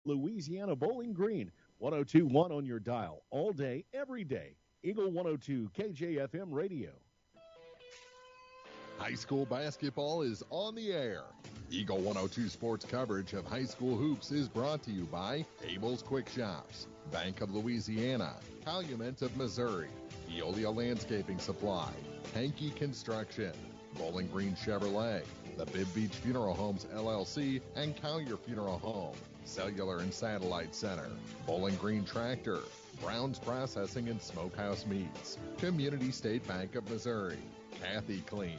Louisiana Bowling Green, 102.1 on your dial, all day, every day. Eagle 102 KJFM Radio. High school basketball is on the air. Eagle 102 sports coverage of high school hoops is brought to you by Abel's Quick Shops, Bank of Louisiana, Calumet of Missouri, Eolia Landscaping Supply, Hankey Construction, Bowling Green Chevrolet, the Bibb Beach Funeral Homes LLC, and Collier Funeral Home, Cellular and Satellite Center, Bowling Green Tractor, Brown's Processing and Smokehouse Meats, Community State Bank of Missouri, Kathy Clean,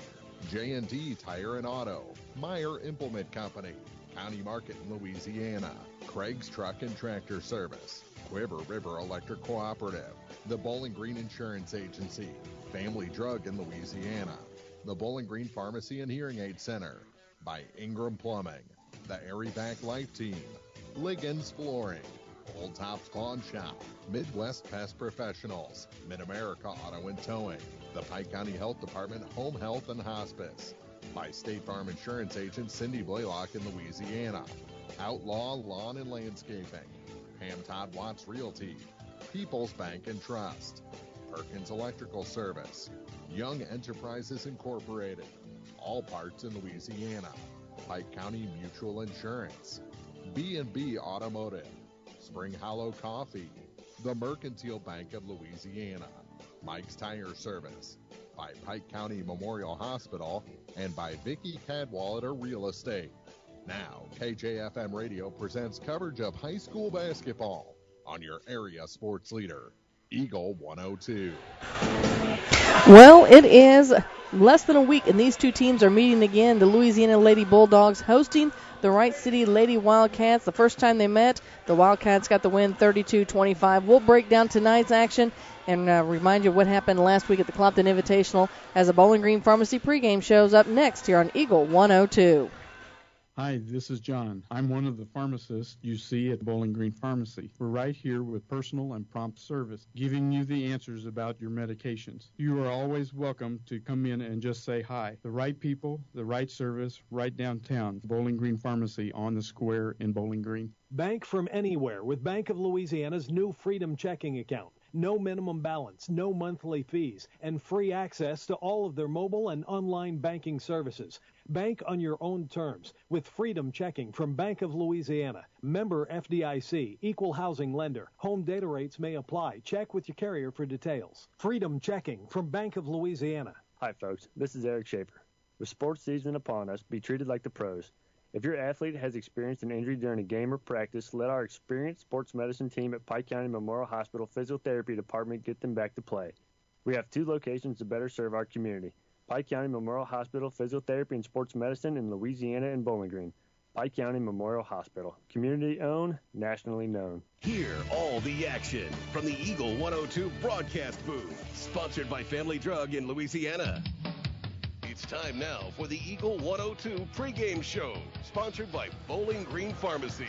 J&D Tire and Auto, Meyer Implement Company, County Market in Louisiana, Craig's Truck and Tractor Service, Quiver River Electric Cooperative, the Bowling Green Insurance Agency, Family Drug in Louisiana, the Bowling Green Pharmacy and Hearing Aid Center, by Ingram Plumbing, the Airyback Life Team, Liggins Flooring, Old Tops Pawn Shop, Midwest Pest Professionals, Mid-America Auto and Towing, the Pike County Health Department Home Health and Hospice, by State Farm Insurance Agent Cindy Blaylock in Louisiana, Outlaw Lawn and Landscaping, Pam Todd Watts Realty, People's Bank and Trust, Perkins Electrical Service, Young Enterprises Incorporated, All Parts in Louisiana, Pike County Mutual Insurance, B&B Automotive, Spring Hollow Coffee, the Mercantile Bank of Louisiana, Mike's Tire Service, by Pike County Memorial Hospital, and by Vicky Cadwallader Real Estate. Now, KJFM Radio presents coverage of high school basketball on your area sports leader, Eagle 102. Well, it is less than a week, and these two teams are meeting again. The Louisiana Lady Bulldogs hosting the Wright City Lady Wildcats. The first time they met, the Wildcats got the win 32-25. We'll break down tonight's action and remind you what happened last week at the Clopton Invitational as the Bowling Green Pharmacy pregame shows up next here on Eagle 102. Hi, this is John. I'm one of the pharmacists you see at Bowling Green Pharmacy. We're right here with personal and prompt service, giving you the answers about your medications. You are always welcome to come in and just say hi. The right people, the right service, right downtown. Bowling Green Pharmacy on the square in Bowling Green. Bank from anywhere with Bank of Louisiana's new Freedom Checking account. No minimum balance, no monthly fees, and free access to all of their mobile and online banking services. Bank on your own terms with Freedom Checking from Bank of Louisiana. Member FDIC, equal housing lender. Home data rates may apply. Check with your carrier for details. Freedom Checking from Bank of Louisiana. Hi, folks. This is Eric Schaefer. With sports season upon us, be treated like the pros. If your athlete has experienced an injury during a game or practice, let our experienced sports medicine team at Pike County Memorial Hospital Physiotherapy Department get them back to play. We have 2 locations to better serve our community. Pike County Memorial Hospital Physiotherapy and Sports Medicine in Louisiana and Bowling Green. Pike County Memorial Hospital. Community owned, nationally known. Hear all the action from the Eagle 102 broadcast booth, sponsored by Family Drug in Louisiana. It's time now for the Eagle 102 pregame show, sponsored by Bowling Green Pharmacy.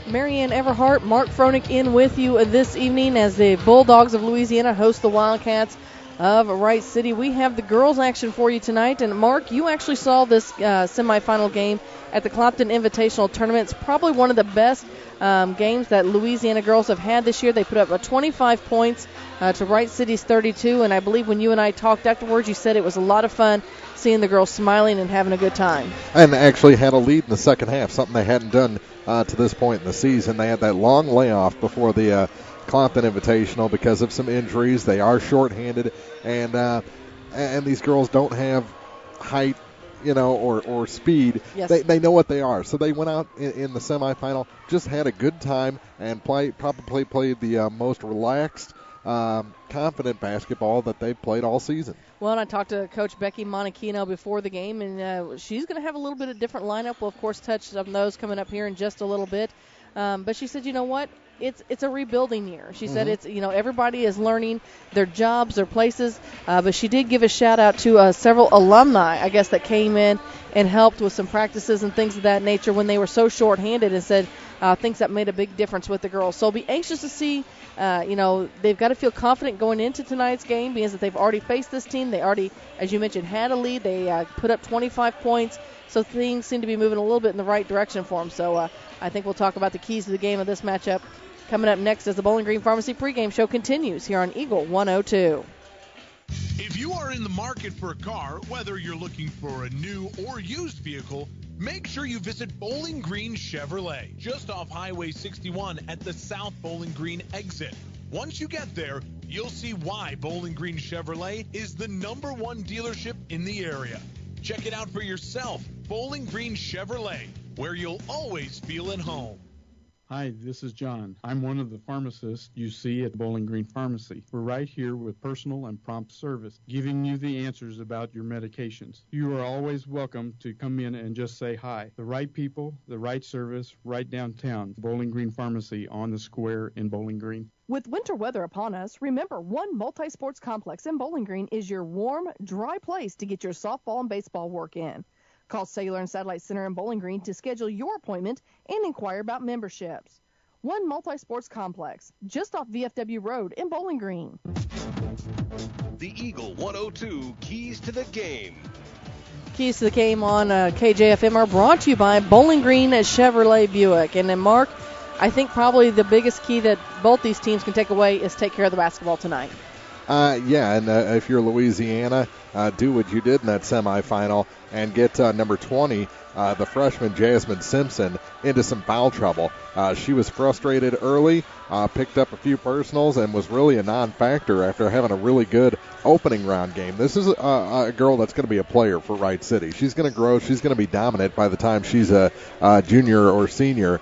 Marianne Everhart, Mark Froelich in with you this evening as the Bulldogs of Louisiana host the Wildcats of Wright City. We have the girls' action for you tonight. And, Mark, you actually saw this semifinal game at the Clopton Invitational Tournament. It's probably one of the best games that Louisiana girls have had this year. They put up 25 points to Wright City's 32. And I believe when you and I talked afterwards, you said it was a lot of fun seeing the girls smiling and having a good time. And actually had a lead in the second half, something they hadn't done to this point in the season. They had that long layoff before the Clopton Invitational because of some injuries. They are shorthanded, and these girls don't have height, or speed. Yes. They know what they are. So they went out in the semifinal, just had a good time, and probably played the most relaxed, confident basketball that they've played all season. Well, and I talked to Coach Becky Monachino before the game, and she's going to have a little bit of different lineup. We'll, of course, touch on those coming up here in just a little bit. But she said, you know what? It's a rebuilding year. She said it's, everybody is learning their jobs, their places. But she did give a shout-out to several alumni, I guess, that came in and helped with some practices and things of that nature when they were so short-handed, and said, things that made a big difference with the girls. So I'll be anxious to see, they've got to feel confident going into tonight's game because they've already faced this team. They already, as you mentioned, had a lead. They put up 25 points. So things seem to be moving a little bit in the right direction for them. So I think we'll talk about the keys to the game of this matchup coming up next as the Bowling Green Pharmacy pregame show continues here on Eagle 102. If you are in the market for a car, whether you're looking for a new or used vehicle, make sure you visit Bowling Green Chevrolet, just off Highway 61 at the South Bowling Green exit. Once you get there, you'll see why Bowling Green Chevrolet is the #1 dealership in the area. Check it out for yourself, Bowling Green Chevrolet, where you'll always feel at home. Hi, this is John. I'm one of the pharmacists you see at Bowling Green Pharmacy. We're right here with personal and prompt service, giving you the answers about your medications. You are always welcome to come in and just say hi. The right people, the right service, right downtown. Bowling Green Pharmacy on the square in Bowling Green. With winter weather upon us, remember one multi-sports complex in Bowling Green is your warm, dry place to get your softball and baseball work in. Call Cellular and Satellite Center in Bowling Green to schedule your appointment and inquire about memberships. One multi-sports complex, just off VFW Road in Bowling Green. The Eagle 102 Keys to the Game. Keys to the Game on KJFM are brought to you by Bowling Green Chevrolet Buick. And then, Mark, I think probably the biggest key that both these teams can take away is take care of the basketball tonight. If you're Louisiana, do what you did in that semifinal and get number 20, the freshman Jasmine Simpson, into some foul trouble. She was frustrated early, picked up a few personals, and was really a non-factor after having a really good opening round game. This is a girl that's going to be a player for Wright City. She's going to grow. She's going to be dominant by the time she's a junior or senior.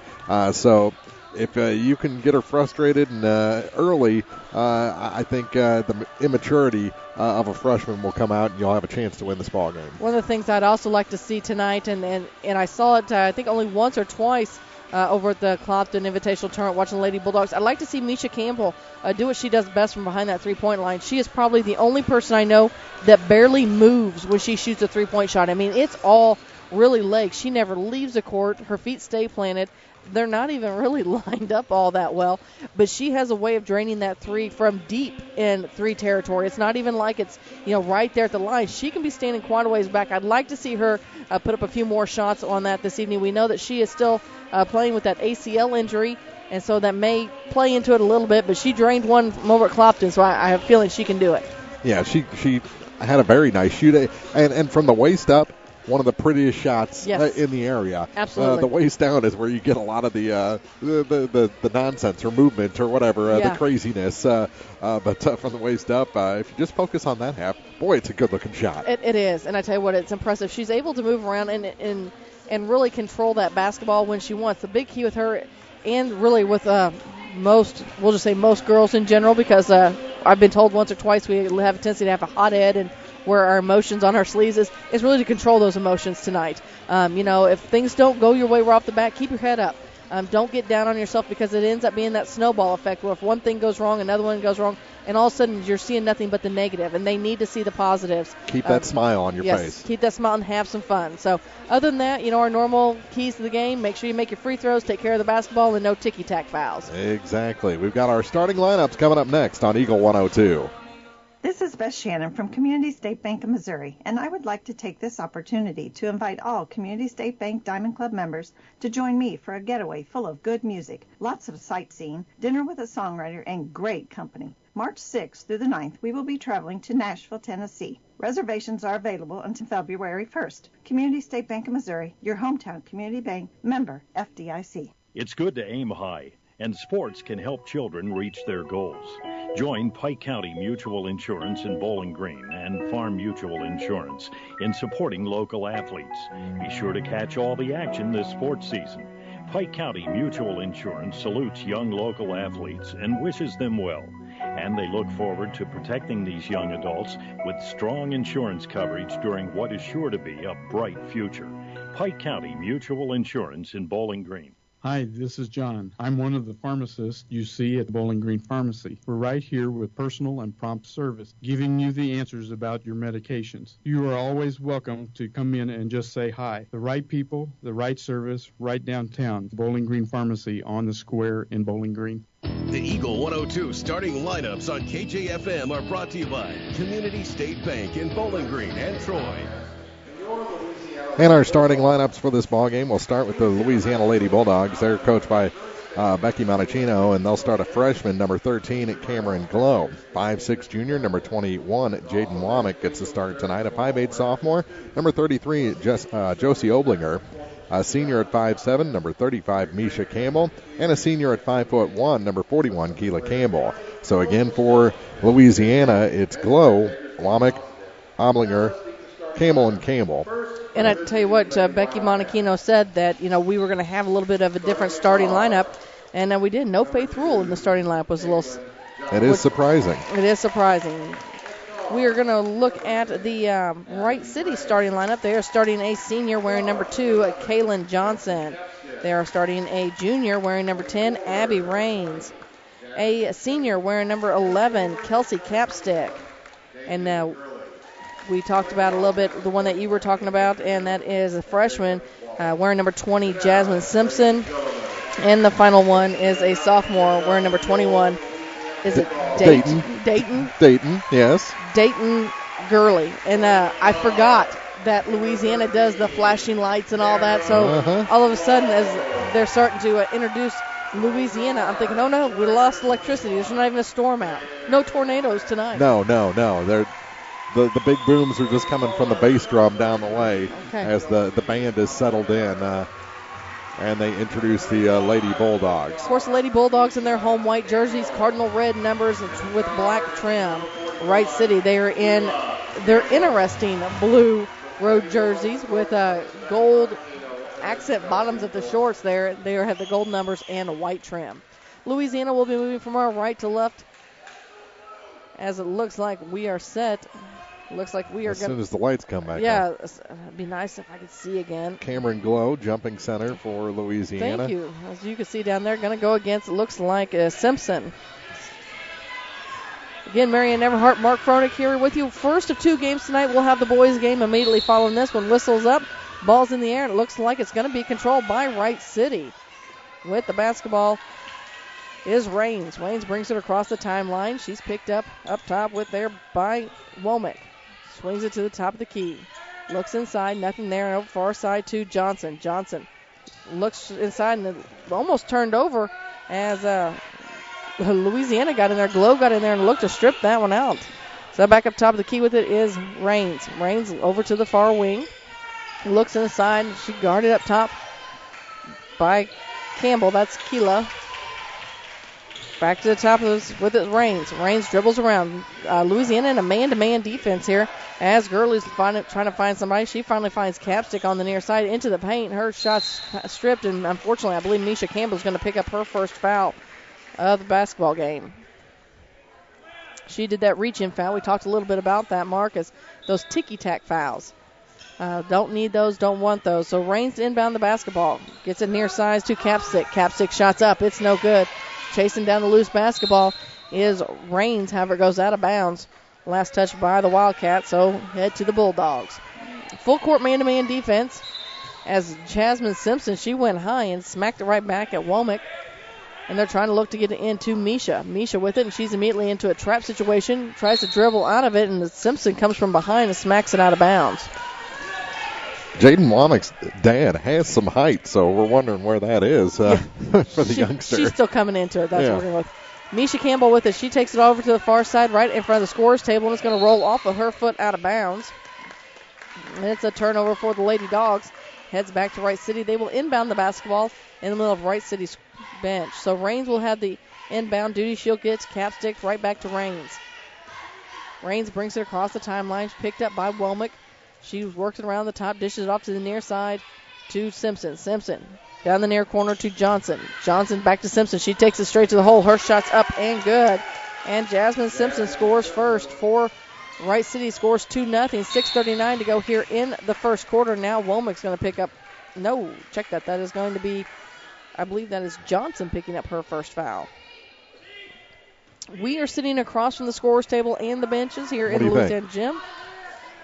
So if you can get her frustrated and early, I think the immaturity of a freshman will come out and you'll have a chance to win this ball game. One of the things I'd also like to see tonight, and I saw it I think only once or twice over at the Clopton Invitational Tournament watching the Lady Bulldogs, I'd like to see Misha Campbell do what she does best from behind that three-point line. She is probably the only person I know that barely moves when she shoots a three-point shot. I mean, it's all really legs. She never leaves the court. Her feet stay planted. They're not even really lined up all that well, but she has a way of draining that three from deep in three territory. It's not even like it's right there at the line. She can be standing quite a ways back. I'd like to see her put up a few more shots on that this evening. We know that she is still playing with that ACL injury, and so that may play into it a little bit, but she drained one from over at Clopton, so I have a feeling she can do it. Yeah, she had a very nice shoot, and from the waist up, one of the prettiest shots in the area. Absolutely. The waist down is where you get a lot of the nonsense or movement or whatever, the craziness. But from the waist up, if you just focus on that half, boy, it's a good-looking shot. It is, and I tell you what, it's impressive. She's able to move around and really control that basketball when she wants. The big key with her, and really with most girls in general, because I've been told once or twice we have a tendency to have a hot head and where our emotions on our sleeves is really to control those emotions tonight. If things don't go your way right off the bat, keep your head up. Don't get down on yourself, because it ends up being that snowball effect where if one thing goes wrong, another one goes wrong, and all of a sudden you're seeing nothing but the negative, and they need to see the positives. Keep that smile on your face. Keep that smile and have some fun. So other than that, our normal keys to the game, make sure you make your free throws, take care of the basketball, and no ticky-tack fouls. Exactly. We've got our starting lineups coming up next on Eagle 102. This is Beth Shannon from Community State Bank of Missouri, and I would like to take this opportunity to invite all Community State Bank Diamond Club members to join me for a getaway full of good music, lots of sightseeing, dinner with a songwriter, and great company. March 6th through the 9th, we will be traveling to Nashville, Tennessee. Reservations are available until February 1st. Community State Bank of Missouri, your hometown community bank, member FDIC. It's good to aim high, and sports can help children reach their goals. Join Pike County Mutual Insurance in Bowling Green and Farm Mutual Insurance in supporting local athletes. Be sure to catch all the action this sports season. Pike County Mutual Insurance salutes young local athletes and wishes them well. And they look forward to protecting these young adults with strong insurance coverage during what is sure to be a bright future. Pike County Mutual Insurance in Bowling Green. Hi, this is John. I'm one of the pharmacists you see at Bowling Green Pharmacy. We're right here with personal and prompt service, giving you the answers about your medications. You are always welcome to come in and just say hi. The right people, the right service, right downtown. Bowling Green Pharmacy on the square in Bowling Green. The Eagle 102 starting lineups on KJFM are brought to you by Community State Bank in Bowling Green and Troy. And our starting lineups for this ball game will start with the Louisiana Lady Bulldogs. They're coached by Becky Montalcino, and they'll start a freshman, number 13, Cameron Glow. 5'6" junior, number 21, Jaden Womack gets a start tonight. A 5'8" sophomore, number 33, Josie Oblinger. A senior at 5'7", number 35, Misha Campbell. And a senior at 5'1", number 41, Keela Campbell. So again, for Louisiana, it's Glow, Womack, Oblinger, Campbell, and Campbell. And I tell you what, Becky Monachino said that, we were going to have a little bit of a different starting lineup, and we did. No Faith Rule in the starting lineup was a little... It is surprising. It is surprising. We are going to look at the Wright City starting lineup. They are starting a senior wearing number 2, Kaylin Johnson. They are starting a junior wearing number 10, Abby Raines. A senior wearing number 11, Kelsey Capstick. And we talked about a little bit the one that you were talking about, and that is a freshman wearing number 20, Jasmine Simpson. And the final one is a sophomore wearing number 21. Is it Dayton? Dayton, yes. Dayton Gurley. And I forgot that Louisiana does the flashing lights and all that. So all of a sudden, as they're starting to introduce Louisiana, I'm thinking, oh no, we lost electricity. There's not even a storm out. No tornadoes tonight. No. The big booms are just coming from the bass drum down the way as the band is settled in. And they introduce the Lady Bulldogs. Of course, the Lady Bulldogs in their home white jerseys, cardinal red numbers with black trim. Wright City, they are in their interesting blue road jerseys with gold accent bottoms at the shorts there. They have the gold numbers and a white trim. Louisiana will be moving from our right to left as it looks like we are set. Looks like we are as soon as the lights come back. Yeah, it'd be nice if I could see again. Cameron Glow, jumping center for Louisiana. Thank you. As you can see down there, going to go against, it looks like Simpson. Again, Marianne Everhart, Mark Froenig here with you. First of 2 games tonight. We'll have the boys' game immediately following this one. Whistles up, ball's in the air, and it looks like it's going to be controlled by Wright City. With the basketball is Raines. Raines brings it across the timeline. She's picked up top with there by Womack. Swings it to the top of the key. Looks inside, nothing there. And over far side to Johnson. Johnson looks inside and almost turned over as Louisiana got in there. Glow got in there and looked to strip that one out. So back up top of the key with it is Raines. Raines over to the far wing. Looks inside. She guarded up top by Campbell. That's Keela. Back to the top of this with it, Raines. Raines dribbles around. Louisiana in a man-to-man defense here as Gurley's trying to find somebody. She finally finds Capstick on the near side into the paint. Her shot's stripped, and unfortunately, I believe Misha Campbell's going to pick up her first foul of the basketball game. She did that reach-in foul. We talked a little bit about that, Marcus. Those ticky-tack fouls. Don't need those, don't want those. So Raines inbound the basketball. Gets it near sides to Capstick. Capstick shots up. It's no good. Chasing down the loose basketball is Raines. However, it goes out of bounds. Last touch by the Wildcats, so head to the Bulldogs. Full court man-to-man defense as Jasmine Simpson, she went high and smacked it right back at Womack. And they're trying to look to get it into Misha. Misha with it, and she's immediately into a trap situation. Tries to dribble out of it, and Simpson comes from behind and smacks it out of bounds. Jaden Womack's dad has some height, so we're wondering where that is for the youngster. She's still coming into it. That's what we're going with. Misha Campbell with it. She takes it over to the far side right in front of the scorer's table, and it's going to roll off of her foot out of bounds. And it's a turnover for the Lady Dogs. Heads back to Wright City. They will inbound the basketball in the middle of Wright City's bench. So Raines will have the inbound duty. She'll get Capstick right back to Raines. Raines brings it across the timeline. Picked up by Womack. She works it around the top, dishes it off to the near side to Simpson. Simpson down the near corner to Johnson. Johnson back to Simpson. She takes it straight to the hole. Her shot's up and good. And Jasmine Simpson scores first for Wright City. Scores 2-0. 6:39 to go here in the first quarter. Now Womack's going to pick up. No, check that. That is going to be I believe that is Johnson picking up her first foul. We are sitting across from the scorer's table and the benches here in the Louisiana gym.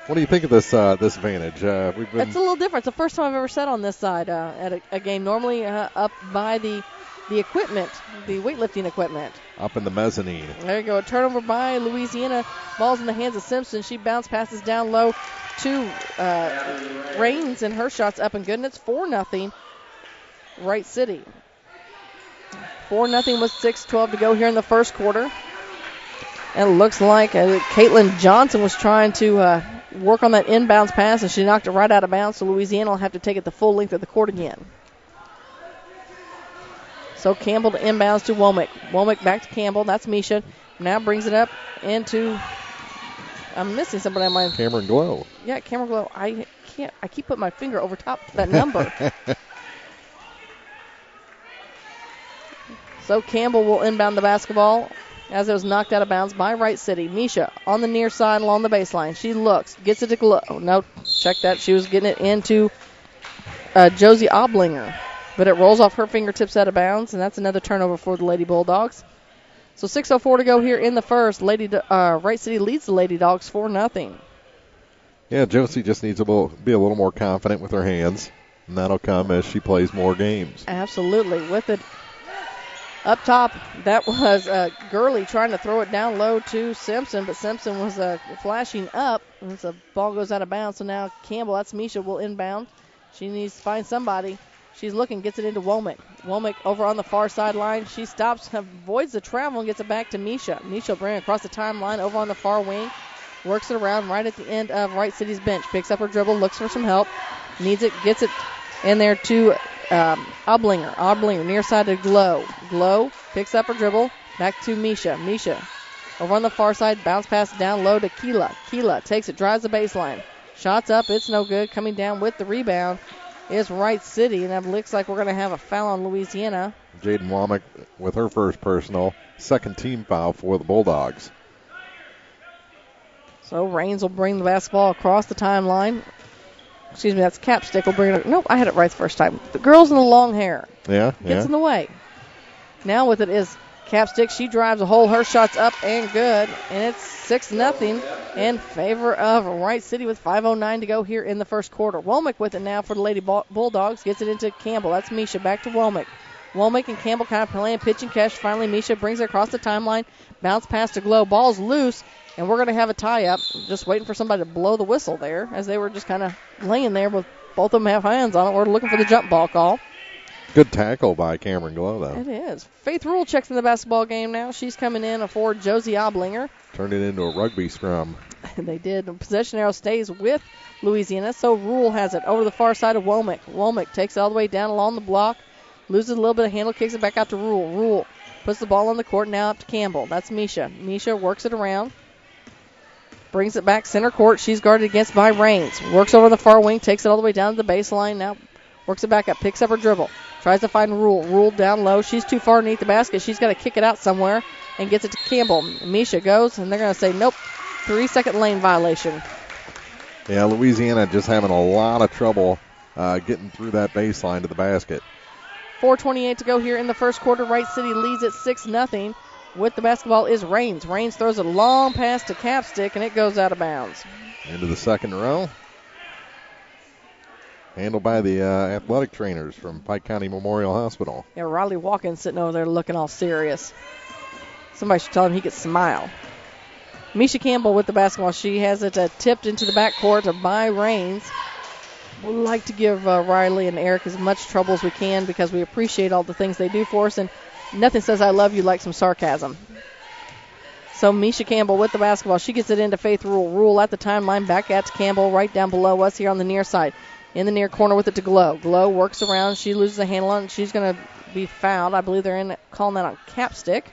What do you think of this vantage? It's a little different. It's the first time I've ever sat on this side at a game. Normally up by the equipment, the weightlifting equipment. Up in the mezzanine. There you go. A turnover by Louisiana. Ball's in the hands of Simpson. She bounce passes down low to Rains, and her shot's up and good, and it's 4-0 Wright City. 4-0 with 6:12 to go here in the first quarter. And it looks like Caitlin Johnson was trying to work on that inbounds pass, and she knocked it right out of bounds, so Louisiana will have to take it the full length of the court again. So Campbell to inbounds to Womack. Womack back to Campbell. That's Misha. Now brings it up into, I'm missing somebody on my. Cameron Glow. Yeah, Cameron Glow. I keep putting my finger over top of that number. So Campbell will inbound the basketball as it was knocked out of bounds by Wright City. Misha on the near side along the baseline. She looks, gets it to Glow. No, check that. She was getting it into Josie Oblinger. But it rolls off her fingertips out of bounds, and that's another turnover for the Lady Bulldogs. So 6:04 to go here in the first. Wright City leads the Lady Dogs 4-0. Yeah, Josie just needs to be a little more confident with her hands, and that'll come as she plays more games. Absolutely. With it up top, that was Gurley trying to throw it down low to Simpson, but Simpson was flashing up, and the ball goes out of bounds. So now Campbell, that's Misha, will inbound. She needs to find somebody. She's looking, gets it into Womack. Womack over on the far sideline. She stops, avoids the travel, and gets it back to Misha. Misha will bring it across the timeline over on the far wing. Works it around right at the end of Wright City's bench. Picks up her dribble, looks for some help. Needs it, gets it in there to Oblinger. Oblinger near side to Glow. Glow picks up her dribble, back to Misha. Misha over on the far side, bounce pass down low to Keela. Keela takes it, drives the baseline. Shots up, it's no good. Coming down with the rebound is Wright City, and it looks like we're going to have a foul on Louisiana. Jaden Womack with her first personal, second team foul for the Bulldogs. So Rains will bring the basketball across the timeline. Excuse me, that's Capstick will bring it. Nope, I had it right the first time. The girls in the long hair. Yeah. Gets in the way. Now with it is Capstick. She drives a hole. Her shot's up and good, and it's 6-0 in favor of Wright City with 5:09 to go here in the first quarter. Womack with it now for the Lady Bulldogs. Gets it into Campbell. That's Misha. Back to Womack. Womack and Campbell kind of playing pitch and catch. Finally, Misha brings it across the timeline. Bounce pass to Glow. Ball's loose, and we're going to have a tie-up. Just waiting for somebody to blow the whistle there as they were just kind of laying there with both of them have hands on it. We're looking for the jump ball call. Good tackle by Cameron Glow, though. It is. Faith Rule checks in the basketball game now. She's coming in for Josie Oblinger. Turned it into a rugby scrum. They did. The possession arrow stays with Louisiana, so Rule has it over the far side of Womack. Womack takes it all the way down along the block, loses a little bit of handle, kicks it back out to Rule. Rule puts the ball on the court, now up to Campbell. That's Misha. Misha works it around, brings it back center court. She's guarded against by Rains. Works over the far wing, takes it all the way down to the baseline. Now works it back up, picks up her dribble. Tries to find Rule. Rule down low. She's too far underneath the basket. She's got to kick it out somewhere and gets it to Campbell. Misha goes, and they're going to say, nope, 3-second lane violation. Yeah, Louisiana just having a lot of trouble getting through that baseline to the basket. 4:28 to go here in the first quarter. Wright City leads at 6-0. With the basketball is Rains. Rains throws a long pass to Capstick, and it goes out of bounds. Into the second row. Handled by the athletic trainers from Pike County Memorial Hospital. Yeah, Riley Watkins sitting over there looking all serious. Somebody should tell him he could smile. Misha Campbell with the basketball. She has it tipped into the backcourt by Rains. We'd like to give Riley and Eric as much trouble as we can because we appreciate all the things they do for us, and nothing says I love you like some sarcasm. So Misha Campbell with the basketball. She gets it into Faith Rule. Rule at the timeline, back at Campbell, right down below us here on the near side. In the near corner with it to Glow. Glow works around. She loses the handle on it. She's going to be fouled. I believe they're calling that on Capstick.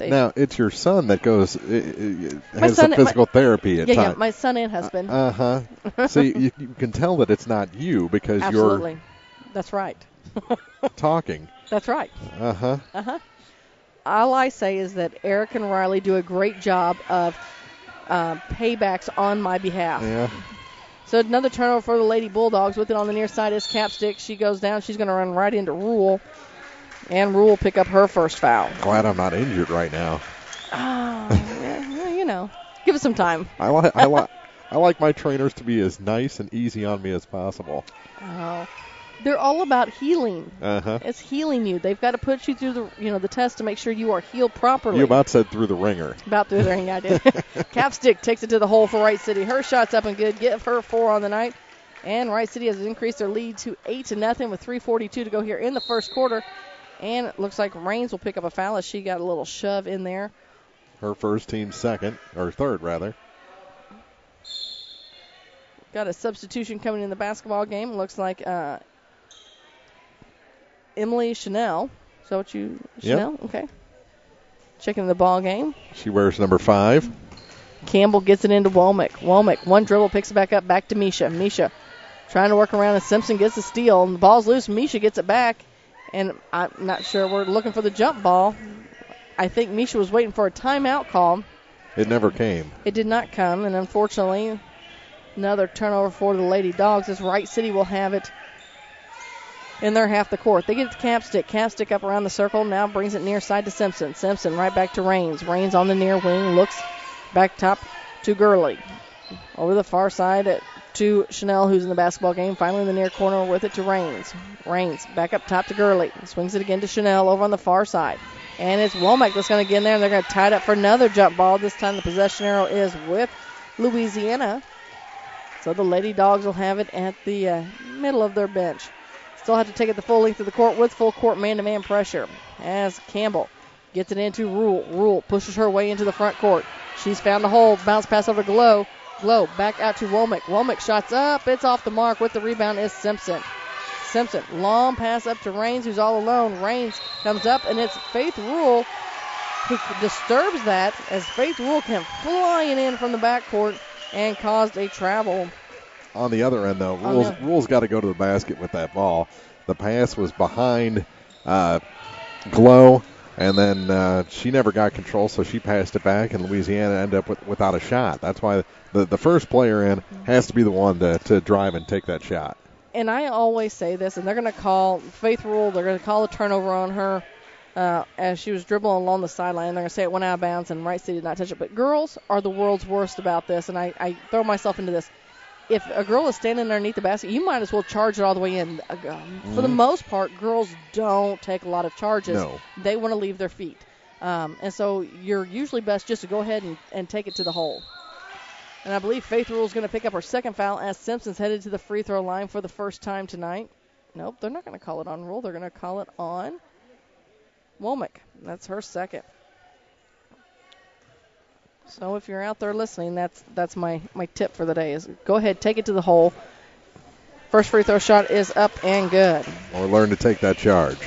Now, it's your son that goes, has some physical therapy at times. Yeah, my son and husband. So you can tell that it's not you because Absolutely. That's right. talking. That's right. All I say is that Eric and Riley do a great job of paybacks on my behalf. Yeah. So another turnover for the Lady Bulldogs. With it on the near side is Capstick. She goes down. She's going to run right into Rule. And Rule will pick up her first foul. Glad I'm not injured right now. Yeah, give it some time. I like my trainers to be as nice and easy on me as possible. Oh, they're all about healing. It's healing you. They've got to put you through the test to make sure you are healed properly. You about said through the ringer. About through the ringer, I did. Capstick takes it to the hole for Wright City. Her shot's up and good. Give her 4 on the night. And Wright City has increased their lead to 8-0 with 3:42 to go here in the first quarter. And it looks like Raines will pick up a foul as she got a little shove in there. Her first, team third rather. Got a substitution coming in the basketball game. Looks like Emily Chanel. Is that what you... Chanel? Yep. Okay. Checking the ball game. She wears number 5. Campbell gets it into Womack. Womack, one dribble, picks it back up to Misha. Misha trying to work around, and Simpson gets the steal. And the ball's loose. Misha gets it back. And I'm not sure. We're looking for the jump ball. I think Misha was waiting for a timeout call. It never came. It did not come, and unfortunately, another turnover for the Lady Dogs as Wright City will have it in their half the court. They get it to Capstick. Capstick up around the circle, now brings it near side to Simpson. Simpson right back to Raines. Raines on the near wing, looks back top to Gurley. Over the far side to Chanel, who's in the basketball game. Finally in the near corner with it to Raines. Raines back up top to Gurley. Swings it again to Chanel over on the far side. And it's Womack that's going to get in there, and they're going to tie it up for another jump ball. This time the possession arrow is with Louisiana. So the Lady Dogs will have it at the middle of their bench. Still have to take it the full length of the court with full court man-to-man pressure as Campbell gets it into Rule. Rule pushes her way into the front court. She's found a hole. Bounce pass over to Glow. Glow back out to Womack. Womack shots up. It's off the mark. With the rebound is Simpson. Simpson, long pass up to Raines, who's all alone. Raines comes up, and it's Faith Rule who disturbs that as Faith Rule came flying in from the backcourt and caused a travel. On the other end, though, Rule's got to go to the basket with that ball. The pass was behind Glow, and then she never got control, so she passed it back, and Louisiana ended up without a shot. That's why the first player in has to be the one to drive and take that shot. And I always say this, and they're going to call Faith Rule, they're going to call a turnover on her as she was dribbling along the sideline. They're going to say it went out of bounds, and Wright City did not touch it. But girls are the world's worst about this, and I throw myself into this. If a girl is standing underneath the basket, you might as well charge it all the way in. For the most part, girls don't take a lot of charges. No. They want to leave their feet. And so you're usually best just to go ahead and take it to the hole. And I believe Faith Rule is going to pick up her second foul as Simpson's headed to the free throw line for the first time tonight. Nope, they're not going to call it on Rule. They're going to call it on Womack. That's her second. So if you're out there listening, that's my tip for the day is go ahead, take it to the hole. First free throw shot is up and good. Or learn to take that charge.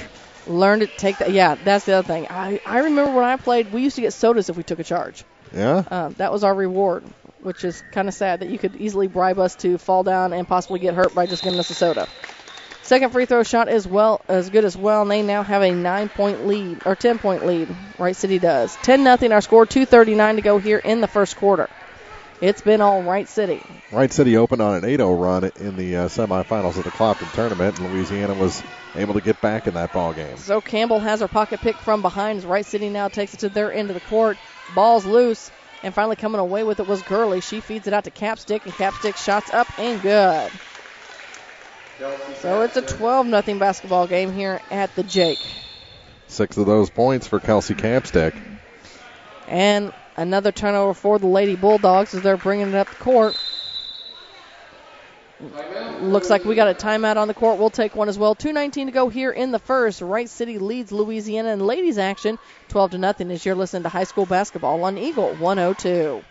Learn to take that. Yeah, that's the other thing. I remember when I played, we used to get sodas if we took a charge. Yeah? That was our reward, which is kind of sad that you could easily bribe us to fall down and possibly get hurt by just giving us a soda. Second free throw shot is as good as well, and they now have a 9-point lead, or 10-point lead. Wright City does. 10-0 our score, 2:39 to go here in the first quarter. It's been all Wright City. Wright City opened on an 8-0 run in the semifinals of the Clopton tournament, and Louisiana was able to get back in that ball game. So Campbell has her pocket pick from behind as Wright City now takes it to their end of the court. Ball's loose, and finally coming away with it was Gurley. She feeds it out to Capstick, and Capstick shots up and good. So it's a 12-0 basketball game here at the Jake. 6 of those points for Kelsey Capstick. And another turnover for the Lady Bulldogs as they're bringing it up the court. Looks like we got a timeout on the court. We'll take one as well. 2:19 to go here in the first. Wright City leads Louisiana in ladies action 12-0 as you're listening to high school basketball on Eagle 102.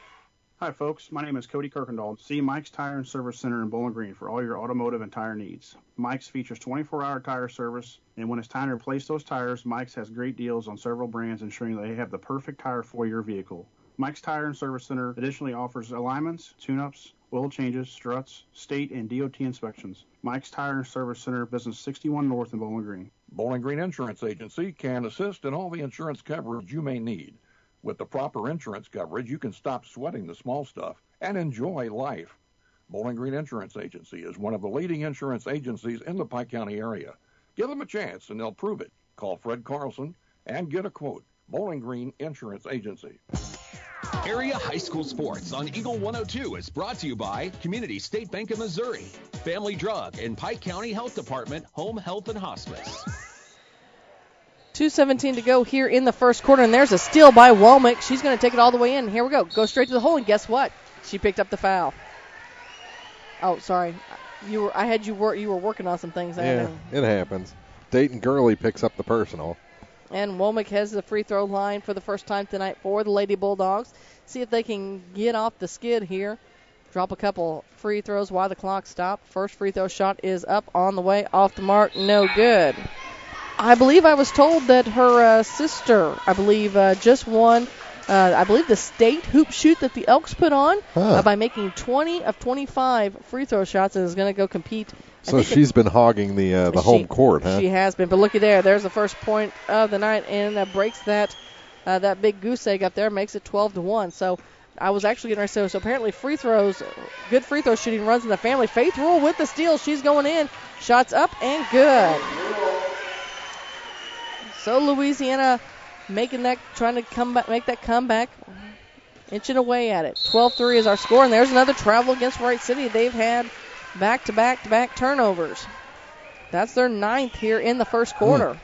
Hi, folks. My name is Cody Kirkendall. See Mike's Tire and Service Center in Bowling Green for all your automotive and tire needs. Mike's features 24-hour tire service, and when it's time to replace those tires, Mike's has great deals on several brands, ensuring they have the perfect tire for your vehicle. Mike's Tire and Service Center additionally offers alignments, tune-ups, oil changes, struts, state and DOT inspections. Mike's Tire and Service Center, Business 61 North in Bowling Green. Bowling Green Insurance Agency can assist in all the insurance coverage you may need. With the proper insurance coverage, you can stop sweating the small stuff and enjoy life. Bowling Green Insurance Agency is one of the leading insurance agencies in the Pike County area. Give them a chance and they'll prove it. Call Fred Carlson and get a quote. Bowling Green Insurance Agency. Area high school sports on Eagle 102 is brought to you by Community State Bank of Missouri, Family Drug, and Pike County Health Department, Home Health and Hospice. 2:17 to go here in the first quarter, and there's a steal by Womack. She's going to take it all the way in. Here we go. Go straight to the hole, and guess what? She picked up the foul. Oh, sorry. You were working on some things. Yeah, it happens. Dayton Gurley picks up the personal. And Womack has the free throw line for the first time tonight for the Lady Bulldogs. See if they can get off the skid here. Drop a couple free throws while the clock stopped. First free throw shot is up on the way, off the mark, no good. I believe I was told that her sister, just won, the state hoop shoot that the Elks put on by making 20 of 25 free throw shots and is going to go compete. So she's been hogging the home court, huh? She has been, but looky there. There's the first point of the night, and breaks that big goose egg up there, makes it 12-1. So I was actually getting ready to say, so apparently free throws, good free throw shooting runs in the family. Faith Rule with the steal. She's going in. Shots up and good. So Louisiana trying to make that comeback, inching away at it. 12-3 is our score, and there's another travel against Wright City. They've had back-to-back turnovers. That's their 9th here in the first quarter.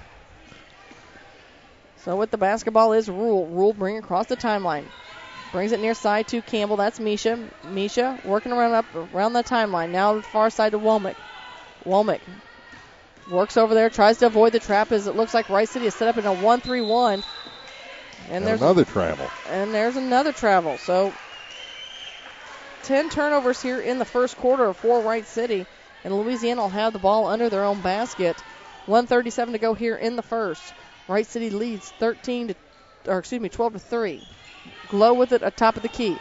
So with the basketball is Rule. Rule bring across the timeline. Brings it near side to Campbell. That's Misha. Misha working around the timeline. Now the far side to Womack. Womack works over there, tries to avoid the trap as it looks like Wright City is set up in a 1-3-1. And there's another travel. And there's another travel. So 10 turnovers here in the first quarter for Wright City. And Louisiana will have the ball under their own basket. 1:37 to go here in the first. Wright City leads 12-3. Glow with it at top of the key.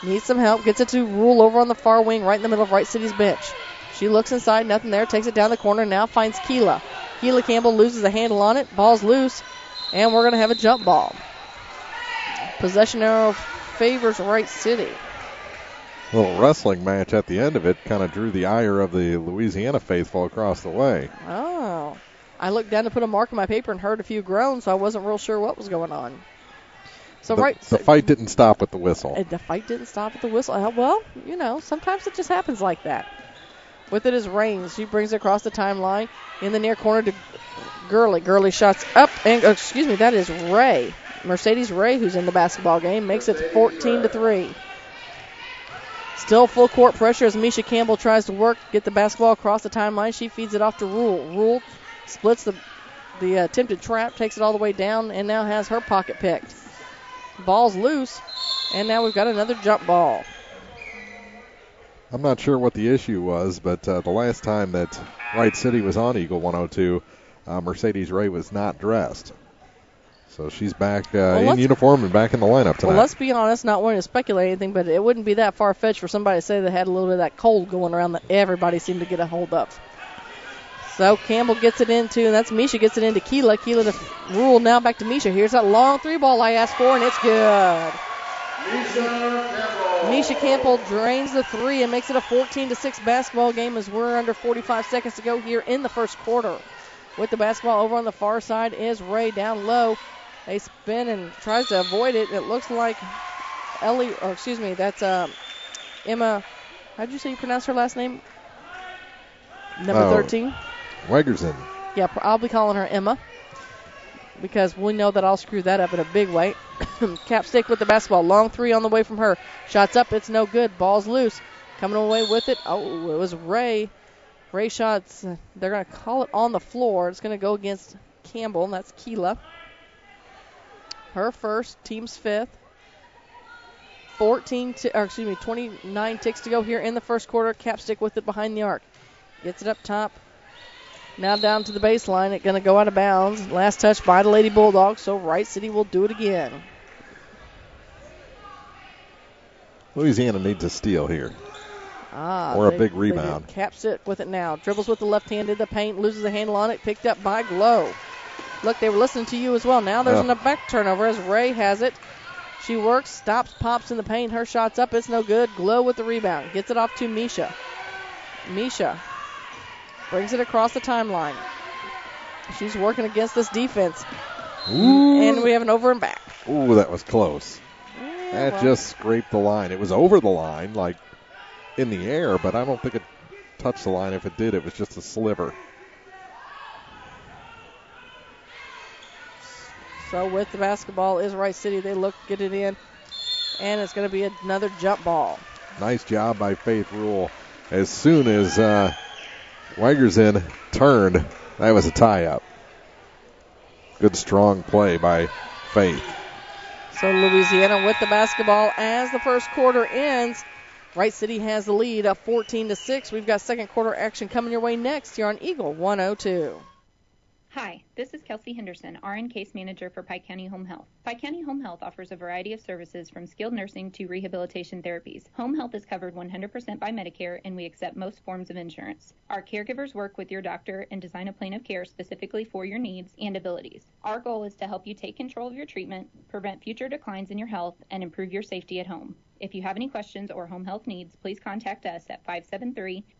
Needs some help. Gets it to Rule over on the far wing, right in the middle of Wright City's bench. She looks inside, nothing there. Takes it down the corner. Now finds Keela. Keela Campbell loses a handle on it. Ball's loose, and we're going to have a jump ball. Possession arrow favors Wright City. A little wrestling match at the end of it kind of drew the ire of the Louisiana faithful across the way. Oh. I looked down to put a mark in my paper and heard a few groans, so I wasn't real sure what was going on. So the fight didn't stop with the whistle. The fight didn't stop with the whistle. Well, sometimes it just happens like that. With it is Rains. She brings it across the timeline in the near corner to Gurley. Gurley shots up, and that is Ray. Mercedes Ray, who's in the basketball game, makes it 14-3. Still full court pressure as Misha Campbell tries to get the basketball across the timeline. She feeds it off to Rule. Rule splits the attempted trap, takes it all the way down, and now has her pocket picked. Ball's loose, and now we've got another jump ball. I'm not sure what the issue was, but the last time that Wright City was on Eagle 102, Mercedes Ray was not dressed. So she's back in uniform and back in the lineup tonight. Well, let's be honest, not wanting to speculate anything, but it wouldn't be that far-fetched for somebody to say they had a little bit of that cold going around that everybody seemed to get a hold of. So Campbell gets it into, and that's Misha gets it into Keela. Keela to Rule, now back to Misha. Here's that long three ball I asked for, and it's good. Misha Campbell drains the three and makes it a 14-6 basketball game as we're under 45 seconds to go here in the first quarter. With the basketball over on the far side is Ray down low. They spin and tries to avoid it. It looks like that's Emma. How did you say you pronounce her last name? Number 13. Wegerson. Yeah, I'll be calling her Emma because we know that I'll screw that up in a big way. Capstick with the basketball. Long three on the way from her. Shots up. It's no good. Ball's loose. Coming away with it. Oh, it was Ray. Ray shots. They're going to call it on the floor. It's going to go against Campbell, and that's Keela. Her first, team's fifth. 29 ticks to go here in the first quarter. Capstick with it behind the arc. Gets it up top. Now down to the baseline. It's going to go out of bounds. Last touch by the Lady Bulldogs, so Wright City will do it again. Louisiana needs a steal here. Or a big rebound. Capstick with it now. Dribbles with the left hand to the paint. Loses a handle on it. Picked up by Glow. Look, they were listening to you as well. Now there's a back turnover as Ray has it. She works, stops, pops in the paint. Her shot's up. It's no good. Glow with the rebound. Gets it off to Misha. Misha brings it across the timeline. She's working against this defense. Ooh. And we have an over and back. Ooh, that was close. That just scraped the line. It was over the line, like in the air, but I don't think it touched the line. If it did, it was just a sliver. So with the basketball is Wright City. They get it in, and it's going to be another jump ball. Nice job by Faith Rule. As soon as Weigersen turned, that was a tie-up. Good, strong play by Faith. So Louisiana with the basketball as the first quarter ends. Wright City has the lead of 14-6. We've got second quarter action coming your way next here on Eagle 102. Hi, this is Kelsey Henderson, RN Case Manager for Pike County Home Health. Pike County Home Health offers a variety of services from skilled nursing to rehabilitation therapies. Home health is covered 100% by Medicare, and we accept most forms of insurance. Our caregivers work with your doctor and design a plan of care specifically for your needs and abilities. Our goal is to help you take control of your treatment, prevent future declines in your health, and improve your safety at home. If you have any questions or home health needs, please contact us at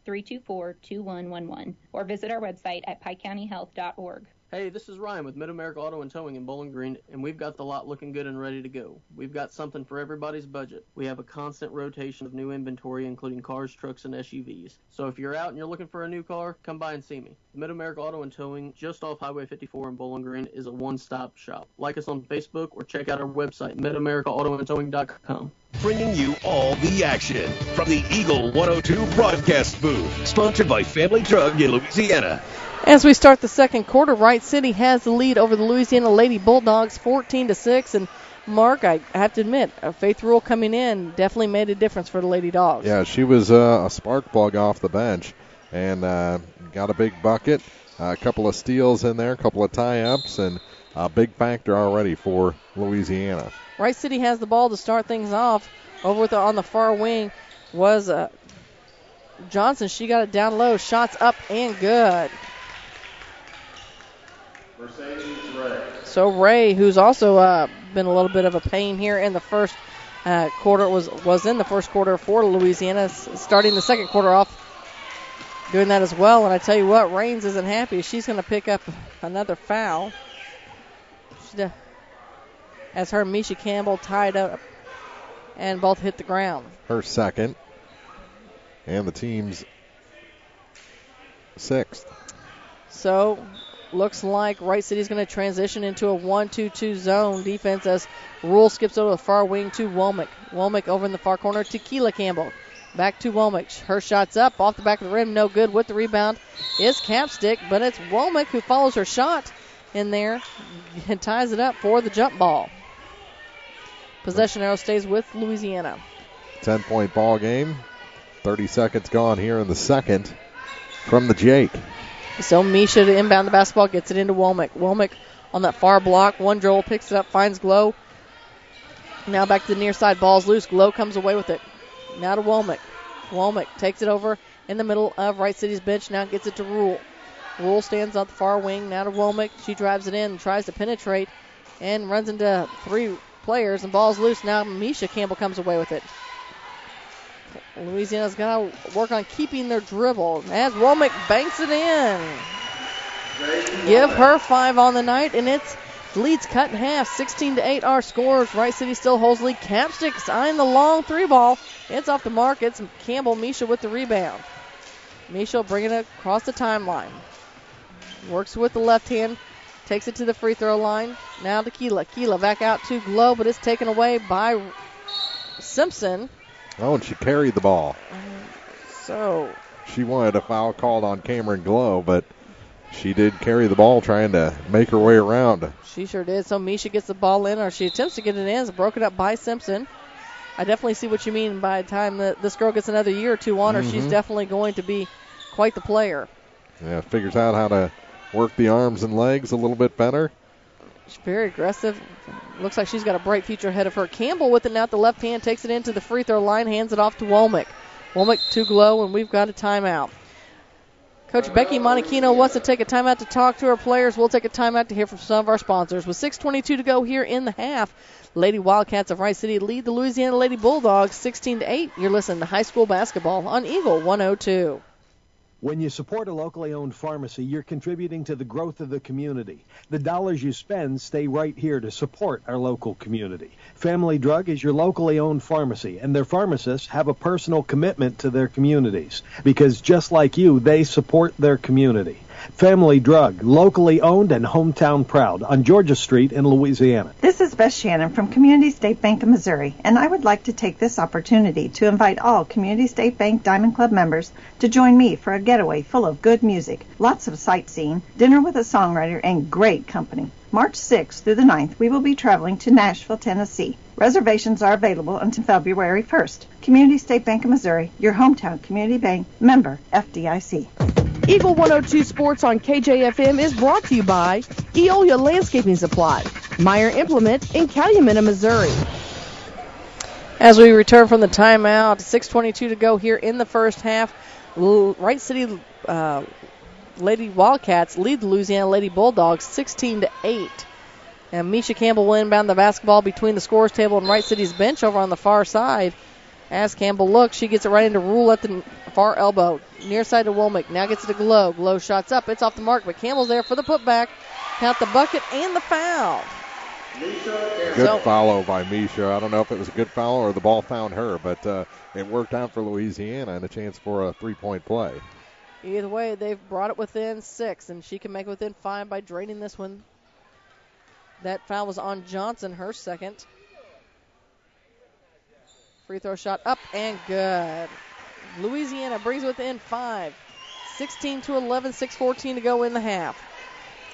573-324-2111 or visit our website at pikecountyhealth.org. Hey, this is Ryan with Mid-America Auto and Towing in Bowling Green, and we've got the lot looking good and ready to go. We've got something for everybody's budget. We have a constant rotation of new inventory, including cars, trucks, and SUVs. So if you're out and you're looking for a new car, come by and see me. Mid-America Auto and Towing, just off Highway 54 in Bowling Green, is a one-stop shop. Like us on Facebook or check out our website, midamericaautoandtowing.com. Bringing you all the action from the Eagle 102 broadcast booth, sponsored by Family Drug in Louisiana. As we start the second quarter, Wright City has the lead over the Louisiana Lady Bulldogs 14-6. And Mark, I have to admit, Faith Rule coming in definitely made a difference for the Lady Dogs. Yeah, she was a spark plug off the bench and got a big bucket, a couple of steals in there, a couple of tie-ups, and a big factor already for Louisiana. Wright City has the ball to start things off. Over on the far wing was Johnson. She got it down low. Shots up and good. So Ray, who's also been a little bit of a pain here in the first quarter, was in the first quarter for Louisiana, starting the second quarter off doing that as well. And I tell you what, Raines isn't happy. She's going to pick up another foul. As her and Misha Campbell tied up and both hit the ground. Her second. And the team's sixth. So looks like Wright City's going to transition into a 1-2-2 zone defense as Rule skips over the far wing to Womack. Womack over in the far corner to Keela Campbell. Back to Womack. Her shot's up off the back of the rim. No good. With the rebound is Capstick, but it's Womack who follows her shot in there and ties it up for the jump ball. Possession arrow stays with Louisiana. 10-point ball game. 30 seconds gone here in the second from the Jake. So Misha to inbound the basketball, gets it into Womack. Womack on that far block. One dribble, picks it up, finds Glow. Now back to the near side. Ball's loose. Glow comes away with it. Now to Womack. Womack takes it over in the middle of Wright City's bench. Now gets it to Rule. Rule stands on the far wing. Now to Womack. She drives it in and tries to penetrate and runs into three players, and ball's loose. Now Misha Campbell comes away with it. Louisiana's got to work on keeping their dribble as Womack banks it in. Give her 5 on the night, and it's leads cut in half. 16-8 our scores. Wright City still holds lead. Capstick's eyeing the long three ball. It's off the mark. It's Campbell. Misha with the rebound. Misha bringing it across the timeline. Works with the left hand. Takes it to the free throw line. Now to Keela. Keela back out to Glow, but it's taken away by Simpson. Oh, and she carried the ball. So she wanted a foul called on Cameron Glow, but she did carry the ball trying to make her way around. She sure did. So Misha gets the ball in, or she attempts to get it in. It's broken up by Simpson. I definitely see what you mean. By the time that this girl gets another year or two on her, she's definitely going to be quite the player. Yeah, figures out how to work the arms and legs a little bit better. She's very aggressive. Looks like she's got a bright future ahead of her. Campbell with it now at the left hand, takes it into the free throw line, hands it off to Womack. Womack to Glow, and we've got a timeout. Coach Becky Monachino wants to take a timeout to talk to her players. We'll take a timeout to hear from some of our sponsors. With 6:22 to go here in the half, Lady Wildcats of Wright City lead the Louisiana Lady Bulldogs 16-8. You're listening to high school basketball on Eagle 102. When you support a locally owned pharmacy, you're contributing to the growth of the community. The dollars you spend stay right here to support our local community. Family Drug is your locally owned pharmacy, and their pharmacists have a personal commitment to their communities because just like you, they support their community. Family Drug, locally owned and hometown proud on Georgia Street in Louisiana. This is Beth Shannon from Community State Bank of Missouri, and I would like to take this opportunity to invite all Community State Bank Diamond Club members to join me for a getaway full of good music, lots of sightseeing, dinner with a songwriter, and great company. March 6th through the 9th, we will be traveling to Nashville, Tennessee. Reservations are available until February 1st. Community State Bank of Missouri, your hometown community bank, member FDIC. Eagle 102 Sports on KJFM is brought to you by Eolia Landscaping Supply, Meyer Implement in Calumet, Missouri. As we return from the timeout, 6:22 to go here in the first half. Wright City Lady Wildcats lead the Louisiana Lady Bulldogs 16-8. And Misha Campbell will inbound the basketball between the scorers table and Wright City's bench over on the far side. As Campbell looks, she gets it right into Rule at the far elbow. Near side to Womack. Now gets it to Glow. Glow shots up. It's off the mark, but Campbell's there for the putback. Count the bucket and the foul. Good follow by Misha. I don't know if it was a good foul or the ball found her, but it worked out for Louisiana and a chance for a three-point play. Either way, they've brought it within 6, and she can make it within 5 by draining this one. That foul was on Johnson, her second. Free throw shot up and good. Louisiana brings within 5. 16-11, 6:14 to go in the half.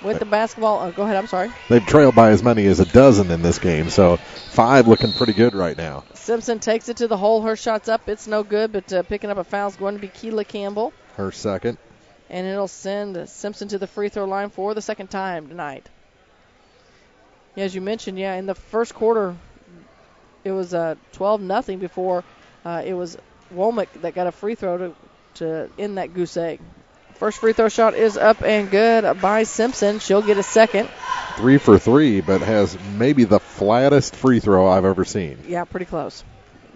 With the basketball, go ahead, I'm sorry. They've trailed by as many as a dozen in this game, so 5 looking pretty good right now. Simpson takes it to the hole. Her shot's up. It's no good, but picking up a foul is going to be Keela Campbell. Her second. And it'll send Simpson to the free throw line for the second time tonight. As you mentioned, in the first quarter, it was 12-0 before it was Womack that got a free throw to end that goose egg. First free throw shot is up and good by Simpson. She'll get a second. 3 for 3, but has maybe the flattest free throw I've ever seen. Yeah, pretty close.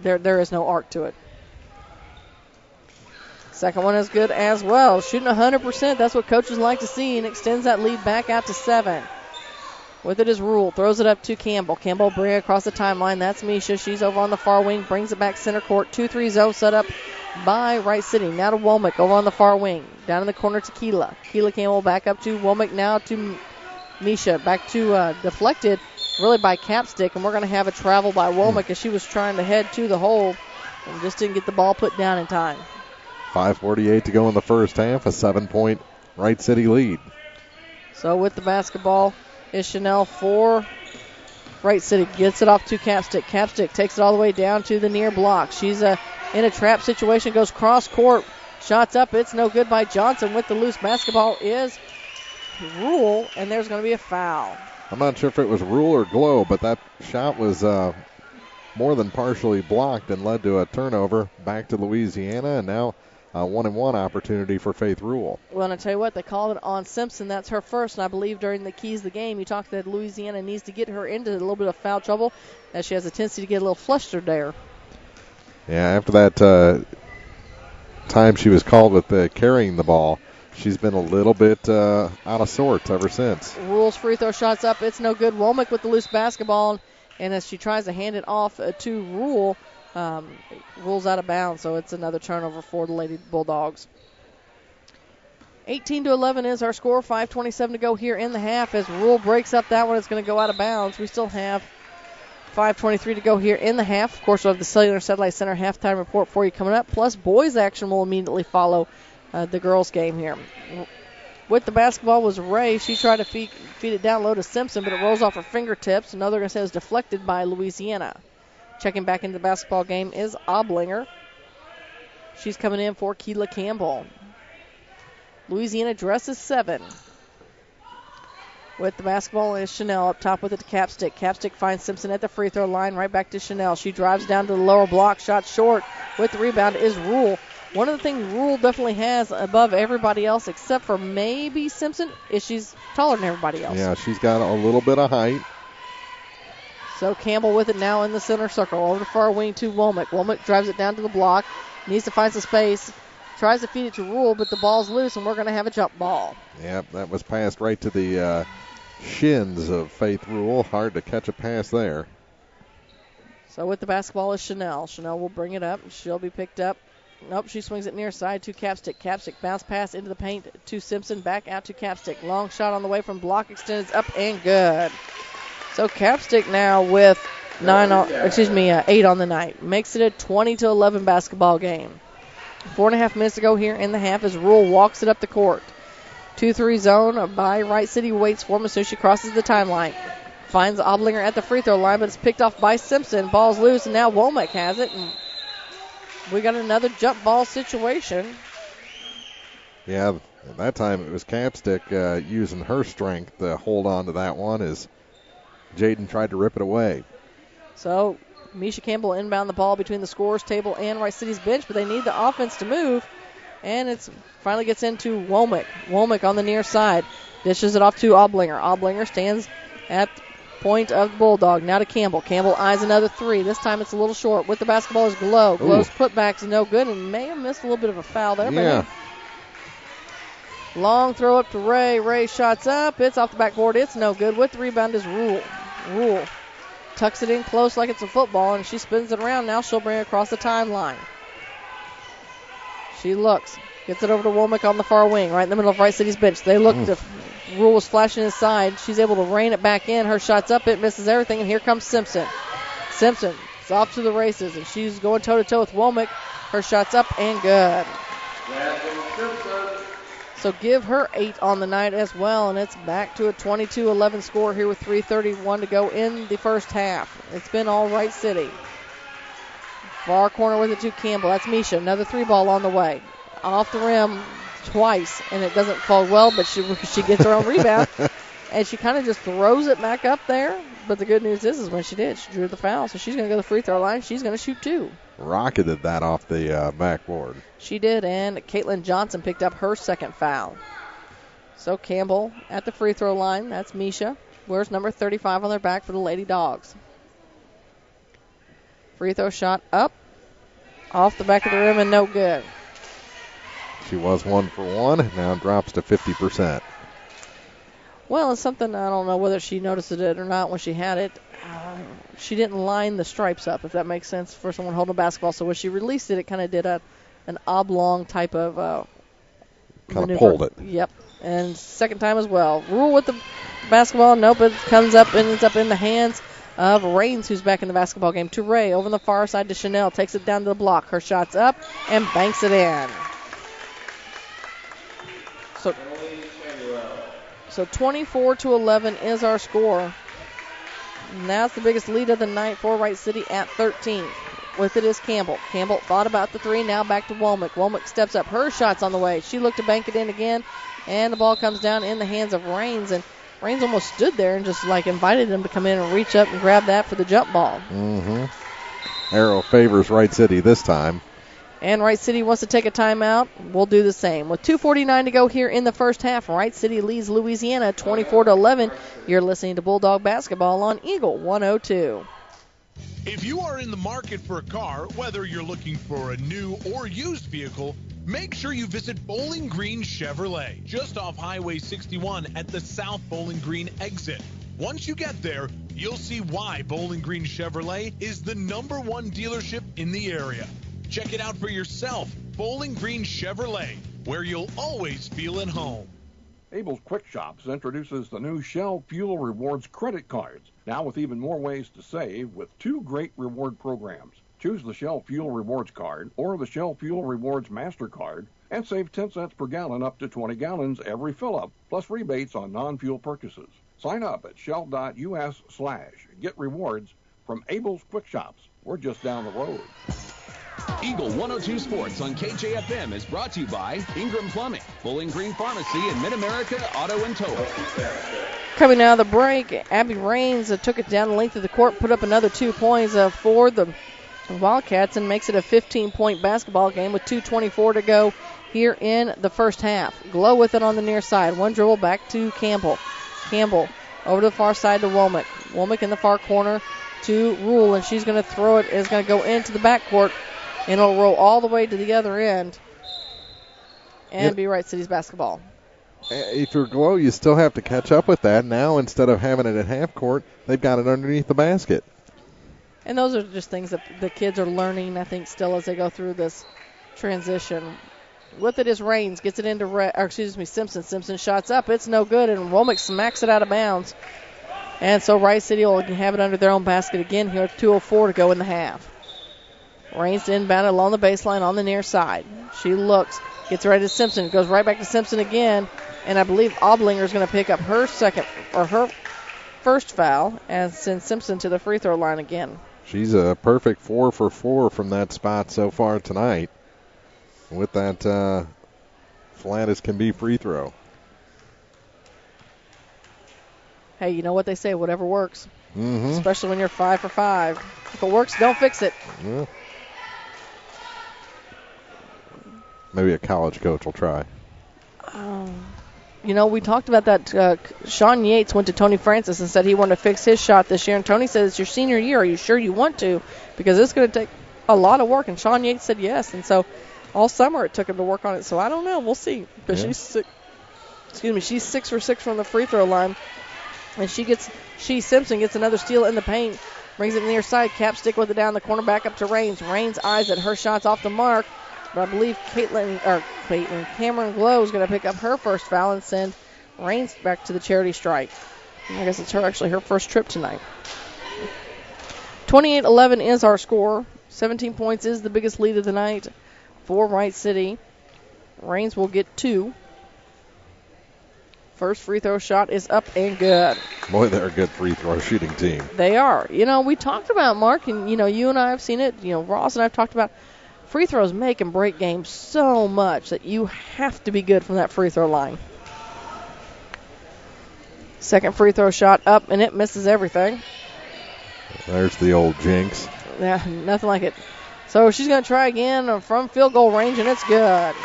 There is no arc to it. Second one is good as well. Shooting 100%. That's what coaches like to see, and extends that lead back out to 7. With it is Rule. Throws it up to Campbell. Campbell bring it across the timeline. That's Misha. She's over on the far wing. Brings it back center court. 2-3 zone set up by Wright City. Now to Womack over on the far wing. Down in the corner to Keela. Keela Campbell back up to Womack. Now to Misha. Back to deflected really by Capstick. And we're going to have a travel by Womack as she was trying to head to the hole and just didn't get the ball put down in time. 5:48 to go in the first half. A 7-point Wright City lead. So with the basketball is Chanel for Wright City. Gets it off to Capstick. Capstick takes it all the way down to the near block. She's in a trap situation. Goes cross court. Shots up. It's no good by Johnson. With the loose basketball is Rule, and there's going to be a foul. I'm not sure if it was Rule or Glow, but that shot was more than partially blocked and led to a turnover back to Louisiana, and now a 1-and-1 opportunity for Faith Rule. Well, and I tell you what, they called it on Simpson. That's her first, and I believe during the keys of the game, you talked that Louisiana needs to get her into a little bit of foul trouble, as she has a tendency to get a little flustered there. Yeah, after that time she was called with carrying the ball, she's been a little bit out of sorts ever since. Rule's free throw shots up. It's no good. Womack with the loose basketball, and as she tries to hand it off to Rule, Rule's out of bounds, so it's another turnover for the Lady Bulldogs. 18-11 is our score. 5:27 to go here in the half. As Rule breaks up that one, it's going to go out of bounds. We still have 5:23 to go here in the half. Of course, we'll have the Cellular Satellite Center halftime report for you coming up. Plus, boys action will immediately follow the girls' game here. With the basketball was Ray. She tried to feed it down low to Simpson, but it rolls off her fingertips. Another going to say it was deflected by Louisiana. Checking back into the basketball game is Oblinger. She's coming in for Keela Campbell. Louisiana dresses 7. With the basketball is Chanel up top with it to Capstick. Capstick finds Simpson at the free throw line. Right back to Chanel. She drives down to the lower block. Shot short. With the rebound is Rule. One of the things Rule definitely has above everybody else, except for maybe Simpson, is she's taller than everybody else. Yeah, she's got a little bit of height. So Campbell with it now in the center circle. Over the far wing to Womack. Womack drives it down to the block. Needs to find some space. tries to feed it to Rule, but the ball's loose, and we're going to have a jump ball. Yep, that was passed right to the shins of Faith Rule. Hard to catch a pass there. So with the basketball is Chanel. Chanel will bring it up. She'll be picked up. Nope, she swings it near side to Capstick. Capstick bounce pass into the paint to Simpson. Back out to Capstick. Long shot on the way from block extended up and good. So Capstick now with 8 on the night. Makes it a 20-11 basketball game. 4.5 minutes to go here in the half as Rule walks it up the court. 2-3 zone by Wright City. Waits for him as soon as she crosses the timeline. Finds Oblinger at the free throw line, but it's picked off by Simpson. Ball's loose, and now Womack has it. And we got another jump ball situation. Yeah, at that time it was Capstick using her strength to hold on to that one as Jaden tried to rip it away. So Misha Campbell inbound the ball between the scorers table and Wright City's bench, but they need the offense to move. And it finally gets into Womack. Womack on the near side. Dishes it off to Oblinger. Oblinger stands at point of the Bulldog. Now to Campbell. Campbell eyes another three. This time it's a little short. With the basketball is Glow. Glow's putback's no good and may have missed a little bit of a foul there. Yeah. Long throw up to Ray. Ray shots up. It's off the backboard. It's no good. With the rebound is Rule. Rule tucks it in close like it's a football, and she spins it around. Now she'll bring it across the timeline. She looks. Gets it over to Womack on the far wing, right in the middle of Wright City's bench. They look. The Rule was flashing his side. She's able to rein it back in. Her shot's up. It misses everything, and here comes Simpson. Simpson is off to the races, and she's going toe-to-toe with Womack. Her shot's up and good. So give her 8 on the night as well, and it's back to a 22-11 score here with 3:31 to go in the first half. It's been all Wright City. Far corner with it to Campbell. That's Misha. Another 3-ball on the way. Off the rim twice, and it doesn't fall well, but she gets her own rebound, and she kind of just throws it back up there. But the good news is when she did, she drew the foul, so she's going to go to the free throw line. She's going to shoot 2. Rocketed that off the backboard. She did, and Caitlin Johnson picked up her second foul. So Campbell at the free throw line. That's Misha. Wears number 35 on their back for the Lady Dogs. Free throw shot up, off the back of the rim, and no good. She was 1 for 1, now drops to 50%. Well, it's something, I don't know whether she noticed it or not when she had it. She didn't line the stripes up, if that makes sense, for someone holding a basketball. So when she released it kind of did an oblong type of kind of pulled it. Yep. And second time as well. Rule with the basketball. Nope, it comes up and ends up in the hands of Rains, who's back in the basketball game. To Ray, over on the far side to Chanel. Takes it down to the block. Her shot's up and banks it in. So 24-11 is our score. And that's the biggest lead of the night for Wright City at 13. With it is Campbell. Campbell thought about the 3, now back to Womack. Womack steps up. Her shot's on the way. She looked to bank it in again, and the ball comes down in the hands of Rains. And Rains almost stood there and just invited him to come in and reach up and grab that for the jump ball. Arrow favors Wright City this time. And Wright City wants to take a timeout. We'll do the same. With 2:49 to go here in the first half, Wright City leads Louisiana 24-11. You're listening to Bulldog Basketball on Eagle 102. If you are in the market for a car, whether you're looking for a new or used vehicle, make sure you visit Bowling Green Chevrolet, just off Highway 61 at the South Bowling Green exit. Once you get there, you'll see why Bowling Green Chevrolet is the #1 dealership in the area. Check it out for yourself. Bowling Green Chevrolet, where you'll always feel at home. Abel's Quick Shops introduces the new Shell Fuel Rewards credit cards, now with even more ways to save with 2 great reward programs. Choose the Shell Fuel Rewards card or the Shell Fuel Rewards MasterCard and save 10 cents per gallon up to 20 gallons every fill-up, plus rebates on non-fuel purchases. Sign up at shell.us/get rewards from Abel's Quick Shops. We're just down the road. Eagle 102 Sports on KJFM is brought to you by Ingram Plumbing, Bowling Green Pharmacy, and Mid-America Auto and Towing. Coming out of the break, Abby Rains took it down the length of the court, put up another 2 points for the Wildcats, and makes it a 15-point basketball game with 2:24 to go here in the first half. Glow with it on the near side. One dribble back to Campbell. Campbell over to the far side to Womack. Womack in the far corner to Rule, and she's going to throw it. It's going to go into the backcourt, and it'll roll all the way to the other end. and be Wright City's basketball. If you're Glow, you still have to catch up with that. Now, instead of having it at half court, they've got it underneath the basket. And those are just things that the kids are learning, I think, still as they go through this transition. With it is Raines, gets it into Simpson. Simpson shots up. It's no good, and Womack smacks it out of bounds. And so Wright City will have it under their own basket again here with 2:04 to go in the half. Raines inbound along the baseline on the near side. She looks, gets ready to Simpson, goes right back to Simpson again, and I believe Oblinger is going to pick up her first foul and send Simpson to the free throw line again. She's a perfect 4 for 4 from that spot so far tonight. With that flat as can be free throw. Hey, you know what they say, whatever works. Mm-hmm. Especially when you're 5 for 5. If it works, don't fix it. Yeah. Maybe a college coach will try. We talked about that. Sean Yates went to Tony Francis and said he wanted to fix his shot this year. And Tony said, it's your senior year. Are you sure you want to? Because it's going to take a lot of work. And Sean Yates said yes. And so all summer it took him to work on it. So I don't know. We'll see. Because she's 6 for 6 from the free throw line. And Simpson gets another steal in the paint. Brings it near side. Capstick with it down the corner, back up to Raines. Raines eyes it. Her shot's off the mark. But I believe Cameron Glow is going to pick up her first foul and send Raines back to the charity stripe. I guess it's her first trip tonight. 28-11 is our score. 17 points is the biggest lead of the night for Wright City. Raines will get 2. First free throw shot is up and good. Boy, they're a good free throw shooting team. They are. We talked about, Mark, and, you and I have seen it. Ross and I have talked about free throws make and break games so much that you have to be good from that free throw line. Second free throw shot up, and it misses everything. There's the old jinx. Yeah, nothing like it. So she's going to try again from field goal range, and it's good.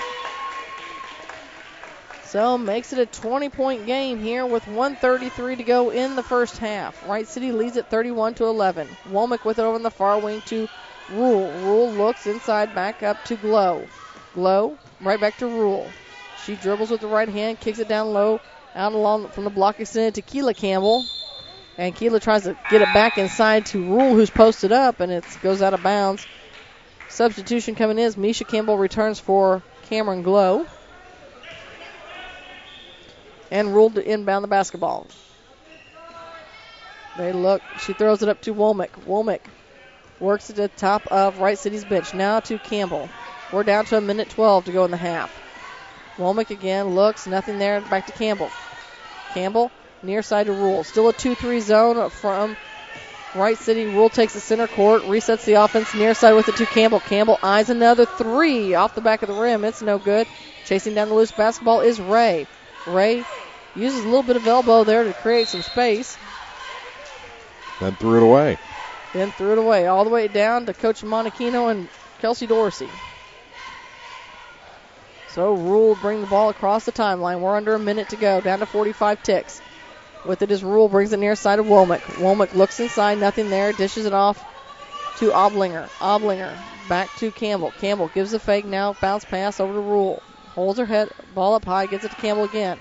So makes it a 20-point game here with 1:33 to go in the first half. Wright City leads at 31-11. Womack with it over on the far wing to Rule. Rule looks inside, back up to Glow. Glow, right back to Rule. She dribbles with the right hand, kicks it down low, out along from the block extended to Keela Campbell. And Keela tries to get it back inside to Rule, who's posted up, and it goes out of bounds. Substitution coming in is Misha Campbell returns for Cameron Glow. And Rule to inbound the basketball. They look. She throws it up to Womack. Womack works at the top of Wright City's bench. Now to Campbell. We're down to 1:12 to go in the half. Womack again looks. Nothing there. Back to Campbell. Campbell near side to Rule. Still a 2-3 zone from Wright City. Rule takes the center court. Resets the offense near side with it to Campbell. Campbell eyes another 3 off the back of the rim. It's no good. Chasing down the loose basketball is Ray. Ray uses a little bit of elbow there to create some space. Then threw it away. All the way down to Coach Monachino and Kelsey Dorsey. So Rule bring the ball across the timeline. We're under a minute to go, down to 45 ticks. With it is Rule, brings it near side of Womack. Womack looks inside, nothing there, dishes it off to Oblinger. Oblinger back to Campbell. Campbell gives the fake now, bounce pass over to Rule. Holds her head, ball up high, gets it to Campbell again.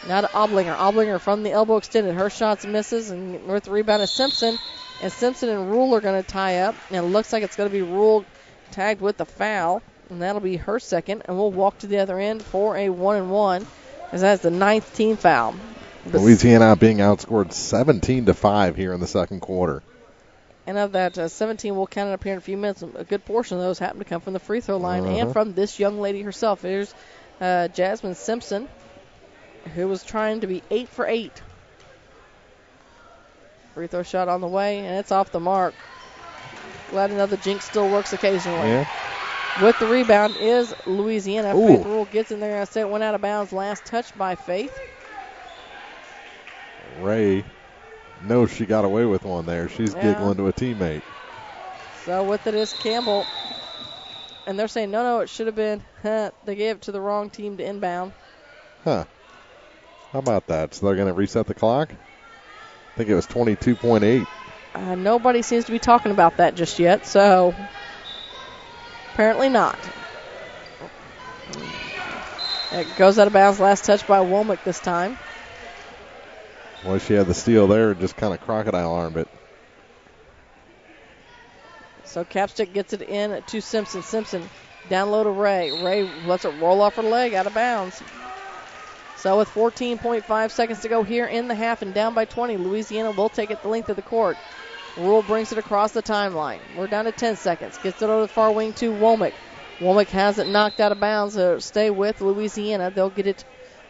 Now to Oblinger. Oblinger from the elbow extended. Her shots misses, and with the rebound is Simpson. And Simpson and Rule are going to tie up. And it looks like it's going to be Rule tagged with the foul. And that'll be her second. And we'll walk to the other end for a 1-and-1. As that's the 9th team foul. Louisiana being outscored 17-5 here in the second quarter. And of that 17, we'll count it up here in a few minutes. A good portion of those happen to come from the free throw line and from this young lady herself. Here's Jasmine Simpson, who was trying to be 8 for 8. Free throw shot on the way, and it's off the mark. Glad another jinx still works occasionally. Yeah. With the rebound is Louisiana. Ooh. Faith Rule gets in there. I say it went out of bounds. Last touch by Faith. Ray knows she got away with one there. She's giggling to a teammate. So with it is Campbell. And they're saying, no, it should have been. They gave it to the wrong team to inbound. Huh. How about that? So they're going to reset the clock? I think it was 22.8. Nobody seems to be talking about that just yet, so apparently not. It goes out of bounds. Last touch by Womack this time. Well, she had the steal there and just kind of crocodile armed it. So Capstick gets it in to Simpson. Simpson down low to Ray. Ray lets it roll off her leg out of bounds. So with 14.5 seconds to go here in the half and down by 20, Louisiana will take it the length of the court. Rule brings it across the timeline. We're down to 10 seconds. Gets it over the far wing to Womack. Womack has it knocked out of bounds to stay with Louisiana. They'll get it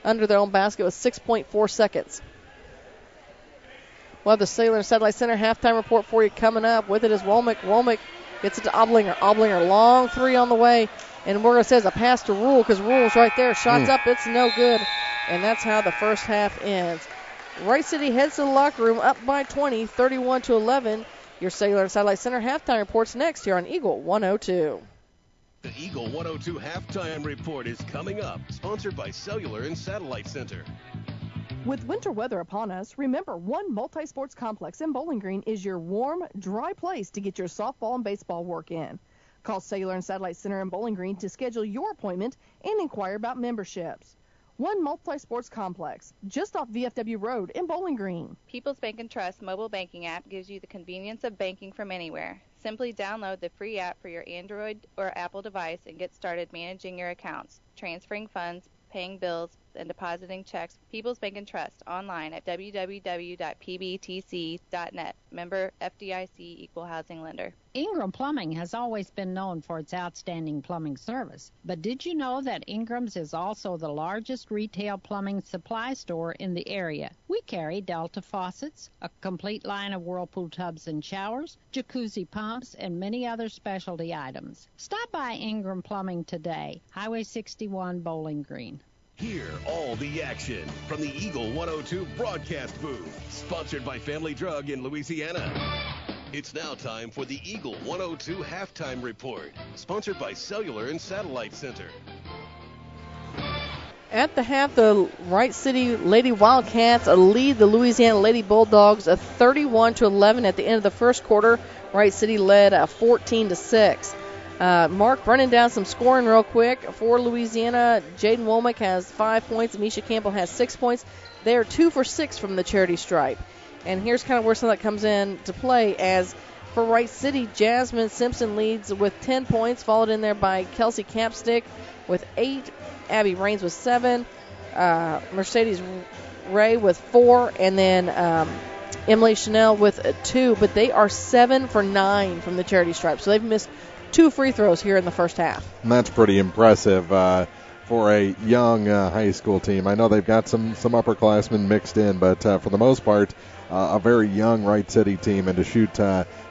under their own basket with 6.4 seconds. We'll have the Sailor Satellite Center halftime report for you coming up. With it is Womack. Womack gets it to Oblinger. Oblinger, long three on the way. And we're going to say it's a pass to Rule because Rule's right there. Shots up, it's no good. And that's how the first half ends. Wright City heads to the locker room up by 20, 31-11. Your Sailor Satellite Center halftime report's next here on Eagle 102. The Eagle 102 halftime report is coming up, sponsored by Cellular and Satellite Center. With winter weather upon us, remember One Multi-Sports Complex in Bowling Green is your warm, dry place to get your softball and baseball work in. Call Cellular and Satellite Center in Bowling Green to schedule your appointment and inquire about memberships. One Multi-Sports Complex, just off VFW Road in Bowling Green. People's Bank & Trust mobile banking app gives you the convenience of banking from anywhere. Simply download the free app for your Android or Apple device and get started managing your accounts, transferring funds, paying bills, and depositing checks. People's Bank & Trust online at www.pbtc.net. Member FDIC Equal Housing Lender. Ingram Plumbing has always been known for its outstanding plumbing service. But did you know that Ingram's is also the largest retail plumbing supply store in the area? We carry Delta faucets, a complete line of Whirlpool tubs and showers, jacuzzi pumps, and many other specialty items. Stop by Ingram Plumbing today, Highway 61, Bowling Green. Hear all the action from the Eagle 102 broadcast booth, sponsored by Family Drug in Louisiana. It's now time for the Eagle 102 halftime report, sponsored by Cellular and Satellite Center. At the half, the Wright City Lady Wildcats lead the Louisiana Lady Bulldogs 31-11 at the end of the first quarter. Wright City led 14-6. Mark, running down some scoring real quick for Louisiana. Jaden Womack has 5 points. Anisha Campbell has 6 points. They are 2 for 6 from the charity stripe. And here's kind of where some of that comes in to play. As for Wright City, Jasmine Simpson leads with 10 points, followed in there by Kelsey Capstick with 8. Abby Raines with 7. Mercedes Ray with 4. And then Emily Chanel with 2. But they are 7 for 9 from the charity stripe. So they've missed 2 free throws here in the first half. And that's pretty impressive for a young high school team. I know they've got some upperclassmen mixed in, but for the most part, a very young Wright City team. And to shoot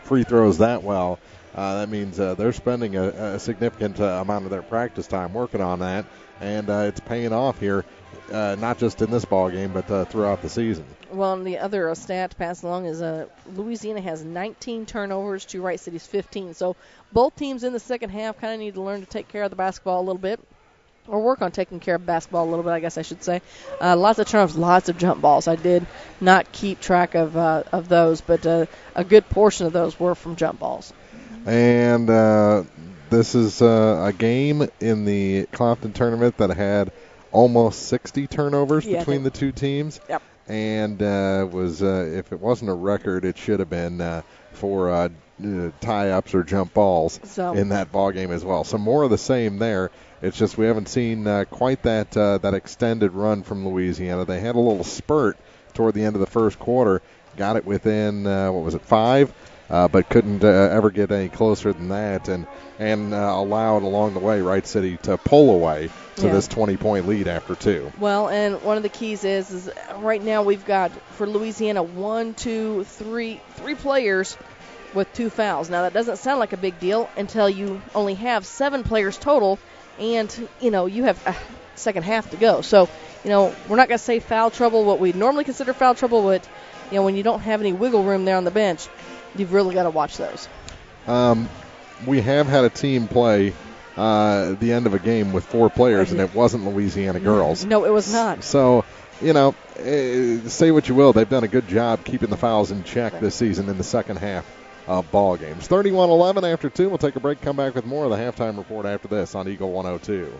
free throws that well, that means they're spending a significant amount of their practice time working on that. And it's paying off here, not just in this ball game, but throughout the season. Well, and the other stat to pass along is Louisiana has 19 turnovers to Wright City's 15. So both teams in the second half kind of need to learn to take care of the basketball a little bit, or work on taking care of basketball a little bit, I guess I should say. Lots of turnovers, lots of jump balls. I did not keep track of those, but a good portion of those were from jump balls. And this is a game in the Compton tournament that had almost 60 turnovers between the two teams. Yep. And was if it wasn't a record, it should have been for tie-ups or jump balls in that ball game as well. So more of the same there. It's just we haven't seen quite that extended run from Louisiana. They had a little spurt toward the end of the first quarter, got it within 5, but couldn't ever get any closer than that, and allowed along the way Wright City to pull away to this 20-point lead after 2. Well, and one of the keys is right now we've got for Louisiana 3 players with 2 fouls. Now that doesn't sound like a big deal until you only have 7 players total, and you have a second half to go. So we're not going to say foul trouble, what we normally consider foul trouble, but when you don't have any wiggle room there on the bench, you've really got to watch those. We have had a team play the end of a game with 4 players, and it wasn't Louisiana girls. No, it was not. So, say what you will, they've done a good job keeping the fouls in check this season in the second half of ball games. 31-11 after 2. We'll take a break, come back with more of the halftime report after this on Eagle 102.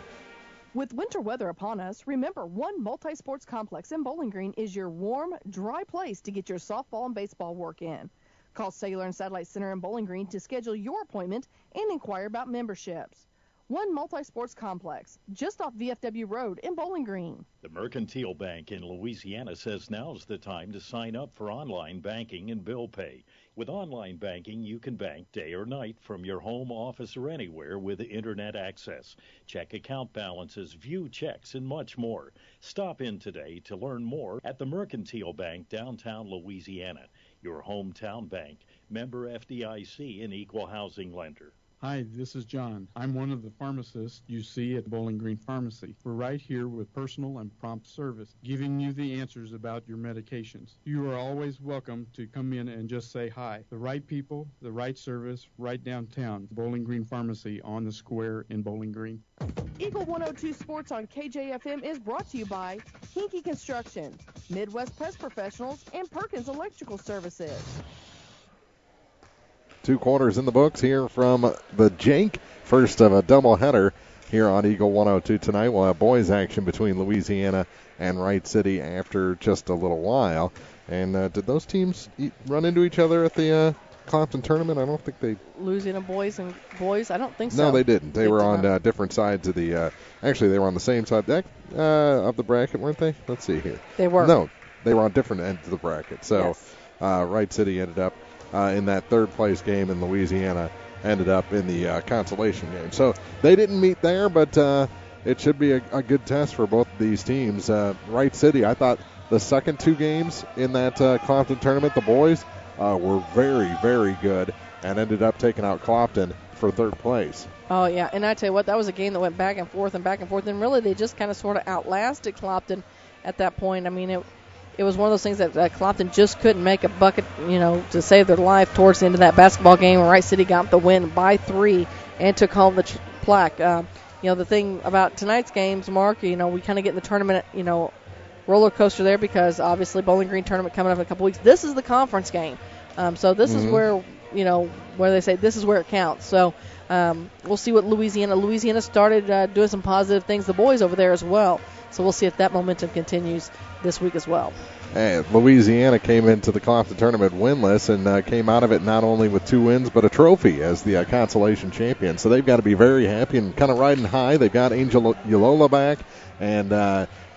With winter weather upon us, remember one multi-sports complex in Bowling Green is your warm, dry place to get your softball and baseball work in. Call Cellular and Satellite Center in Bowling Green to schedule your appointment and inquire about memberships. One multi-sports complex, just off VFW Road in Bowling Green. The Mercantile Bank in Louisiana says now's the time to sign up for online banking and bill pay. With online banking, you can bank day or night from your home, office, or anywhere with internet access. Check account balances, view checks, and much more. Stop in today to learn more at the Mercantile Bank, downtown Louisiana. Your hometown bank, member FDIC, and equal housing lender. Hi, this is John. I'm one of the pharmacists you see at Bowling Green Pharmacy. We're right here with personal and prompt service, giving you the answers about your medications. You are always welcome to come in and just say hi. The right people, the right service, right downtown. Bowling Green Pharmacy on the square in Bowling Green. Eagle 102 Sports on KJFM is brought to you by Hinky Construction, Midwest Pest Professionals, and Perkins Electrical Services. 2 quarters in the books here from the Jake. First of a doubleheader here on Eagle 102 tonight. We'll have boys action between Louisiana and Wright City after just a little while. And did those teams run into each other at the Compton tournament? I don't think they... Louisiana boys and boys? I don't think so. No, they didn't. They were on different sides of the... actually, they were on the same side of the bracket, weren't they? Let's see here. They were. No, they were on different ends of the bracket. So yes. Wright City ended up in that third-place game, in Louisiana ended up in the consolation game. So they didn't meet there, but it should be a good test for both of these teams. Wright City, I thought the second 2 games in that Compton tournament, the boys were very, very good and ended up taking out Clopton for third place. Oh, yeah, and I tell you what, that was a game that went back and forth, and really they just kind of sort of outlasted Clopton at that point. I mean, it was one of those things that Clopton just couldn't make a bucket, to save their life towards the end of that basketball game. Wright City got the win by 3 and took home the plaque. The thing about tonight's games, Mark, we kind of get in the tournament, roller coaster there because obviously Bowling Green tournament coming up in a couple weeks. This is the conference game. So this is where, where they say this is where it counts. So we'll see what Louisiana started doing some positive things, the boys over there as well. So we'll see if that momentum continues this week as well. And Louisiana came into the Compton tournament winless and came out of it not only with 2 wins but a trophy as the consolation champion. So they've got to be very happy and kind of riding high. They've got Angel Yolola back and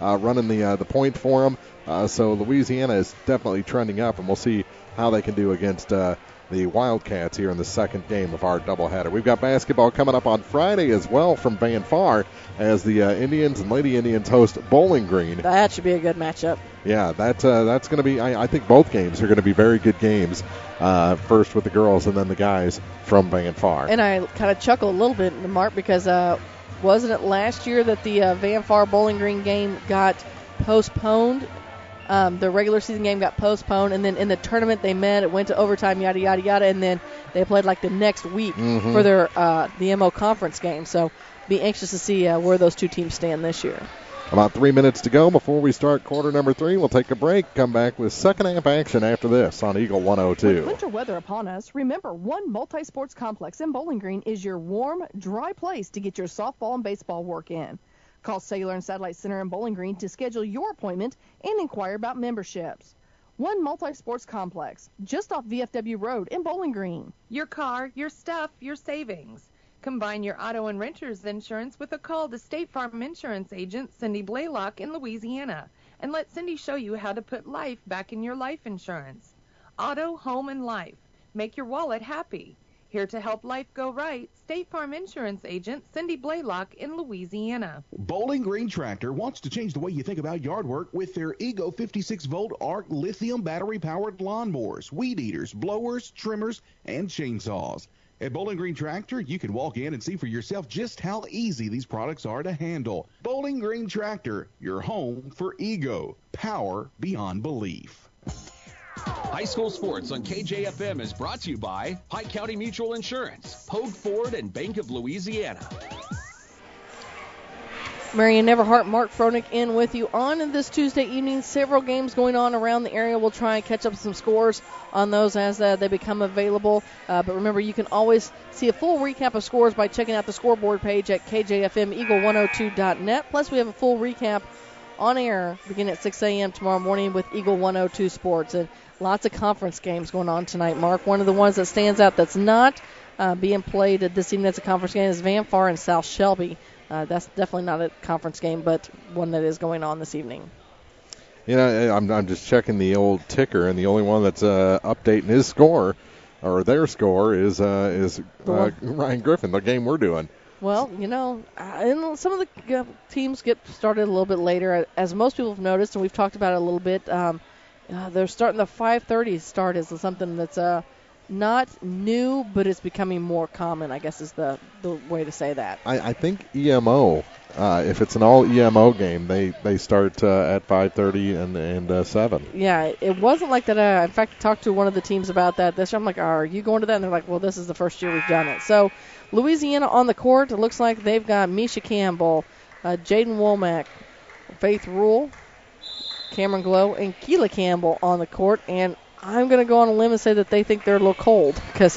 running the point for them. So Louisiana is definitely trending up, and we'll see how they can do against the Wildcats here in the second game of our doubleheader. We've got basketball coming up on Friday as well from Van Far as the Indians and Lady Indians host Bowling Green. That should be a good matchup. Yeah, that's going to be, I think both games are going to be very good games, first with the girls and then the guys from Van Far. And I kind of chuckle a little bit, Mark, because wasn't it last year that the Van Far Bowling Green game got postponed? The regular season game got postponed, and then in the tournament they met. It went to overtime, yada, yada, yada, and then they played like the next week for their the MO conference game. So be anxious to see where those 2 teams stand this year. About 3 minutes to go before we start quarter number 3. We'll take a break, come back with second half action after this on Eagle 102. With winter weather upon us, remember one multi-sports complex in Bowling Green is your warm, dry place to get your softball and baseball work in. Call Cellular and Satellite Center in Bowling Green to schedule your appointment and inquire about memberships. One multi-sports complex, just off VFW Road in Bowling Green. Your car, your stuff, your savings. Combine your auto and renter's insurance with a call to State Farm Insurance agent Cindy Blaylock in Louisiana, and let Cindy show you how to put life back in your life insurance. Auto, home, and life. Make your wallet happy. Here to help life go right, State Farm Insurance agent Cindy Blaylock in Louisiana. Bowling Green Tractor wants to change the way you think about yard work with their Ego 56-volt ARC lithium battery-powered lawnmowers, weed eaters, blowers, trimmers, and chainsaws. At Bowling Green Tractor, you can walk in and see for yourself just how easy these products are to handle. Bowling Green Tractor, your home for Ego. Power beyond belief. High school sports on KJFM is brought to you by Pike County Mutual Insurance, Pogue Ford, and Bank of Louisiana. Marion Neverhart, Mark Froelich in with you on this Tuesday evening. Several games going on around the area. We'll try and catch up some scores on those as they become available. But remember, you can always see a full recap of scores by checking out the scoreboard page at KJFM Eagle102.net. Plus, we have a full recap on air beginning at 6 a.m. tomorrow morning with Eagle 102 Sports. And lots of conference games going on tonight, Mark. One of the ones that stands out that's not being played this evening as a conference game is Van Far and South Shelby. That's definitely not a conference game, but one that is going on this evening. You know, I'm just checking the old ticker, and the only one that's updating his score, or their score, is Ryan Griffin, the game we're doing. Well, you know, and some of the teams get started a little bit later, as most people have noticed, and we've talked about it a little bit. They're starting the 5:30 start is something that's not new, but it's becoming more common, I guess is the way to say that. I think EMO, if it's an all EMO game, they start at 5:30 and 7. Yeah, it wasn't like that. In fact, I talked to one of the teams about that this year. I'm like, are you going to that? And they're like, well, this is the first year we've done it. So Louisiana on the court. It looks like they've got Misha Campbell, Jaden Womack, Faith Rule, Cameron Glow, and Keela Campbell on the court. And I'm going to go on a limb and say that they think they're a little cold because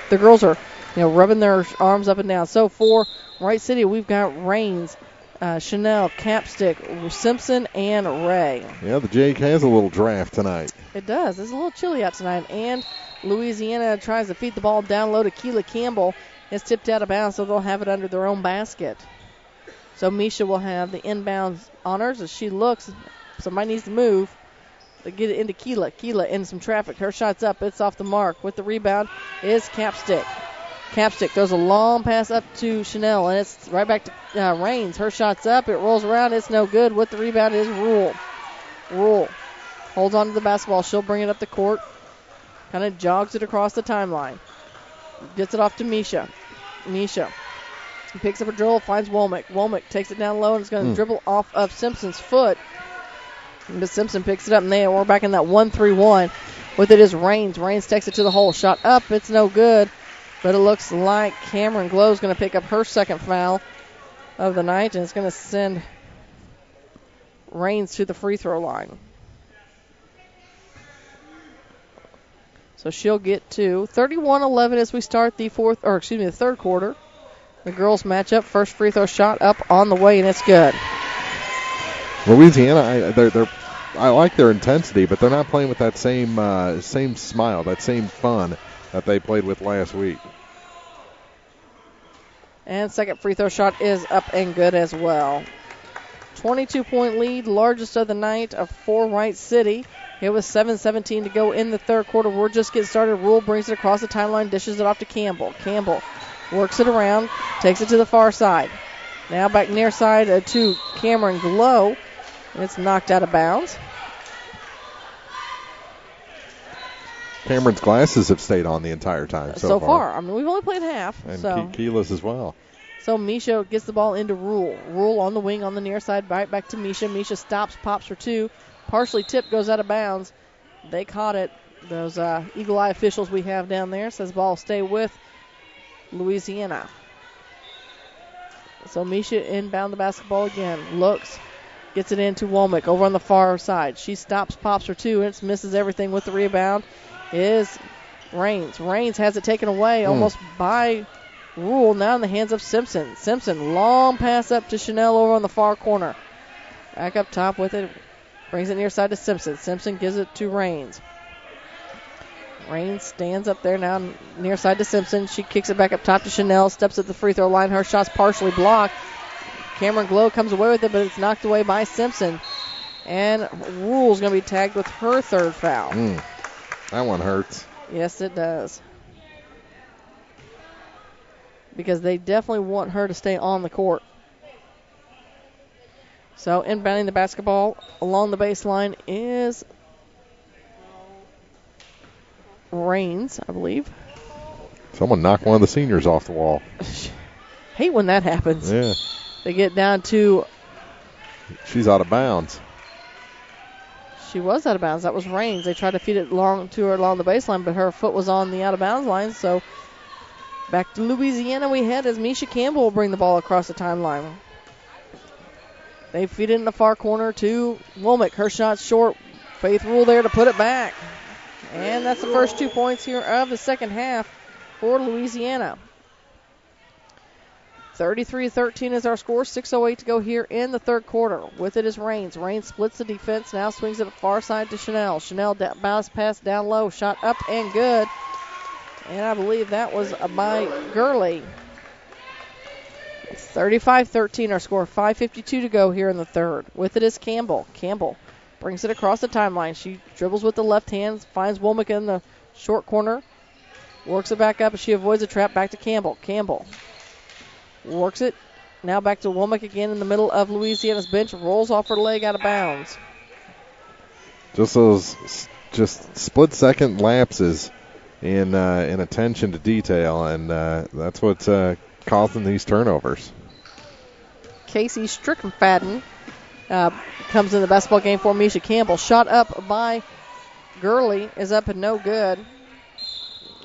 the girls are, rubbing their arms up and down. So for Wright City, we've got Raines, Chanel, Capstick, Simpson, and Ray. Yeah, the Jake has a little draft tonight. It does. It's a little chilly out tonight. And Louisiana tries to feed the ball down low to Keela Campbell. It's tipped out of bounds, so they'll have it under their own basket. So Misha will have the inbounds honors as she looks. Somebody needs to move. They get it into Keela. Keela in some traffic. Her shot's up. It's off the mark. With the rebound is Capstick. Capstick throws a long pass up to Chanel, and it's right back to Raines. Her shot's up. It rolls around. It's no good. With the rebound is Rule. Rule holds on to the basketball. She'll bring it up the court. Kind of jogs it across the timeline. Gets it off to Misha. Misha picks up a dribble, finds Womack. Womack takes it down low and is going to dribble off of Simpson's foot. But Simpson picks it up, and we're back in that 1-3-1. With it is Raines. Raines takes it to the hole. Shot up. It's no good. But it looks like Cameron Glow is going to pick up her second foul of the night, and it's going to send Raines to the free throw line. So she'll get to 31-11 as we start the third quarter. The girls match up. First free throw shot up on the way, and it's good. Louisiana, I like their intensity, but they're not playing with that same smile, that same fun that they played with last week. And second free throw shot is up and good as well. 22-point lead, largest of the night for Wright City. It was 7:17 to go in the third quarter. We're just getting started. Rule brings it across the timeline, dishes it off to Campbell. Campbell works it around, takes it to the far side. Now back near side to Cameron Glow. It's knocked out of bounds. Cameron's glasses have stayed on the entire time so far. I mean, we've only played half. And Keela's as well. So Misha gets the ball into Rule. Rule on the wing on the near side, right back to Misha. Misha stops, pops for two. Partially tipped, goes out of bounds. They caught it. Those Eagle Eye officials we have down there says ball stay with Louisiana. So Misha inbound the basketball again. Looks. Gets it into Womack over on the far side. She stops, pops for two, and misses everything with the rebound. Is Raines. Raines has it taken away almost by Rule. Now in the hands of Simpson. Simpson, long pass up to Chanel over on the far corner. Back up top with it. Brings it near side to Simpson. Simpson gives it to Raines. Raines stands up there now near side to Simpson. She kicks it back up top to Chanel. Steps at the free throw line. Her shot's partially blocked. Cameron Glow comes away with it, but it's knocked away by Simpson. And Rule's going to be tagged with her third foul. That one hurts. Yes, it does. Because they definitely want her to stay on the court. So inbounding the basketball along the baseline is Raines, I believe. Someone knocked one of the seniors off the wall. Hate when that happens. Yeah. They get down to... She's out of bounds. She was out of bounds. That was Raines. They tried to feed it to her along the baseline, but her foot was on the out of bounds line. So back to Louisiana we head as Misha Campbell will bring the ball across the timeline. They feed it in the far corner to Womack. Her shot's short. Faith Rule there to put it back. And that's the first 2 points here of the second half for Louisiana. 33-13 is our score. 6:08 to go here in the third quarter. With it is Raines. Raines splits the defense. Now swings it far side to Chanel. Chanel bounce pass down low. Shot up and good. And I believe that was by Gurley. It's 35-13 our score. 5:52 to go here in the third. With it is Campbell. Campbell brings it across the timeline. She dribbles with the left hand. Finds Womack in the short corner. Works it back up as she avoids a trap. Back to Campbell. Campbell works it. Now back to Womack again in the middle of Louisiana's bench. Rolls off her leg out of bounds. Just those split-second lapses in attention to detail, and that's what's causing these turnovers. Casey Strickfaden comes in the basketball game for Misha Campbell. Shot up by Gurley is up and no good.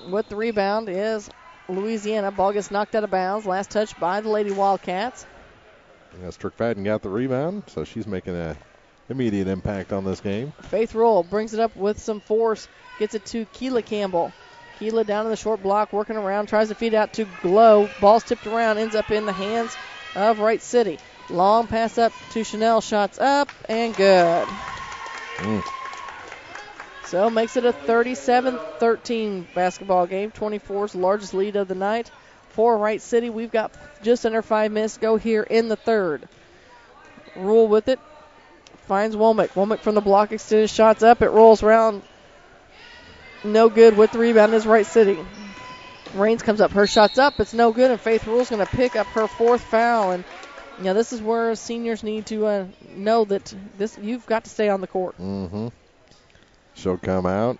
With the rebound is Louisiana. Ball gets knocked out of bounds. Last touch by the Lady Wildcats. Yeah, Strickfaden got the rebound, so she's making an immediate impact on this game. Faith Roll brings it up with some force. Gets it to Keela Campbell. Keela down in the short block, working around, tries to feed out to Glow. Ball's tipped around, ends up in the hands of Wright City. Long pass up to Chanel. Shots up and good. So makes it a 37-13 basketball game. 24's largest lead of the night for Wright City. We've got just under 5 minutes to go here in the third. Rule with it. Finds Womack. Womack from the block extended. Shots up. It rolls around. No good. With the rebound is Wright City. Raines comes up. Her shot's up. It's no good. And Faith Rule's going to pick up her fourth foul. And this is where seniors need to know that you've got to stay on the court. Mm-hmm. She'll come out.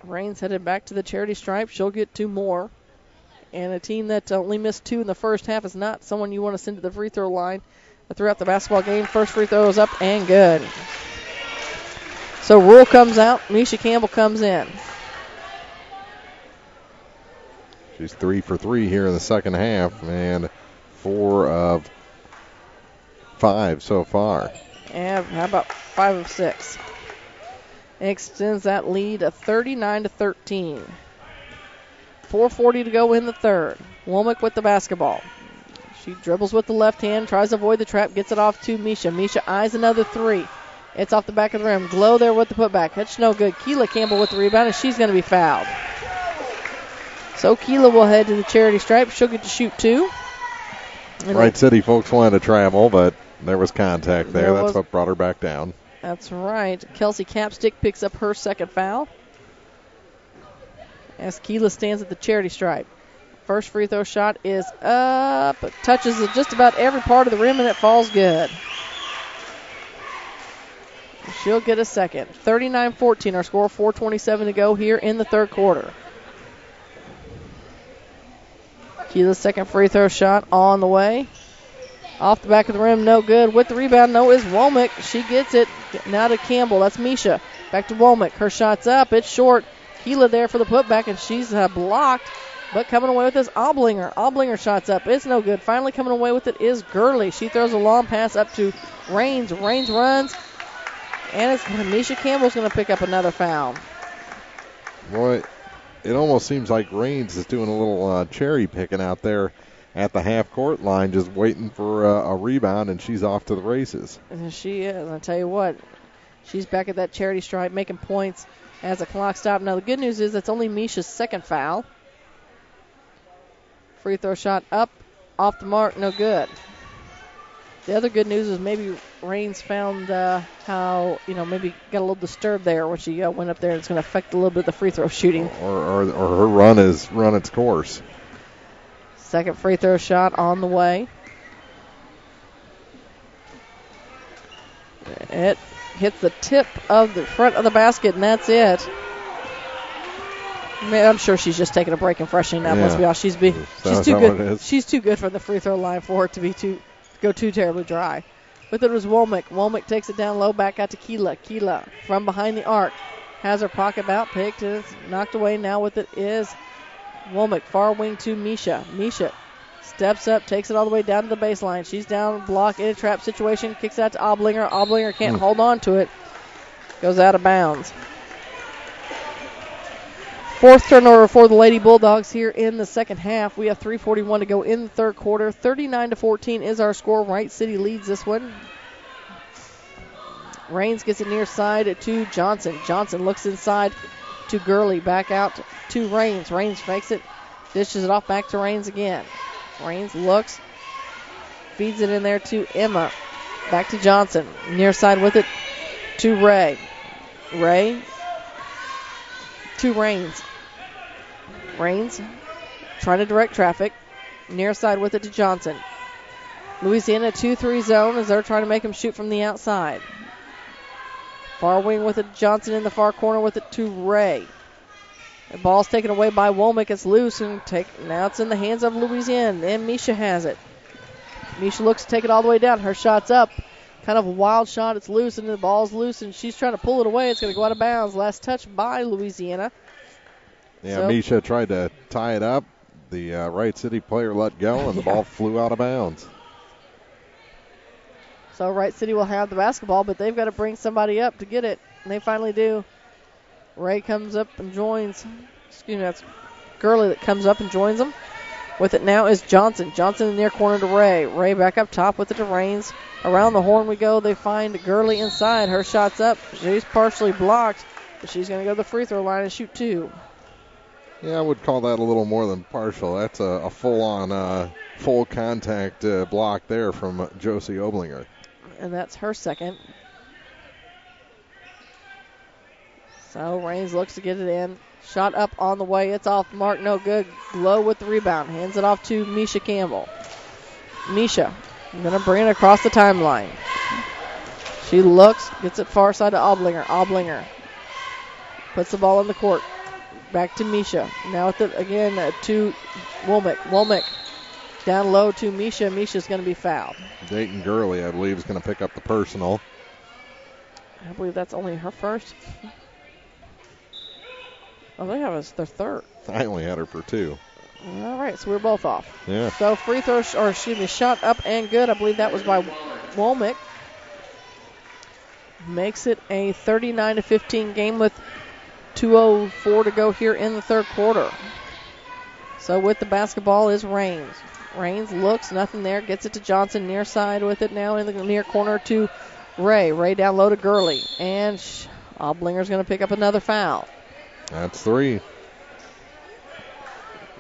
Raines headed back to the charity stripe. She'll get 2 more. And a team that only missed 2 in the first half is not someone you want to send to the free throw line throughout the basketball game. First free throw is up and good. So Rule comes out. Misha Campbell comes in. She's 3 for 3 here in the second half, and 4 of 5 so far. And how about 5 of 6? Extends that lead of 39-13. 4:40 to go in the third. Womack with the basketball. She dribbles with the left hand, tries to avoid the trap, gets it off to Misha. Misha eyes another 3. It's off the back of the rim. Glow there with the putback. That's no good. Keela Campbell with the rebound, and she's going to be fouled. So Keela will head to the charity stripe. She'll get to shoot 2. Wright City folks wanted to travel, but there was contact there. That's what brought her back down. That's right. Kelsey Capstick picks up her second foul as Keela stands at the charity stripe. First free throw shot is up. It touches just about every part of the rim, and it falls good. She'll get a second. 39-14 our score. 4:27 to go here in the third quarter. Keela's second free throw shot on the way. Off the back of the rim, no good. With the rebound, no, is Womack. She gets it. Now to Campbell. That's Misha. Back to Womack. Her shot's up. It's short. Keela there for the putback, and she's blocked. But coming away with is Oblinger. Oblinger shot's up. It's no good. Finally coming away with it is Gurley. She throws a long pass up to Raines. Raines runs. And it's Misha Campbell's going to pick up another foul. Boy, it almost seems like Raines is doing a little cherry picking out there at the half-court line, just waiting for a rebound, and she's off to the races. And she is. I'll tell you what, she's back at that charity stripe making points as the clock stops. Now, the good news is it's only Misha's second foul. Free throw shot up, off the mark, no good. The other good news is maybe Raines found how, maybe got a little disturbed there when she went up there, and it's going to affect a little bit of the free throw shooting. Or her run has run its course. Second free throw shot on the way. It hits the tip of the front of the basket, and that's it. I'm sure she's just taking a break and freshening up. Let's be honest, she's too good. She's too good for the free throw line for it to go too terribly dry. With it was Womack. Womack takes it down low, back out to Keela. Keela from behind the arc has her pocket out, picked, is knocked away. Now with it is Womack, far wing to Misha. Misha Steps up, takes it all the way down to the baseline. She's down, block in a trap situation, kicks out to Oblinger. Oblinger can't hold on to it. Goes out of bounds. Fourth turnover for the Lady Bulldogs here in the second half. We have 3:41 to go in the third quarter. 39-14 is our score. Wright City leads this one. Raines gets it near side to Johnson. Johnson looks inside to Gurley. Back out to Raines. Raines fakes it, dishes it off back to Raines again. Raines looks, feeds it in there to Emma. Back to Johnson. Near side with it to Ray. Ray to Raines. Raines trying to direct traffic. Near side with it to Johnson. Louisiana 2-3 zone as they're trying to make him shoot from the outside. Far wing with it, Johnson in the far corner with it to Ray. The ball's taken away by Womack. It's loose and now it's in the hands of Louisiana. And Misha has it. Misha looks to take it all the way down. Her shot's up. Kind of a wild shot. It's loose and the ball's loose and she's trying to pull it away. It's going to go out of bounds. Last touch by Louisiana. Yeah, Misha tried to tie it up. The Wright City player let go and the ball flew out of bounds. So Wright City will have the basketball, but they've got to bring somebody up to get it. And they finally do. Ray comes up and joins. Excuse me, that's Gurley that comes up and joins them. With it now is Johnson. Johnson in the near corner to Ray. Ray back up top with it to Raines. Around the horn we go. They find Gurley inside. Her shot's up. She's partially blocked, but she's going to go to the free throw line and shoot two. Yeah, I would call that a little more than partial. That's a full-on, full contact block there from Josie Oblinger. And that's her second. So Raines looks to get it in. Shot up on the way. It's off mark. No good. Glow with the rebound. Hands it off to Misha Campbell. Misha going to bring it across the timeline. She looks. Gets it far side to Oblinger. Oblinger puts the ball in the court. Back to Misha. Now with it again to Womack. Womack down low to Misha. Misha's going to be fouled. Dayton Gurley, I believe, is going to pick up the personal. I believe that's only her first. I think that was their third. I only had her for two. All right, so we're both off. Yeah. So free throw, shot up and good. I believe that was by Womack. Makes it a 39-15 game with 2:04 to go here in the third quarter. So with the basketball is Raines. Raines looks, nothing there, gets it to Johnson near side with it now in the near corner to Ray. Ray down low to Gurley. And Oblinger's going to pick up another foul. That's three.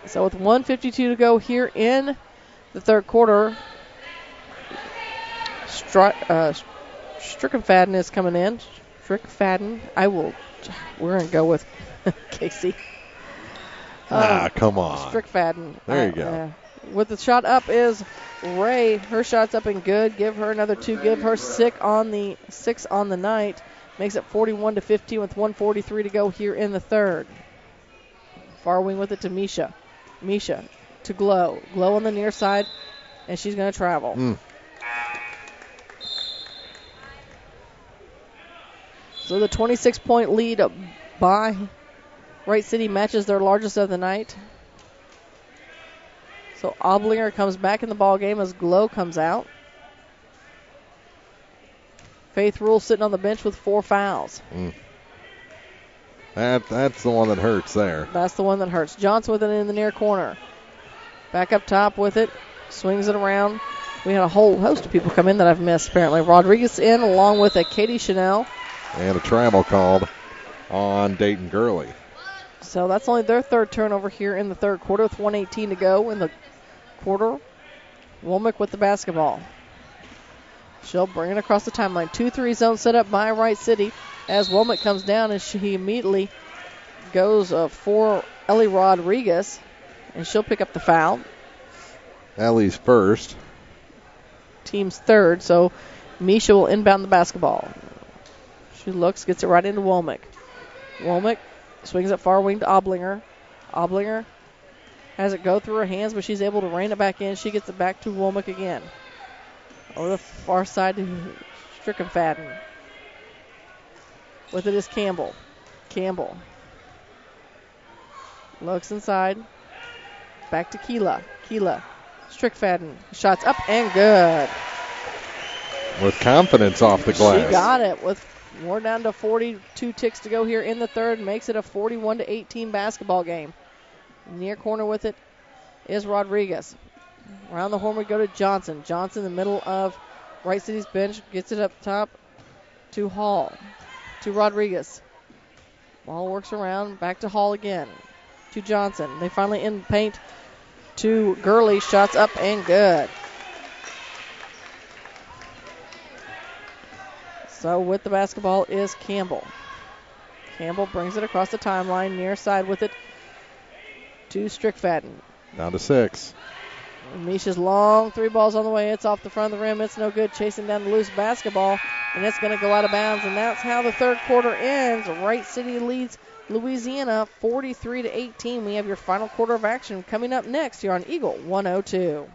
So with 1:52 to go here in the third quarter, Strickfadden is coming in. Strickfadden. We're going to go with Casey. Come on. Strickfadden. There you go. With the shot up is Ray. Her shot's up and good. Give her another two. Give her six on the night. Makes it 41-15 with 1:43 to go here in the third. Far wing with it to Misha. Misha to Glow. Glow on the near side, and she's going to travel. So the 26-point lead by Wright City matches their largest of the night. So Oblinger comes back in the ball game as Glow comes out. Faith Rule sitting on the bench with 4 fouls. That's the one that hurts there. That's the one that hurts. Johnson with it in the near corner. Back up top with it. Swings it around. We had a whole host of people come in that I've missed, apparently. Rodriguez in along with a Katie Chanel. And a travel called on Dayton Gurley. So that's only their third turnover here in the third quarter with 1:18 to go in the quarter. Womack with the basketball. She'll bring it across the timeline. 2-3 zone set up by Wright City as Womack comes down and she immediately goes for Ellie Rodriguez, and she'll pick up the foul. Ellie's first. Team's third, so Misha will inbound the basketball. She looks, gets it right into Womack. Womack swings it far wing to Oblinger. Oblinger has it go through her hands, but she's able to rein it back in. She gets it back to Womack again. Over the far side to Strickfadden. With it is Campbell. Campbell looks inside. Back to Keela. Keela Strickfadden. Shots up and good. With confidence off the glass. She got it with more down to 42 ticks to go here in the third. Makes it a 41-18 basketball game. Near corner with it is Rodriguez. Around the horn we go to Johnson. Johnson in the middle of Wright City's bench. Gets it up top to Hall. To Rodriguez. Ball works around. Back to Hall again. To Johnson. They finally in paint to Gurley. Shots up and good. So with the basketball is Campbell. Campbell brings it across the timeline. Near side with it to Strickfadden. Down to 6. Misha's long three balls on the way. It's off the front of the rim. It's no good. Chasing down the loose basketball. And it's going to go out of bounds. And that's how the third quarter ends. Wright City leads Louisiana 43-18. We have your final quarter of action coming up next here on Eagle 102.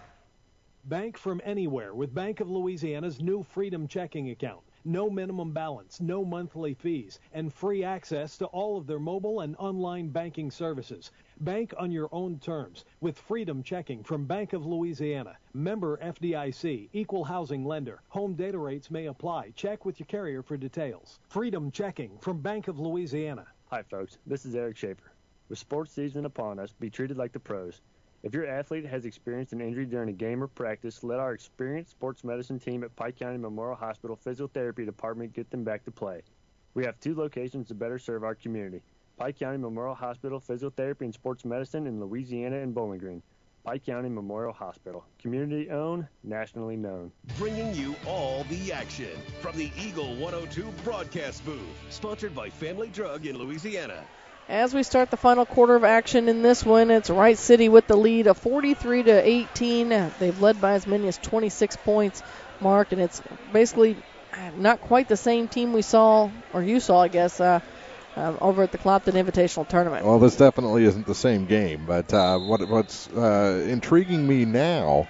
Bank from anywhere with Bank of Louisiana's new Freedom Checking account. No minimum balance, no monthly fees, and free access to all of their mobile and online banking services. Bank on your own terms with Freedom Checking from Bank of Louisiana. Member FDIC, equal housing lender. Home data rates may apply. Check with your carrier for details. Freedom Checking from Bank of Louisiana. Hi, folks. This is Eric Schaefer. With sports season upon us, be treated like the pros. If your athlete has experienced an injury during a game or practice, let our experienced sports medicine team at Pike County Memorial Hospital Physiotherapy Department get them back to play. We have 2 locations to better serve our community. Pike County Memorial Hospital Physiotherapy and Sports Medicine in Louisiana and Bowling Green. Pike County Memorial Hospital. Community owned, nationally known. Bringing you all the action from the Eagle 102 broadcast booth. Sponsored by Family Drug in Louisiana. As we start the final quarter of action in this one, it's Wright City with the lead of 43-18. They've led by as many as 26 points, Mark, and it's basically not quite the same team we saw, or you saw, I guess, over at the Clopton Invitational Tournament. Well, this definitely isn't the same game, but what's intriguing me now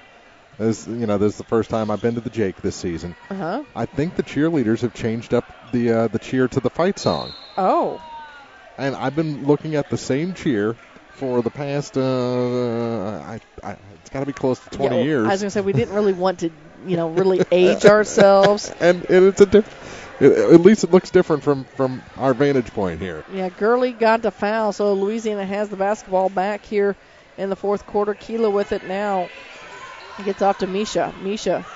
is, this is the first time I've been to the Jake this season. Uh-huh. I think the cheerleaders have changed up the cheer to the fight song. Oh. And I've been looking at the same cheer for the past, it's got to be close to 20 years. I was going to say, we didn't really want to, really age ourselves. And it's at least it looks different from our vantage point here. Yeah, Gurley got the foul, so Louisiana has the basketball back here in the fourth quarter. Keela with it now. He gets off to Misha. Misha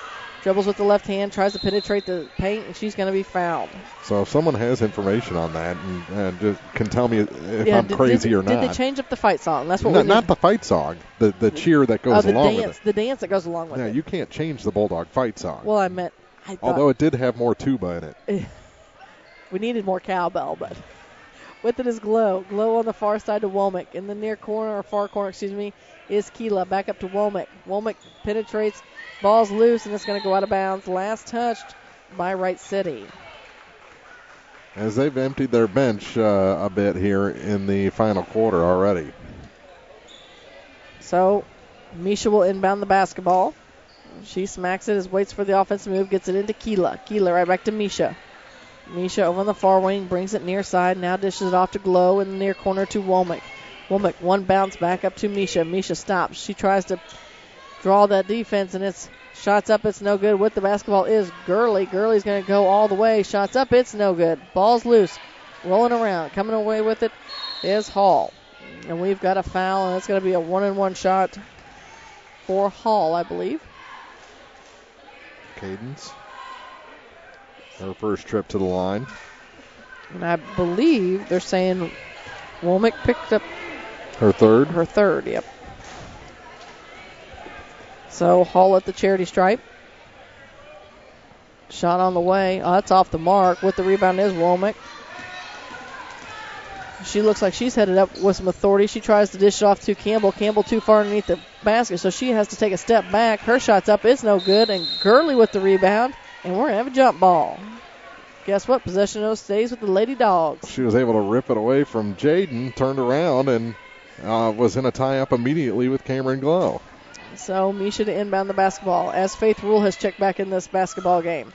dribbles with the left hand, tries to penetrate the paint, and she's going to be fouled. So if someone has information on that and just can tell me if I'm crazy or not. Did they change up the fight song? That's what not the fight song, the cheer that goes along with it. The dance that goes along with it. Yeah, you can't change the Bulldog fight song. Well, I thought, although it did have more tuba in it. We needed more cowbell, but with it is Glow. Glow on the far side to Womack. In the near corner, or far corner, is Keela. Back up to Womack. Womack penetrates. Ball's loose, and it's going to go out of bounds. Last touched by Wright City. As they've emptied their bench a bit here in the final quarter already. So, Misha will inbound the basketball. She smacks it, waits for the offensive move, gets it into Keela. Keela right back to Misha. Misha over on the far wing, brings it near side, now dishes it off to Glow in the near corner to Womack. Womack, one bounce back up to Misha. Misha stops. She tries to draw that defense, and it's shots up, it's no good. With the basketball is Gurley. Gurley's going to go all the way. Shots up, it's no good. Ball's loose. Rolling around. Coming away with it is Hall. And we've got a foul, and it's going to be a 1-and-1 shot for Hall, I believe. Cadence. Her first trip to the line. And I believe they're saying Womack picked up her third. Her third, yep. So Hall at the charity stripe. Shot on the way. Oh, that's off the mark. With the rebound is Womack. She looks like she's headed up with some authority. She tries to dish it off to Campbell. Campbell too far underneath the basket, so she has to take a step back. Her shot's up. It's no good. And Gurley with the rebound. And we're going to have a jump ball. Guess what? Possession stays with the Lady Dogs. She was able to rip it away from Jaden, turned around, and was in a tie-up immediately with Cameron Glow. So Misha to inbound the basketball as Faith Rule has checked back in this basketball game.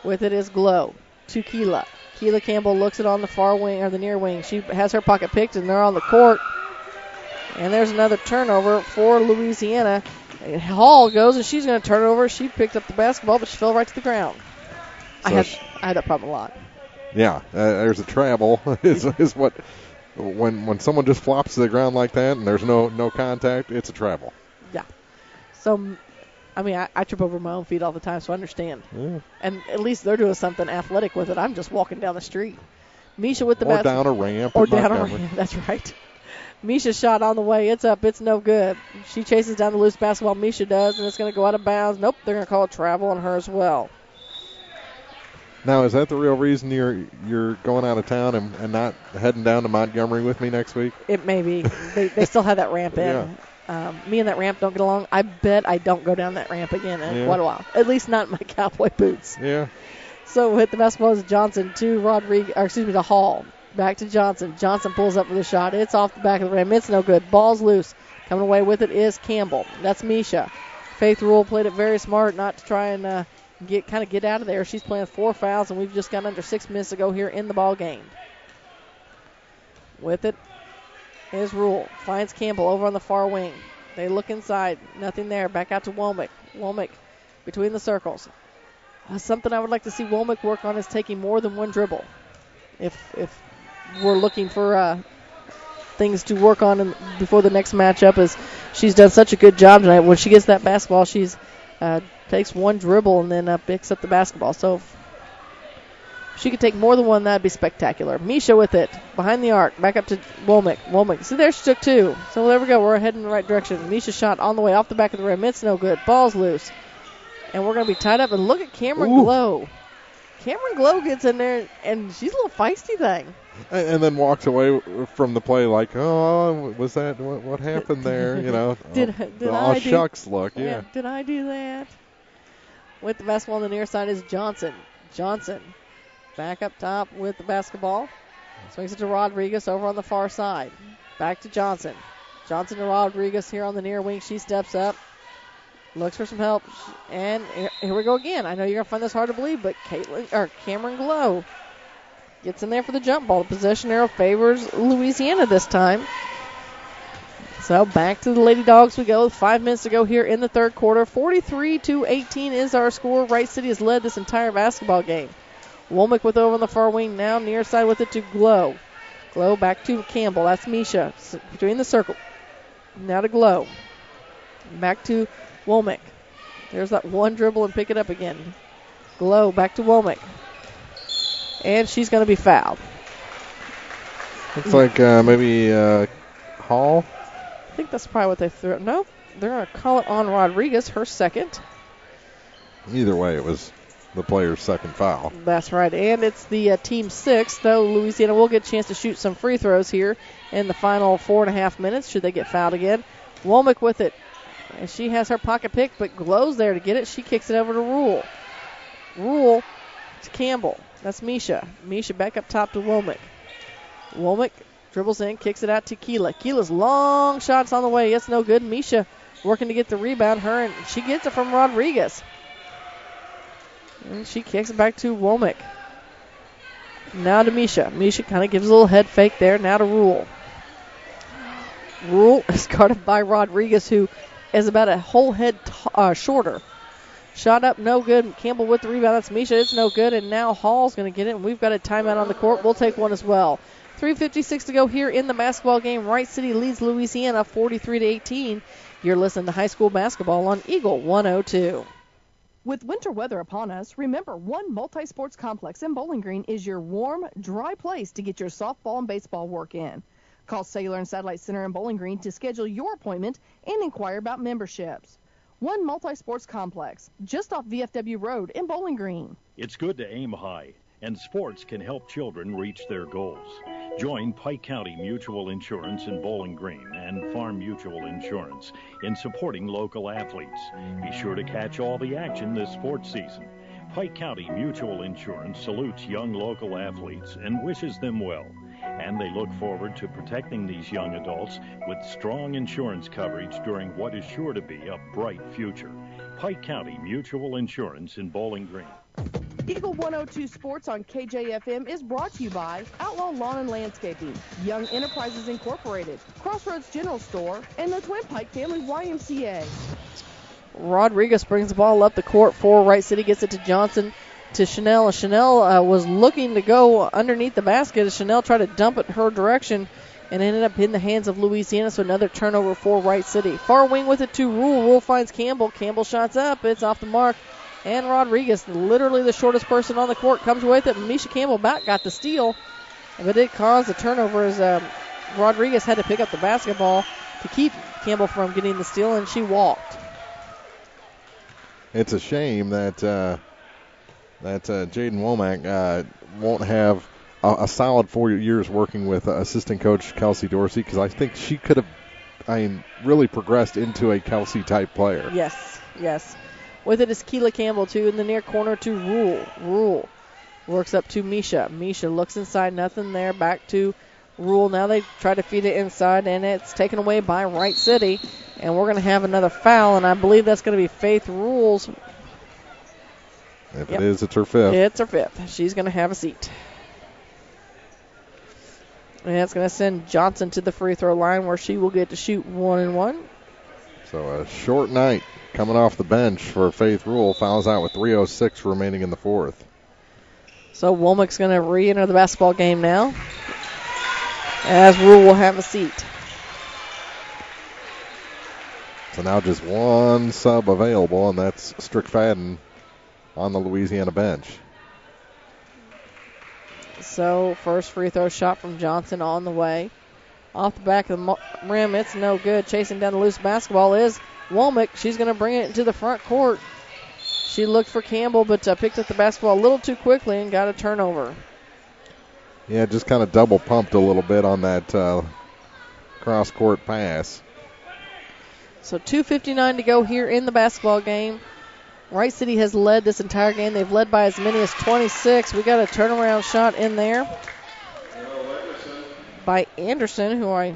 With it is Glow to Keela. Keela Campbell looks it on the far wing or the near wing. She has her pocket picked, and they're on the court. And there's another turnover for Louisiana. And Hall goes, and she's going to turn it over. She picked up the basketball, but she fell right to the ground. So I had that problem a lot. Yeah, there's a travel is what when someone just flops to the ground like that and there's no contact, it's a travel. Yeah. So, I mean, I trip over my own feet all the time, so I understand. Yeah. And at least they're doing something athletic with it. I'm just walking down the street. Misha with the Or down a ramp. Or down a ramp. That's right. Misha's shot on the way. It's up. It's no good. She chases down the loose basketball. Misha does, and it's going to go out of bounds. Nope, they're going to call it travel on her as well. Now, is that the real reason you're going out of town and not heading down to Montgomery with me next week? It may be. They still have that ramp in. Yeah. Me and that ramp don't get along. I bet I don't go down that ramp again in quite a while. At least not in my cowboy boots. Yeah. So hit the basketball is Johnson to Hall. Back to Johnson. Johnson pulls up for the shot. It's off the back of the rim. It's no good. Ball's loose. Coming away with it is Campbell. That's Misha. Faith Rule played it very smart not to try and get out of there. She's playing 4 fouls, and we've just got under 6 minutes to go here in the ball game. With it is Rule. Finds Campbell over on the far wing. They look inside. Nothing there. Back out to Womack. Womack between the circles. Something I would like to see Womack work on is taking more than one dribble. If we're looking for things to work on before the next matchup, as she's done such a good job tonight. When she gets that basketball, she's takes one dribble and then picks up the basketball. So if she could take more than one, that'd be spectacular. Misha with it behind the arc, back up to Womack. Womack, see there, she took 2. So there we go. We're heading in the right direction. Misha shot on the way off the back of the rim. It's no good. Ball's loose, and we're going to be tied up. And look at Cameron Glow. Cameron Glow gets in there, and she's a little feisty thing. And then walks away from the play like, oh, was that what happened there? You know, shucks look. Yeah. Did I do that? With the basketball on the near side is Johnson. Johnson back up top with the basketball. Swings it to Rodriguez over on the far side. Back to Johnson. Johnson to Rodriguez here on the near wing. She steps up. Looks for some help. And here we go again. I know you're going to find this hard to believe, but Cameron Glow gets in there for the jump ball. The possession arrow favors Louisiana this time. So back to the Lady Dogs we go. 5 minutes to go here in the third quarter. 43-18 is our score. Wright City has led this entire basketball game. Womack with over on the far wing now. Near side with it to Glow. Glow back to Campbell. That's Misha between the circle. Now to Glow. Back to Womack. There's that one dribble and pick it up again. Glow back to Womack. And she's going to be fouled. Looks like maybe Hall. I think that's probably what they threw. No, they're going to call it on Rodriguez, her second. Either way, it was the player's second foul. That's right, and it's the team 6, though Louisiana will get a chance to shoot some free throws here in the final 4.5 minutes should they get fouled again. Womack with it. And she has her pocket pick, but Glow's there to get it. She kicks it over to Rule. Rule to Campbell. That's Misha. Misha back up top to Womack. Womack dribbles in, kicks it out to Keela. Keela's long shots on the way. It's no good. Misha working to get the rebound. And she gets it from Rodriguez. And she kicks it back to Womack. Now to Misha. Misha kind of gives a little head fake there. Now to Rule. Rule is guarded by Rodriguez, who is about a whole head shorter. Shot up, no good. Campbell with the rebound. That's Misha. It's no good. And now Hall's going to get it. And we've got a timeout on the court. We'll take one as well. 3:56 to go here in the basketball game. Wright City leads Louisiana 43-18. You're listening to high school basketball on Eagle 102. With winter weather upon us, remember one multi-sports complex in Bowling Green is your warm, dry place to get your softball and baseball work in. Call Cellular and Satellite Center in Bowling Green to schedule your appointment and inquire about memberships. One multi-sports complex, just off VFW Road in Bowling Green. It's good to aim high, and sports can help children reach their goals. Join Pike County Mutual Insurance in Bowling Green and Farm Mutual Insurance in supporting local athletes. Be sure to catch all the action this sports season. Pike County Mutual Insurance salutes young local athletes and wishes them well. And they look forward to protecting these young adults with strong insurance coverage during what is sure to be a bright future. Pike County Mutual Insurance in Bowling Green. Eagle 102 Sports on KJFM is brought to you by Outlaw Lawn and Landscaping, Young Enterprises Incorporated, Crossroads General Store, and the Twin Pike Family YMCA. Rodriguez brings the ball up the court for Wright City, gets it to Johnson, to Chanel. Chanel was looking to go underneath the basket. Chanel tried to dump it her direction and ended up in the hands of Louisiana, so another turnover for Wright City. Far wing with it to Rule. Rule finds Campbell. Campbell shots up. It's off the mark. And Rodriguez, literally the shortest person on the court, comes with it. Misha Campbell back got the steal, but it caused a turnover as Rodriguez had to pick up the basketball to keep Campbell from getting the steal, and she walked. It's a shame that Jaden Womack won't have a solid 4 years working with assistant coach Kelsey Dorsey, because I think she could have, really progressed into a Kelsey-type player. Yes. With it is Keela Campbell, too, in the near corner to Rule. Rule works up to Misha. Misha looks inside, nothing there. Back to Rule. Now they try to feed it inside, and it's taken away by Wright City. And we're going to have another foul, and I believe that's going to be Faith Rule's. If it is, it's her fifth. It's her fifth. She's going to have a seat. And that's going to send Johnson to the free throw line where she will get to shoot 1-1. So a short night coming off the bench for Faith Rule. Fouls out with 3:06 remaining in the fourth. So Womack's going to re-enter the basketball game now, as Rule will have a seat. So now just one sub available, and that's Strickfadden on the Louisiana bench. So first free throw shot from Johnson on the way. Off the back of the rim, it's no good. Chasing down the loose basketball is Womack. She's going to bring it into the front court. She looked for Campbell, but picked up the basketball a little too quickly and got a turnover. Yeah, just kind of double pumped a little bit on that cross-court pass. So 2:59 to go here in the basketball game. Wright City has led this entire game. They've led by as many as 26. We got a turnaround shot in there by Anderson, who I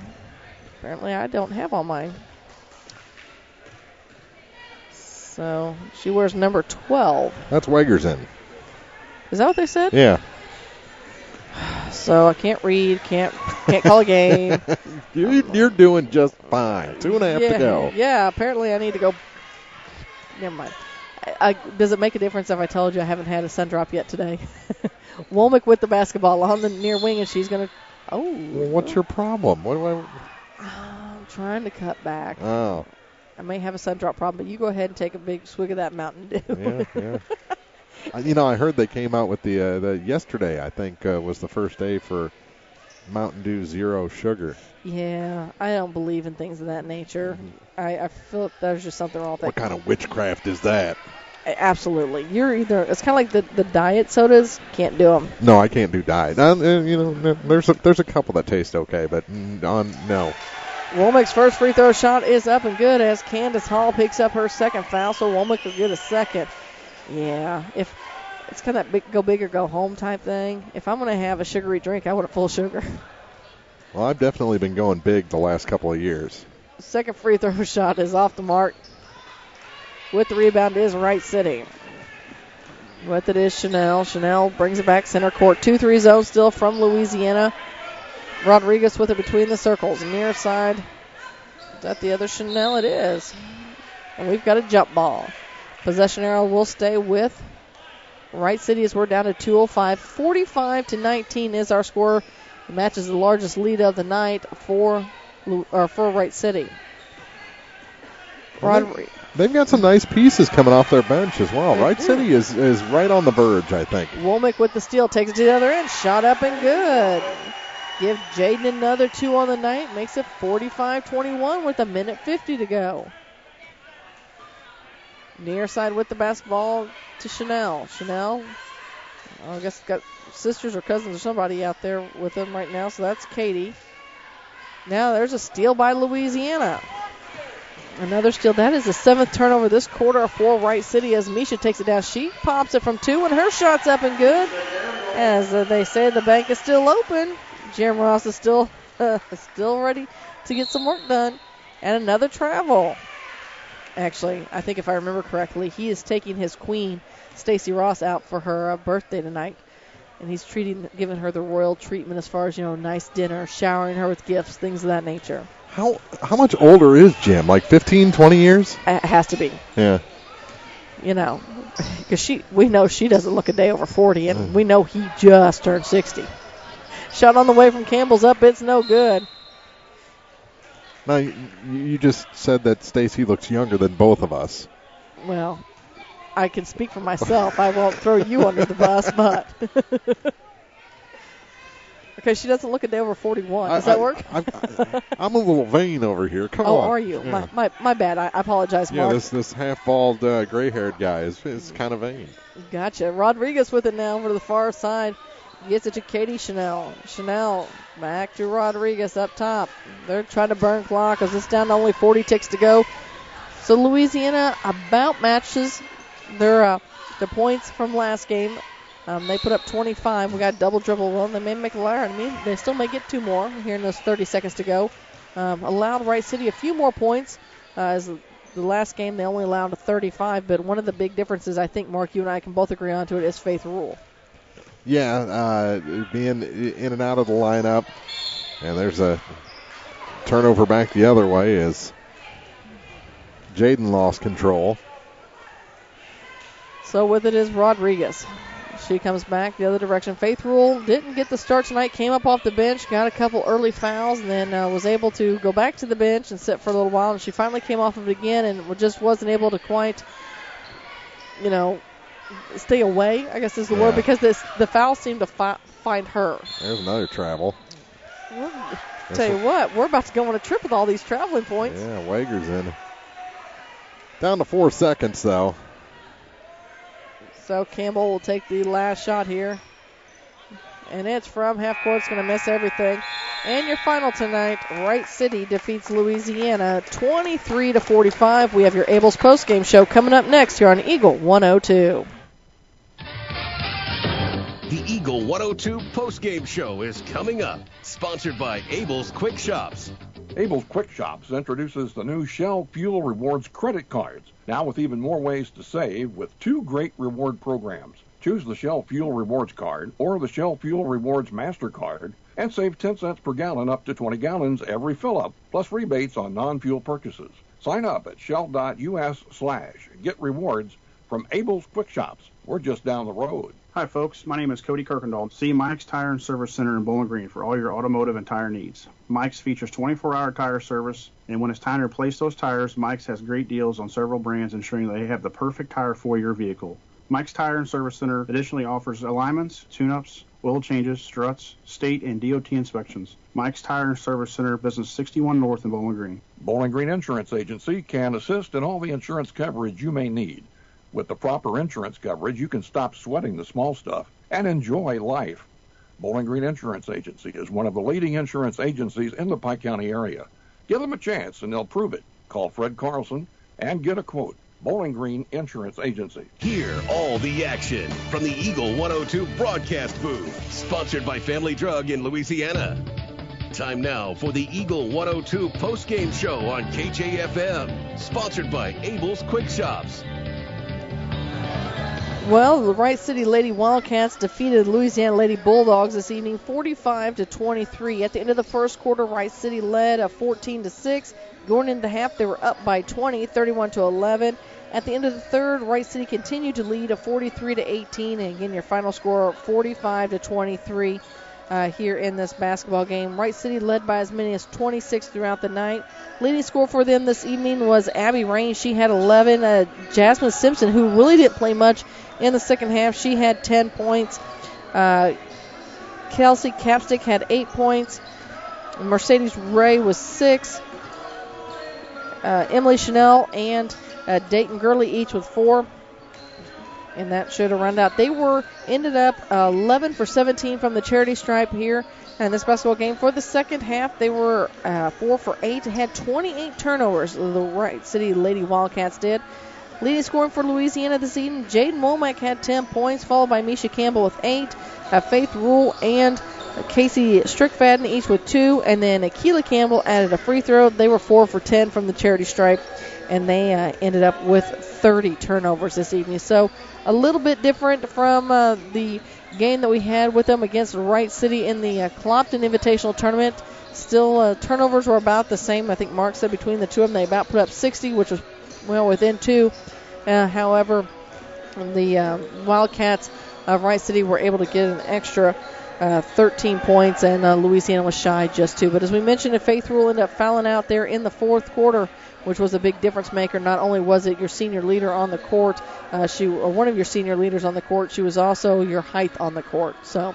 don't have on mine. So she wears number 12. That's Wegerson. Is that what they said? Yeah. So I can't read, can't call a game. You're doing just fine. 2.5 to go. Yeah, apparently I need to go. Never mind. Does it make a difference if I told you I haven't had a sun drop yet today? Womack with the basketball on the near wing, and she's going to. Oh. Well, what's your problem? I'm trying to cut back. Oh. I may have a sun drop problem, but you go ahead and take a big swig of that Mountain Dew. Yeah. I heard they came out with the yesterday, I think, was the first day for Mountain Dew Zero Sugar. Yeah, I don't believe in things of that nature. I feel like there's just something wrong with that. What kind of witchcraft is that? Absolutely. It's kind of like the diet sodas. Can't do them. No, I can't do diet. There's a couple that taste okay, but no. Womack's first free throw shot is up and good as Candace Hall picks up her second foul, so Womack will get a second. Yeah, if it's kind of that go big or go home type thing. If I'm going to have a sugary drink, I want it full sugar. Well, I've definitely been going big the last couple of years. Second free throw shot is off the mark. With the rebound is Wright City. With it is Chanel. Chanel brings it back center court. 2-3 zone still from Louisiana. Rodriguez with it between the circles. Near side. Is that the other Chanel? It is. And we've got a jump ball. Possession arrow will stay with Wright City as we're down to 2:05. 45-19 is our score. The match is the largest lead of the night for Wright City. They've got some nice pieces coming off their bench as well. Wright City is right on the verge, I think. Womack with the steal, takes it to the other end. Shot up and good. Give Jaden another 2 on the night. Makes it 45-21 with 1:50 to go. Near side with the basketball to Chanel. Chanel, I guess, got sisters or cousins or somebody out there with them right now, so that's Katie. Now there's a steal by Louisiana. Another steal. That is the 7th turnover this quarter for Wright City as Misha takes it down. She pops it from 2, and her shot's up and good. As they say, the bank is still open. Jim Ross is still ready to get some work done. And another travel. Actually, I think if I remember correctly, he is taking his queen Stacy Ross out for her birthday tonight. And he's giving her the royal treatment as far as, nice dinner, showering her with gifts, things of that nature. How much older is Jim? Like 15, 20 years? It has to be. Yeah. Because we know she doesn't look a day over 40, and we know he just turned 60. Shot on the way from Campbell's up. It's no good. Now, you just said that Stacy looks younger than both of us. Well, I can speak for myself. I won't throw you under the bus, but. Okay, she doesn't look a day over 41. Does that work? I'm a little vain over here. Come on. Oh, are you? Yeah. My bad. I apologize, Mark. Yeah, this half-bald, gray-haired guy is kind of vain. Gotcha. Rodriguez with it now over to the far side. Gets it to Katie Chanel. Chanel back to Rodriguez up top. They're trying to burn clock as it's down to only 40 ticks to go. So Louisiana about matches their points from last game. They put up 25. We got double-dribble run. They may make a liar. They still may get 2 more here in those 30 seconds to go. Allowed Wright City a few more points. As the last game, they only allowed 35. But one of the big differences, I think, Mark, you and I can both agree on to it, is Faith Rule. Yeah, being in and out of the lineup. And there's a turnover back the other way as Jaden lost control. So with it is Rodriguez. She comes back the other direction. Faith Rule didn't get the start tonight, came up off the bench, got a couple early fouls, and then was able to go back to the bench and sit for a little while. And she finally came off of it again and just wasn't able to quite, stay away, I guess is the word, because the foul seemed to find her. There's another travel. Tell you what, we're about to go on a trip with all these traveling points. Yeah, Wager's in. Down to 4 seconds, though. So Campbell will take the last shot here. And it's from half court. It's going to miss everything. And your final tonight, Wright City defeats Louisiana 23-45. We have your Abel's postgame show coming up next here on Eagle 102. The Eagle 102 postgame show is coming up. Sponsored by Abel's Quick Shops. Abel's Quick Shops introduces the new Shell Fuel Rewards credit cards, now with even more ways to save with 2 great reward programs. Choose the Shell Fuel Rewards card or the Shell Fuel Rewards MasterCard and save 10 cents per gallon up to 20 gallons every fill-up, plus rebates on non-fuel purchases. Sign up at shell.us/get rewards from Abel's Quick Shops. We're just down the road. Hi, folks. My name is Cody Kirkendall. See Mike's Tire and Service Center in Bowling Green for all your automotive and tire needs. Mike's features 24-hour tire service, and when it's time to replace those tires, Mike's has great deals on several brands, ensuring they have the perfect tire for your vehicle. Mike's Tire and Service Center additionally offers alignments, tune-ups, oil changes, struts, state and DOT inspections. Mike's Tire and Service Center, business 61 North in Bowling Green. Bowling Green Insurance Agency can assist in all the insurance coverage you may need. With the proper insurance coverage, you can stop sweating the small stuff and enjoy life. Bowling Green Insurance Agency is one of the leading insurance agencies in the Pike County area. Give them a chance and they'll prove it. Call Fred Carlson and get a quote. Bowling Green Insurance Agency. Hear all the action from the Eagle 102 broadcast booth. Sponsored by Family Drug in Louisiana. Time now for the Eagle 102 postgame show on KJFM. Sponsored by Abel's Quick Shops. Well, the Wright City Lady Wildcats defeated Louisiana Lady Bulldogs this evening 45-23. At the end of the first quarter, Wright City led 14-6. Going into the half, they were up by 20, 31-11. At the end of the third, Wright City continued to lead 43-18. And again, your final score 45-23 here in this basketball game. Wright City led by as many as 26 throughout the night. Leading score for them this evening was Abby Rain. She had 11. Jasmine Simpson, who really didn't play much in the second half, she had 10 points. Kelsey Capstick had 8 points. Mercedes Ray was 6. Emily Chanel and Dayton Gurley each with 4. And that should have run out. They ended up 11 for 17 from the charity stripe here in this basketball game. For the second half, they were 4 for 8 and had 28 turnovers. The Wright City Lady Wildcats did. Leading scoring for Louisiana this evening, Jaden Womack had 10 points, followed by Misha Campbell with 8. Faith Rule and Casey Strickfadden each with 2, and then Keela Campbell added a free throw. They were 4 for 10 from the charity stripe, and they ended up with 30 turnovers this evening. So a little bit different from the game that we had with them against Wright City in the Clopton Invitational Tournament. Still, turnovers were about the same. I think Mark said between the two of them they about put up 60, which was, well, within 2. However, the Wildcats of Wright City were able to get an extra 13 points, and Louisiana was shy just 2. But as we mentioned, Faith Rule ended up fouling out there in the fourth quarter, which was a big difference maker. Not only was it your senior leader on the court, one of your senior leaders on the court, she was also your height on the court. So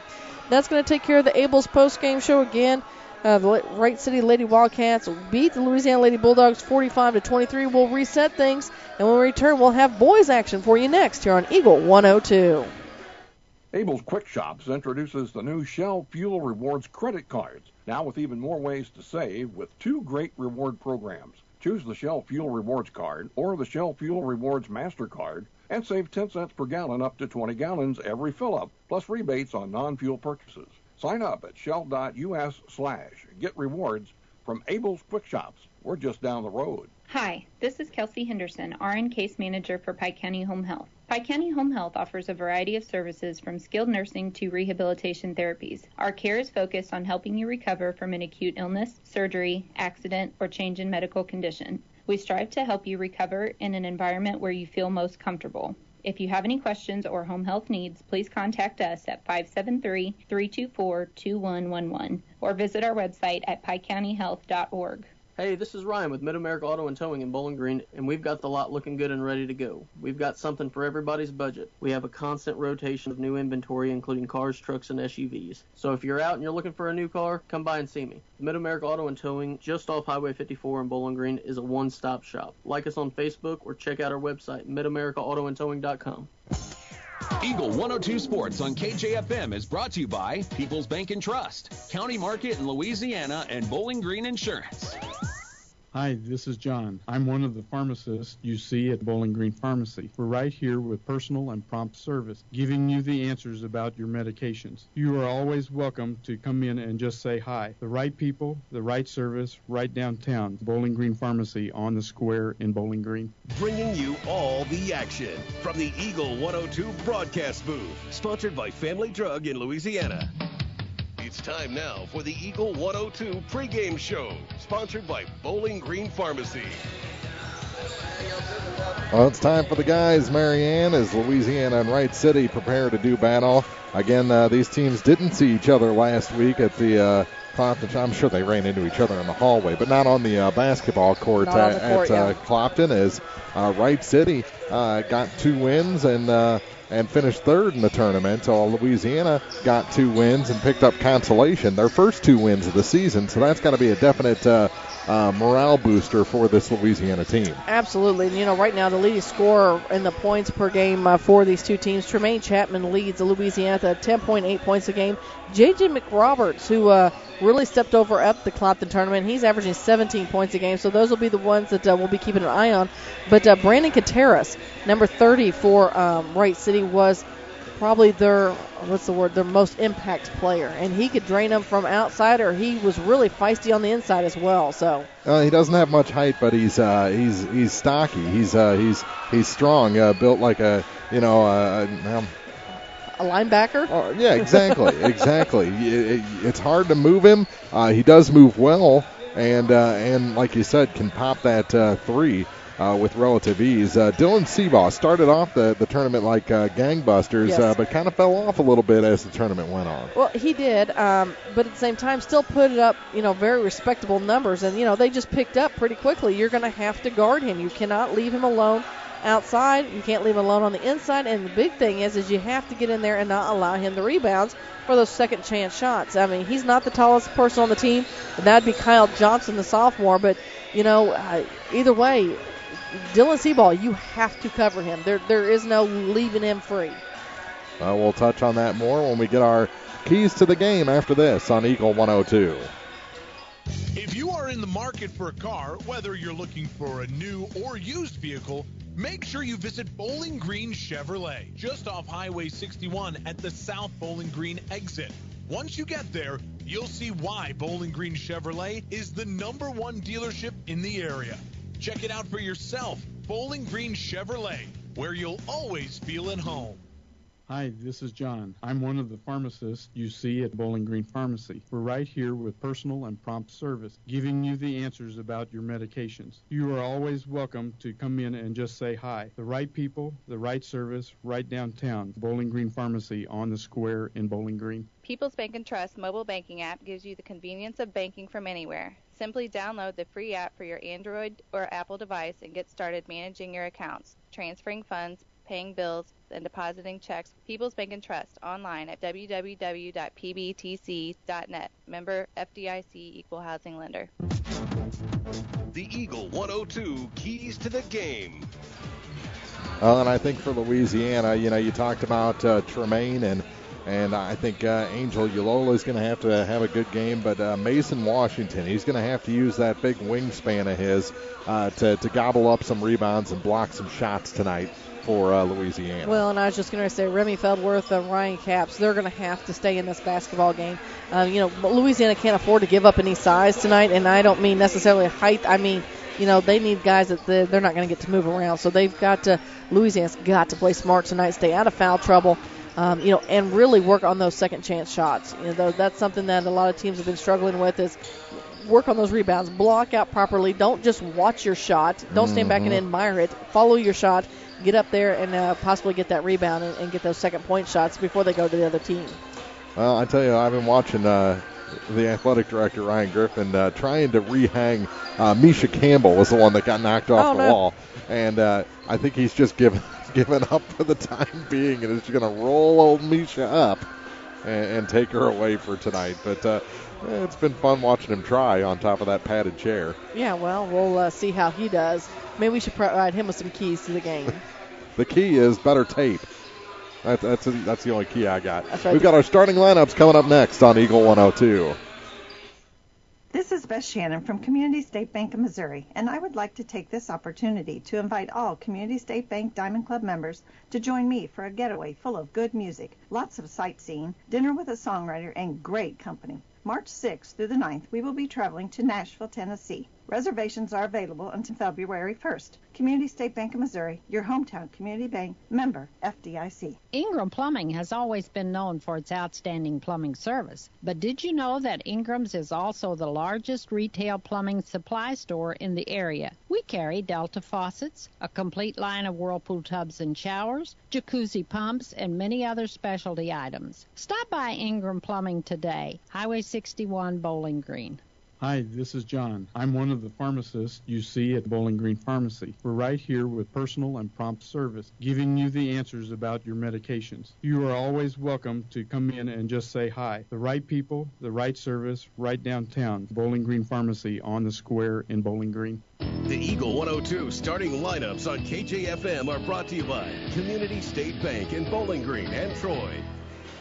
that's going to take care of the Abel's post-game show again. The Wright City Lady Wildcats beat the Louisiana Lady Bulldogs 45-23. We'll reset things, and when we return, we'll have boys action for you next here on Eagle 102. Abel's Quick Shops introduces the new Shell Fuel Rewards credit cards, now with even more ways to save with 2 great reward programs. Choose the Shell Fuel Rewards card or the Shell Fuel Rewards MasterCard and save 10 cents per gallon up to 20 gallons every fill-up, plus rebates on non-fuel purchases. Sign up at shell.us/get rewards from Abel's Quick Shops. We're just down the road. Hi, this is Kelsey Henderson, RN Case Manager for Pike County Home Health. Pike County Home Health offers a variety of services from skilled nursing to rehabilitation therapies. Our care is focused on helping you recover from an acute illness, surgery, accident, or change in medical condition. We strive to help you recover in an environment where you feel most comfortable. If you have any questions or home health needs, please contact us at 573-324-2111 or visit our website at pikecountyhealth.org. Hey, this is Ryan with Mid-America Auto and Towing in Bowling Green, and we've got the lot looking good and ready to go. We've got something for everybody's budget. We have a constant rotation of new inventory, including cars, trucks, and SUVs. So if you're out and you're looking for a new car, come by and see me. Mid-America Auto and Towing, just off Highway 54 in Bowling Green, is a one-stop shop. Like us on Facebook or check out our website, midamericaautoandtowing.com. Eagle 102 Sports on KJFM is brought to you by People's Bank and Trust, County Market in Louisiana, and Bowling Green Insurance. Hi, this is John. I'm one of the pharmacists you see at Bowling Green Pharmacy. We're right here with personal and prompt service, giving you the answers about your medications. You are always welcome to come in and just say hi. The right people, the right service, right downtown. Bowling Green Pharmacy on the square in Bowling Green. Bringing you all the action from the Eagle 102 broadcast booth, sponsored by Family Drug in Louisiana. It's time now for the Eagle 102 pregame show, sponsored by Bowling Green Pharmacy. Well, it's time for the guys, Marianne, as Louisiana and Wright City prepare to do battle. Again, these teams didn't see each other last week at the Clopton. I'm sure they ran into each other in the hallway, but not on the basketball court at Clopton, as Wright City got 2 wins and finished 3rd in the tournament. So Louisiana got 2 wins and picked up consolation, their first 2 wins of the season. So that's got to be a definite morale booster for this Louisiana team. Absolutely. You know, right now the leading scorer in the points per game for these two teams, Tremaine Chapman, leads Louisiana at 10.8 points a game. J.J. McRoberts, who really stepped up the Clopton tournament, he's averaging 17 points a game. So those will be the ones that we'll be keeping an eye on. But Brandon Contreras, number 30 for Wright City, was probably their most impact player, and he could drain them from outside, or he was really feisty on the inside as well. So he doesn't have much height, but he's stocky. He's strong, built like a linebacker. Oh, yeah, exactly. It's hard to move him. He does move well, and like you said, can pop that 3. With relative ease. Dylan Seabaugh started off the tournament like gangbusters, yes, but kind of fell off a little bit as the tournament went on. Well, he did, but at the same time still put it up, very respectable numbers, and, they just picked up pretty quickly. You're going to have to guard him. You cannot leave him alone outside. You can't leave him alone on the inside, and the big thing is you have to get in there and not allow him the rebounds for those second chance shots. I mean, he's not the tallest person on the team, and that'd be Kyle Johnson, the sophomore, but, either way, Dylan Seabaugh, you have to cover him. There is no leaving him free. We'll touch on that more when we get our keys to the game after this on Eagle 102. If you are in the market for a car, whether you're looking for a new or used vehicle, make sure you visit Bowling Green Chevrolet, just off Highway 61 at the South Bowling Green exit. Once you get there, you'll see why Bowling Green Chevrolet is the #1 dealership in the area. Check it out for yourself. Bowling Green Chevrolet, where you'll always feel at home. Hi, this is John. I'm one of the pharmacists you see at Bowling Green Pharmacy. We're right here with personal and prompt service, giving you the answers about your medications. You are always welcome to come in and just say hi. The right people, the right service, right downtown. Bowling Green Pharmacy on the square in Bowling Green. People's Bank & Trust mobile banking app gives you the convenience of banking from anywhere. Simply download the free app for your Android or Apple device and get started managing your accounts, transferring funds, paying bills, and depositing checks. People's Bank & Trust online at www.pbtc.net. Member FDIC Equal Housing Lender. The Eagle 102 keys to the game. Well, and I think for Louisiana, you talked about Tremaine and I think Angel Ulola is going to have a good game, but Mason Washington, he's going to have to use that big wingspan of his to gobble up some rebounds and block some shots tonight for Louisiana. Well, and I was just going to say Remy Feldworth and Ryan Capps, they're going to have to stay in this basketball game. Louisiana can't afford to give up any size tonight, and I don't mean necessarily height. I mean, they need guys that they're not going to get to move around. So Louisiana's got to play smart tonight, stay out of foul trouble. And really work on those second chance shots. That's something that a lot of teams have been struggling with is work on those rebounds, block out properly. Don't just watch your shot. Don't stand back and admire it. Follow your shot, get up there and possibly get that rebound and get those second point shots before they go to the other team. Well, I tell you, I've been watching the athletic director, Ryan Griffin, trying to rehang Misha Campbell was the one that got knocked off the wall. And I think he's just given up for the time being and is going to roll old Misha up and take her away for tonight. But it's been fun watching him try on top of that padded chair. Yeah, well, we'll see how he does. Maybe we should provide him with some keys to the game. The key is better tape. That's the only key I got. That's right. We've got our starting lineups coming up next on Eagle 102. This is Beth Shannon from Community State Bank of Missouri, and I would like to take this opportunity to invite all Community State Bank Diamond Club members to join me for a getaway full of good music, lots of sightseeing, dinner with a songwriter, and great company. March 6th through the 9th, we will be traveling to Nashville, Tennessee. Reservations are available until February 1st. Community State Bank of Missouri, your hometown community bank, member FDIC. Ingram Plumbing has always been known for its outstanding plumbing service. But did you know that Ingram's is also the largest retail plumbing supply store in the area? We carry Delta faucets, a complete line of Whirlpool tubs and showers, jacuzzi pumps, and many other specialty items. Stop by Ingram Plumbing today, Highway 61, Bowling Green. Hi, this is John. I'm one of the pharmacists you see at Bowling Green Pharmacy. We're right here with personal and prompt service, giving you the answers about your medications. You are always welcome to come in and just say hi. The right people, the right service, right downtown. Bowling Green Pharmacy on the square in Bowling Green. The Eagle 102 starting lineups on KJFM are brought to you by Community State Bank in Bowling Green and Troy.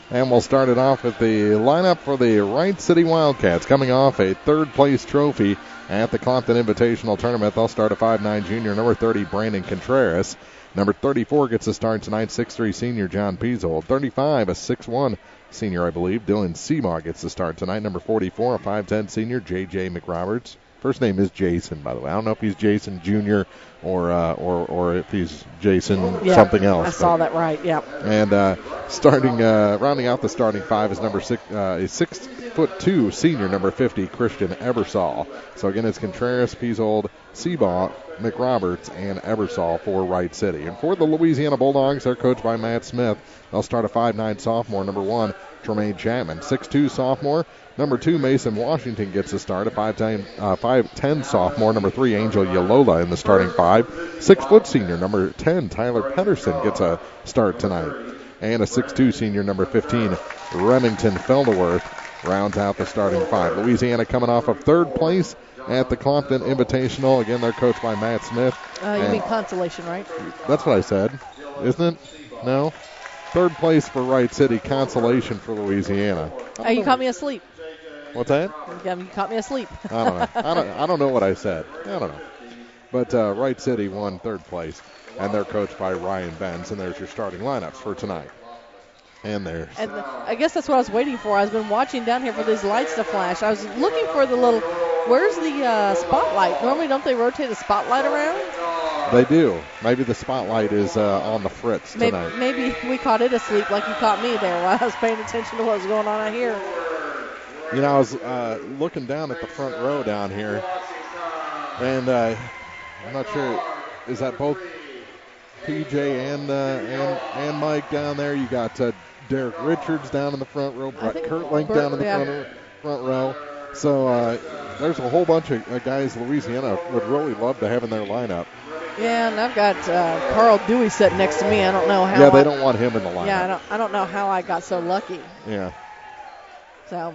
And we'll start it off with the lineup for the Wright City Wildcats, coming off a third-place trophy at the Compton Invitational Tournament. They'll start a 5'9" junior, number 30, Brandon Contreras. Number 34 gets a start tonight, 6'3" senior John Piesold. 35, a 6'1" senior, I believe, Dylan Seemaw gets the start tonight. Number 44, a 5'10" senior J.J. McRoberts. First name is Jason, by the way. I don't know if he's Jason Jr. or if he's Jason something else. I saw that right, yeah. And rounding out the starting five is number 6, a 6'2" senior, number 50, Christian Ebersol. So again, it's Contreras, Piesold, Seabaugh, McRoberts, and Ebersol for Wright City. And for the Louisiana Bulldogs, they're coached by Matt Smith. They'll start a 5'9" sophomore, number 1, Tremaine Chapman. 6'2" sophomore, number 2, Mason Washington gets a start. A 5'10" sophomore, number 3, Angel Ulola in the starting five. 6' senior, number 10, Tyler Pedersen gets a start tonight. And a 6'2" senior, number 15, Remington Felderworth rounds out the starting five. Louisiana coming off of third place at the Compton Invitational. Again, they're coached by Matt Smith. You mean consolation, right? That's what I said, isn't it? No? Third place for Wright City, consolation for Louisiana. You caught me asleep. What's that? You caught me asleep. I don't know. I don't know what I said. I don't know. But Wright City won third place, and they're coached by Ryan Benz, and there's your starting lineups for tonight. And there. And I guess that's what I was waiting for. I've been watching down here for these lights to flash. I was looking for the little, where's the spotlight? Normally, don't they rotate the spotlight around? They do. Maybe the spotlight is on the fritz tonight. Maybe we caught it asleep like you caught me there while I was paying attention to what was going on out here. You know, I was looking down at the front row down here, and I'm not sure, is that both PJ and Mike down there? You got Derek Richards down in the front row, Brett Kurtling down in the front row. So there's a whole bunch of guys Louisiana would really love to have in their lineup. Yeah, and I've got Carl Dewey sitting next to me. I don't know how. Yeah, they don't want him in the lineup. Yeah, I don't know how I got so lucky. Yeah. So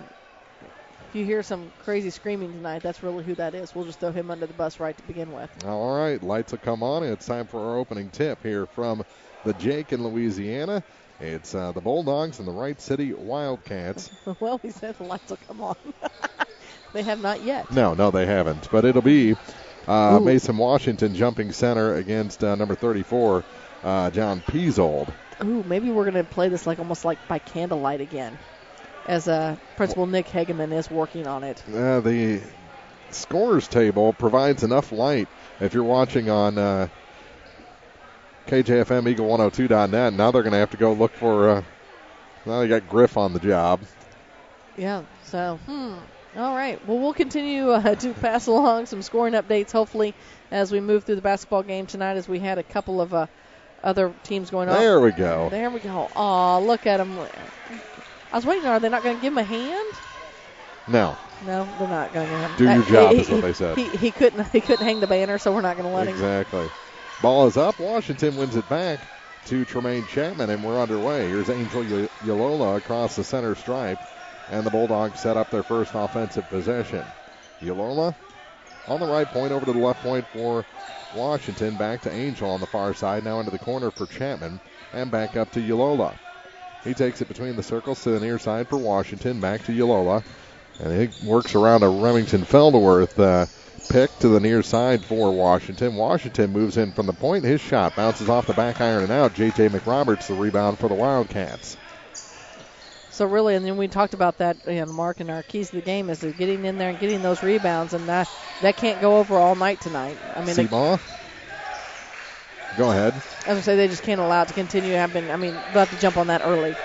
if you hear some crazy screaming tonight, that's really who that is. We'll just throw him under the bus right to begin with. All right, lights will come on. It's time for our opening tip here from the Jake in Louisiana. It's the Bulldogs and the Wright City Wildcats. Well, he said the lights will come on. They have not yet. No, they haven't. But it'll be Mason Washington jumping center against number 34, John Peasold. Ooh, maybe we're going to play this almost like by candlelight again, as Principal Nick Hageman is working on it. The scorers table provides enough light if you're watching on KJFM Eagle102.net. Now they're going to have to go look for, now they got Griff on the job. Yeah, so, all right. Well, we'll continue to pass along some scoring updates, hopefully, as we move through the basketball game tonight, as we had a couple of other teams going on. There we go. There we go. Aw, look at them. I was waiting. Are they not going to give him a hand? No. No, they're not going to give him. Do your job is what they said. He couldn't hang the banner, so we're not going to let him. Exactly. Ball is up. Washington wins it back to Tremaine Chapman, and we're underway. Here's Angel Yalola across the center stripe, and the Bulldogs set up their first offensive possession. Yalola on the right point, over to the left point for Washington. Back to Angel on the far side, now into the corner for Chapman, and back up to Yalola. He takes it between the circles to the near side for Washington, back to Yalola, and he works around a Remington Felderworth pick to the near side for Washington. Washington moves in from the point. His shot bounces off the back iron and out. J.J. McRoberts the rebound for the Wildcats. So really, and then we talked about that, Mark, and our keys to the game is getting in there and getting those rebounds, and that can't go over all night tonight. I mean, Seabaugh? Go ahead. As I say, they just can't allow it to continue happening. I mean, they'll have to jump on that early.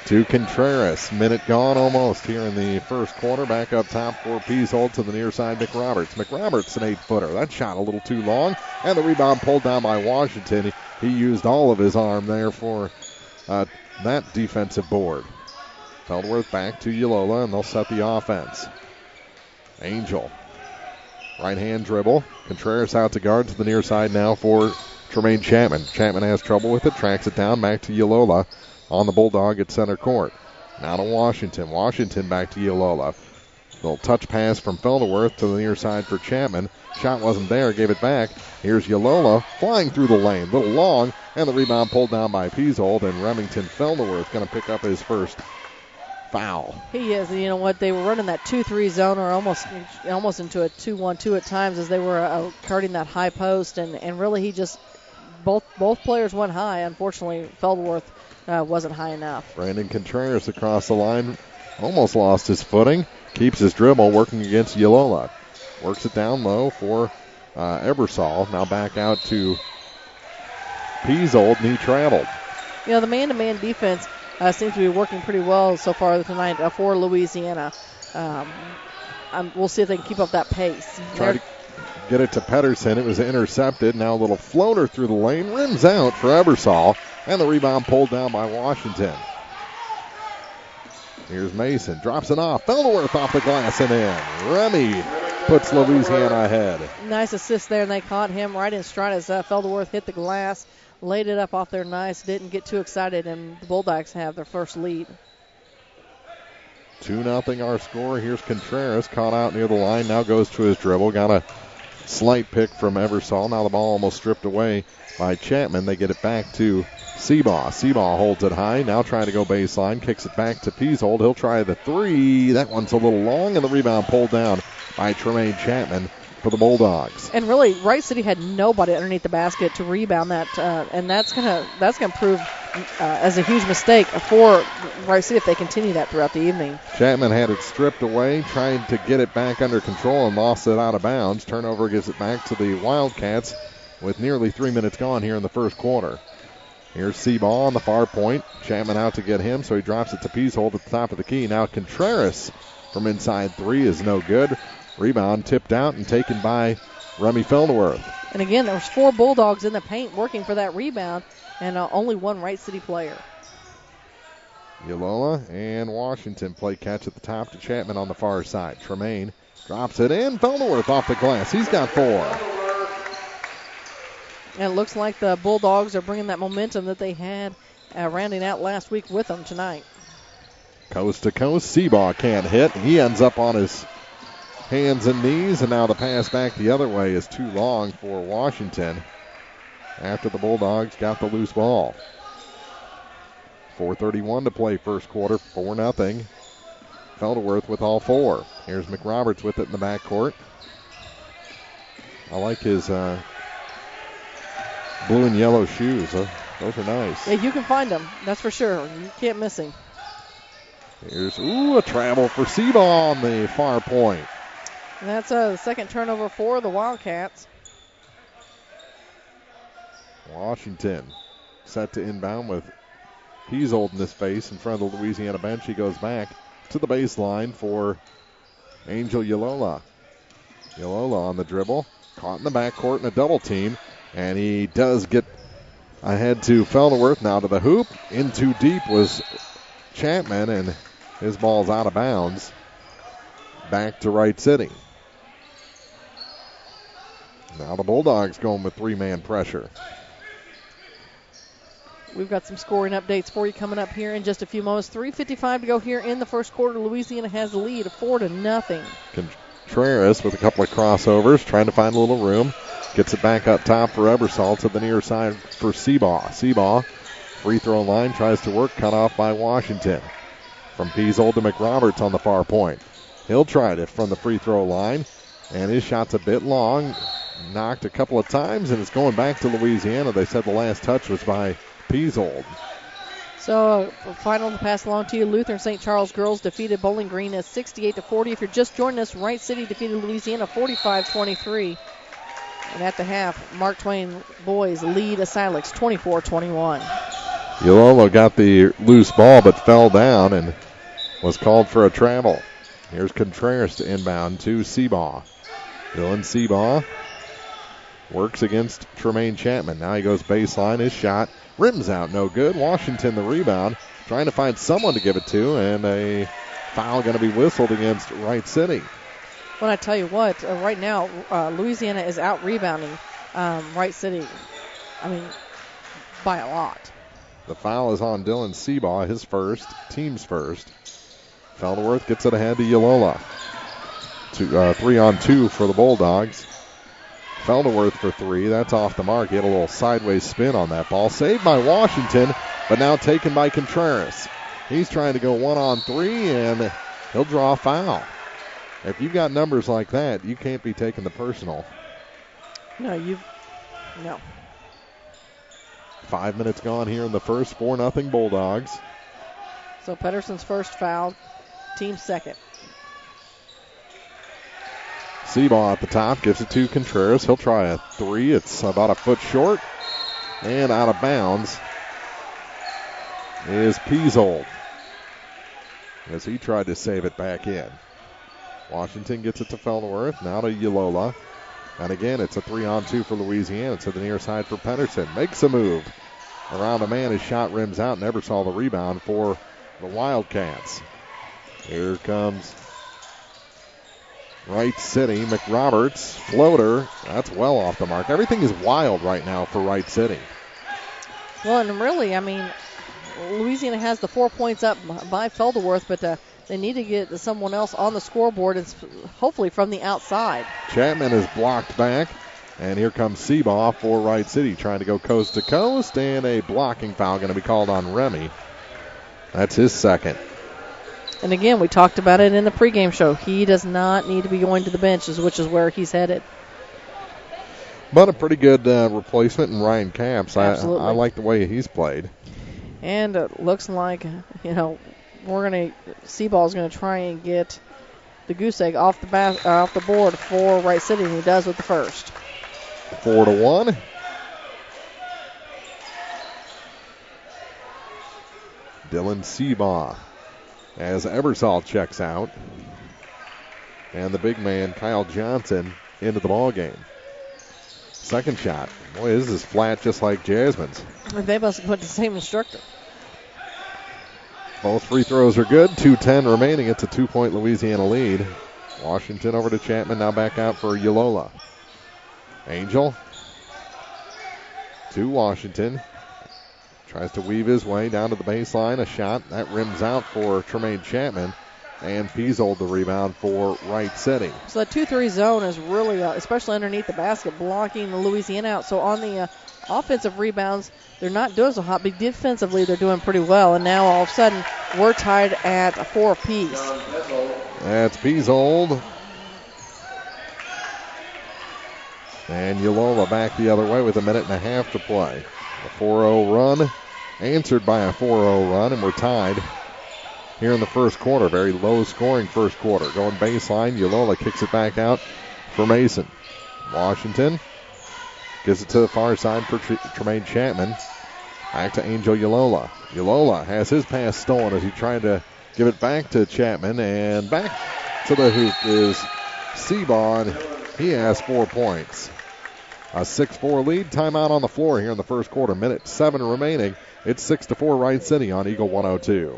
To Contreras. Minute gone almost here in the first quarter. Back up top for Peasold to the near side, McRoberts. McRoberts, an 8-footer. That shot a little too long, and the rebound pulled down by Washington. He used all of his arm there for that defensive board. Feldworth back to Yalola, and they'll set the offense. Angel. Right hand dribble. Contreras out to guard to the near side now for Tremaine Chapman. Chapman has trouble with it, tracks it down, back to Yalola on the Bulldog at center court. Now to Washington. Washington back to Yalola. Little touch pass from Felderworth to the near side for Chapman. Shot wasn't there, gave it back. Here's Yalola flying through the lane. Little long, and the rebound pulled down by Peasold, and Remington Felderworth going to pick up his first foul. He is. You know what? They were running that 2-3 zone, or almost into a 2-1-2 at times, as they were guarding that high post, and really he just both players went high. Unfortunately, Feldworth wasn't high enough. Brandon Contreras across the line, almost lost his footing, keeps his dribble, working against Yalola. Works it down low for Ebersol. Now back out to Peasold, and he traveled. You know, the man-to-man defense seems to be working pretty well so far tonight for Louisiana. We'll see if they can keep up that pace. Try to get it to Pedersen. It was intercepted. Now a little floater through the lane. Rims out for Ebersol. And the rebound pulled down by Washington. Here's Mason. Drops it off. Felderworth off the glass and in. Remy puts Louisiana ahead. Nice assist there, and they caught him right in stride as Felderworth hit the glass. Laid it up off there nice. Didn't get too excited, and the Bulldogs have their first lead. 2-0 our score. Here's Contreras caught out near the line. Now goes to his dribble. Got a slight pick from Ebersol. Now the ball almost stripped away by Chapman. They get it back to Seabaugh. Seabaugh holds it high. Now trying to go baseline. Kicks it back to Peasold. He'll try the three. That one's a little long, and the rebound pulled down by Tremaine Chapman for the Bulldogs. And really, Wright City had nobody underneath the basket to rebound that, and that's gonna prove as a huge mistake for Wright City if they continue that throughout the evening. Chapman had it stripped away, trying to get it back under control and lost it out of bounds. Turnover gives it back to the Wildcats with nearly 3 minutes gone here in the first quarter. Here's Seaball on the far point. Chapman out to get him, so he drops it to Peasehold at the top of the key. Now Contreras from inside three is no good. Rebound tipped out and taken by Remy Felderworth. And again, there was 4 Bulldogs in the paint working for that rebound, and only 1 Wright City player. Yalola and Washington play catch at the top to Chapman on the far side. Tremaine drops it in. Felderworth off the glass. He's got 4. And it looks like the Bulldogs are bringing that momentum that they had rounding out last week with them tonight. Coast to coast. Seabaugh can't hit. He ends up on his hands and knees, and now the pass back the other way is too long for Washington after the Bulldogs got the loose ball. 4:31 to play first quarter, 4-0. Felderworth with all 4. Here's McRoberts with it in the backcourt. I like his blue and yellow shoes. Those are nice. Yeah, you can find them. That's for sure. You can't miss him. Here's a travel for Seabaugh on the far point. And that's the second turnover for the Wildcats. Washington set to inbound with Peasehold in his face in front of the Louisiana bench. He goes back to the baseline for Angel Yalola. Yalola on the dribble, caught in the backcourt in a double team, and he does get ahead to Felderworth. Now to the hoop. In too deep was Chapman, and his ball's out of bounds. Back to Wright City. Now the Bulldogs going with 3-man pressure. We've got some scoring updates for you coming up here in just a few moments. 3:55 to go here in the first quarter. Louisiana has the lead of 4-0. Contreras with a couple of crossovers, trying to find a little room. Gets it back up top for Ebersol to the near side for Seabaugh. Seabaugh, free throw line, tries to work, cut off by Washington. From Peasehold to McRoberts on the far point. He'll try it from the free throw line, and his shot's a bit long. Knocked a couple of times, and it's going back to Louisiana. They said the last touch was by Peasehold. So, final to pass along to you. Lutheran St. Charles girls defeated Bowling Green at 68-40. If you're just joining us, Wright City defeated Louisiana 45-23. And at the half, Mark Twain boys lead Silex 24-21. Yalola got the loose ball but fell down and was called for a travel. Here's Contreras to inbound to Seabaugh. Dylan Seabaugh works against Tremaine Chapman. Now he goes baseline. His shot rims out, no good. Washington the rebound, trying to find someone to give it to, and a foul going to be whistled against Wright City. Well, I tell you what, right now Louisiana is out rebounding Wright City. I mean, by a lot. The foul is on Dylan Seabaugh, his first, team's first. Felderworth gets it ahead to Yalola. 3-on-2 for the Bulldogs. Felderworth for 3. That's off the mark. He had a little sideways spin on that ball. Saved by Washington, but now taken by Contreras. He's trying to go 1-on-3, and he'll draw a foul. If you've got numbers like that, you can't be taking the personal. No. 5 minutes gone here in the first. 4-0 Bulldogs. So Pedersen's first foul, team's second. Seabaugh at the top, gives it to Contreras. He'll try a 3. It's about a foot short. And out of bounds is Peasehold, as he tried to save it back in. Washington gets it to Felderworth. Now to Yalola. And again, it's a 3-on-2 for Louisiana. To the near side for Pedersen. Makes a move around a man. His shot rims out. Never saw the rebound for the Wildcats. Here comes Wright City. McRoberts, floater. That's well off the mark. Everything is wild right now for Wright City. Well, and really, I mean, Louisiana has the 4 points up by Felderworth, but they need to get someone else on the scoreboard, and hopefully from the outside. Chapman is blocked back, and here comes Seabaugh for Wright City, trying to go coast to coast, and a blocking foul going to be called on Remy. That's his second. And again, we talked about it in the pregame show. He does not need to be going to the benches, which is where he's headed. But a pretty good replacement in Ryan Capps. I Absolutely. like the way he's played. And it looks like, Seaball's going to try and get the goose egg off the board for Wright City, and he does with the first. 4-1. Dylan Seabaugh as Ebersol checks out. And the big man, Kyle Johnson, into the ball game. Second shot. Boy, this is flat just like Jasmine's. They must have put the same instructor. Both free throws are good. 2:10 remaining. It's a 2-point Louisiana lead. Washington over to Chapman. Now back out for Yalola. Angel to Washington. Tries to weave his way down to the baseline. A shot. That rims out for Tremaine Chapman. And Piesold the rebound for Wright City. So the 2-3 zone is really, especially underneath the basket, blocking the Louisiana out. So on the offensive rebounds, they're not doing so hot, but defensively they're doing pretty well. And now all of a sudden, we're tied at 4 apiece. That's Piesold. And Yalola back the other way with a minute and a half to play. A 4-0 run, answered by a 4-0 run, and we're tied here in the first quarter. Very low-scoring first quarter. Going baseline, Yalola kicks it back out for Mason. Washington gives it to the far side for Tremaine Chapman. Back to Angel Yalola. Yalola has his pass stolen as he tried to give it back to Chapman. And back to the hoop is Seabaugh, and he has 4 points. A 6-4 lead. Timeout on the floor here in the first quarter. Minute 7 remaining. It's 6-4 Wright City on Eagle 102.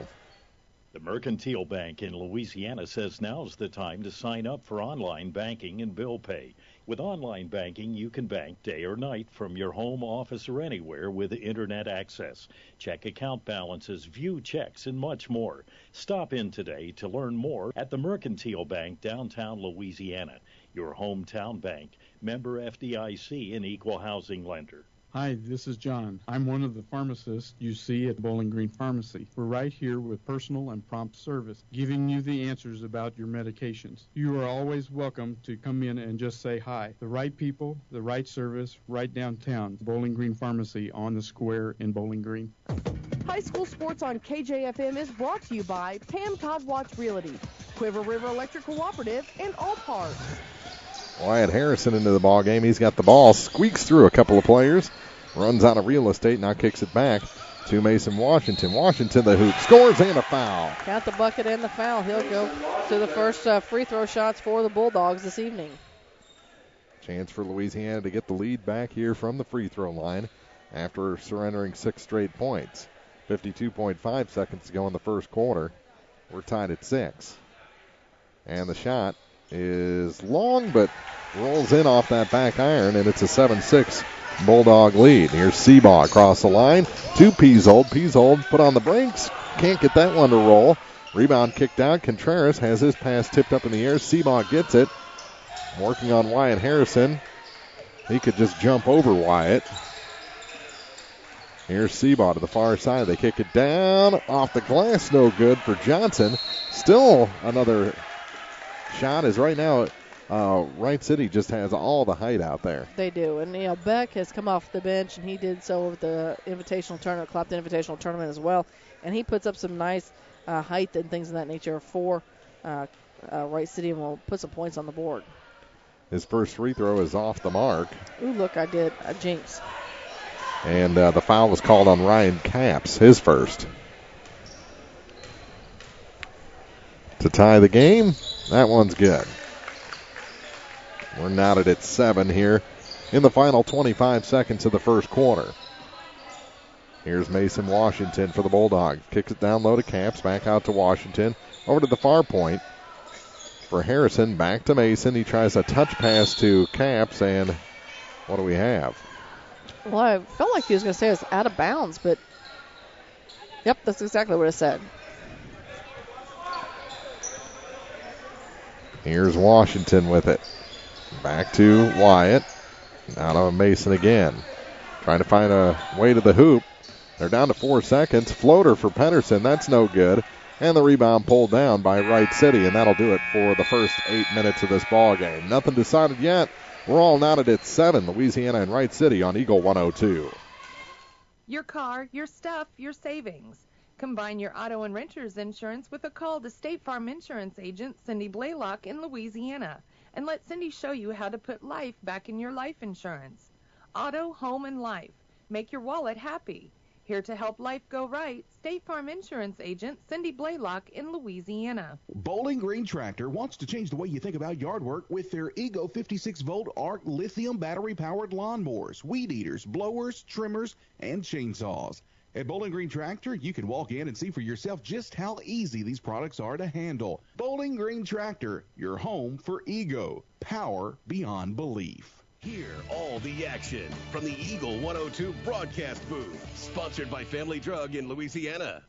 The Mercantile Bank in Louisiana says now's the time to sign up for online banking and bill pay. With online banking, you can bank day or night from your home, office, or anywhere with internet access. Check account balances, view checks, and much more. Stop in today to learn more at the Mercantile Bank, downtown Louisiana. Your hometown bank, member FDIC, and equal housing lender. Hi, this is John. I'm one of the pharmacists you see at Bowling Green Pharmacy. We're right here with personal and prompt service, giving you the answers about your medications. You are always welcome to come in and just say hi. The right people, the right service, right downtown. Bowling Green Pharmacy on the square in Bowling Green. High school sports on KJFM is brought to you by Pam Todd Watch Realty, Quiver River Electric Cooperative, and All Parts. Wyatt Harrison into the ball game. He's got the ball, squeaks through a couple of players, runs out of real estate, now kicks it back to Mason Washington. Washington the hoop, scores and a foul. Got the bucket and the foul. He'll go to the first free throw shots for the Bulldogs this evening. Chance for Louisiana to get the lead back here from the free throw line after surrendering 6 straight points. 52.5 seconds to go in the first quarter. We're tied at 6. And the shot is long, but rolls in off that back iron, and it's a 7-6 Bulldog lead. Here's Seabaugh across the line to Piesold. Piesold put on the brakes. Can't get that one to roll. Rebound kicked out. Contreras has his pass tipped up in the air. Seabaugh gets it. Working on Wyatt Harrison. He could just jump over Wyatt. Here's Seabaugh to the far side. They kick it down. Off the glass, no good for Johnson. Still another shot is right now. Wright City just has all the height out there. They do. And, Beck has come off the bench, and he did so with the Invitational Tournament, Clapton Invitational Tournament as well. And he puts up some nice height and things of that nature for Wright City, and will put some points on the board. His first free throw is off the mark. Ooh, look, I did a jinx. And the foul was called on Ryan Capps, his first. To tie the game, that one's good. We're knotted at 7 here in the final 25 seconds of the first quarter. Here's Mason Washington for the Bulldogs. Kicks it down low to Capps, back out to Washington. Over to the far point for Harrison, back to Mason. He tries a touch pass to Capps, and what do we have? Well, I felt like he was going to say it was out of bounds, but yep, that's exactly what it said. Here's Washington with it. Back to Wyatt. Out of Mason again. Trying to find a way to the hoop. They're down to 4 seconds. Floater for Pedersen. That's no good. And the rebound pulled down by Wright City, and that'll do it for the first 8 minutes of this ball game. Nothing decided yet. We're all knotted at 7. Louisiana and Wright City on Eagle 102. Your car, your stuff, your savings. Combine your auto and renter's insurance with a call to State Farm Insurance agent Cindy Blaylock in Louisiana, and let Cindy show you how to put life back in your life insurance. Auto, home, and life. Make your wallet happy. Here to help life go right, State Farm Insurance agent Cindy Blaylock in Louisiana. Bowling Green Tractor wants to change the way you think about yard work with their Ego 56-volt ARC lithium battery-powered lawnmowers, weed eaters, blowers, trimmers, and chainsaws. At Bowling Green Tractor, you can walk in and see for yourself just how easy these products are to handle. Bowling Green Tractor, your home for Ego. Power beyond belief. Hear all the action from the Eagle 102 broadcast booth. Sponsored by Family Drug in Louisiana.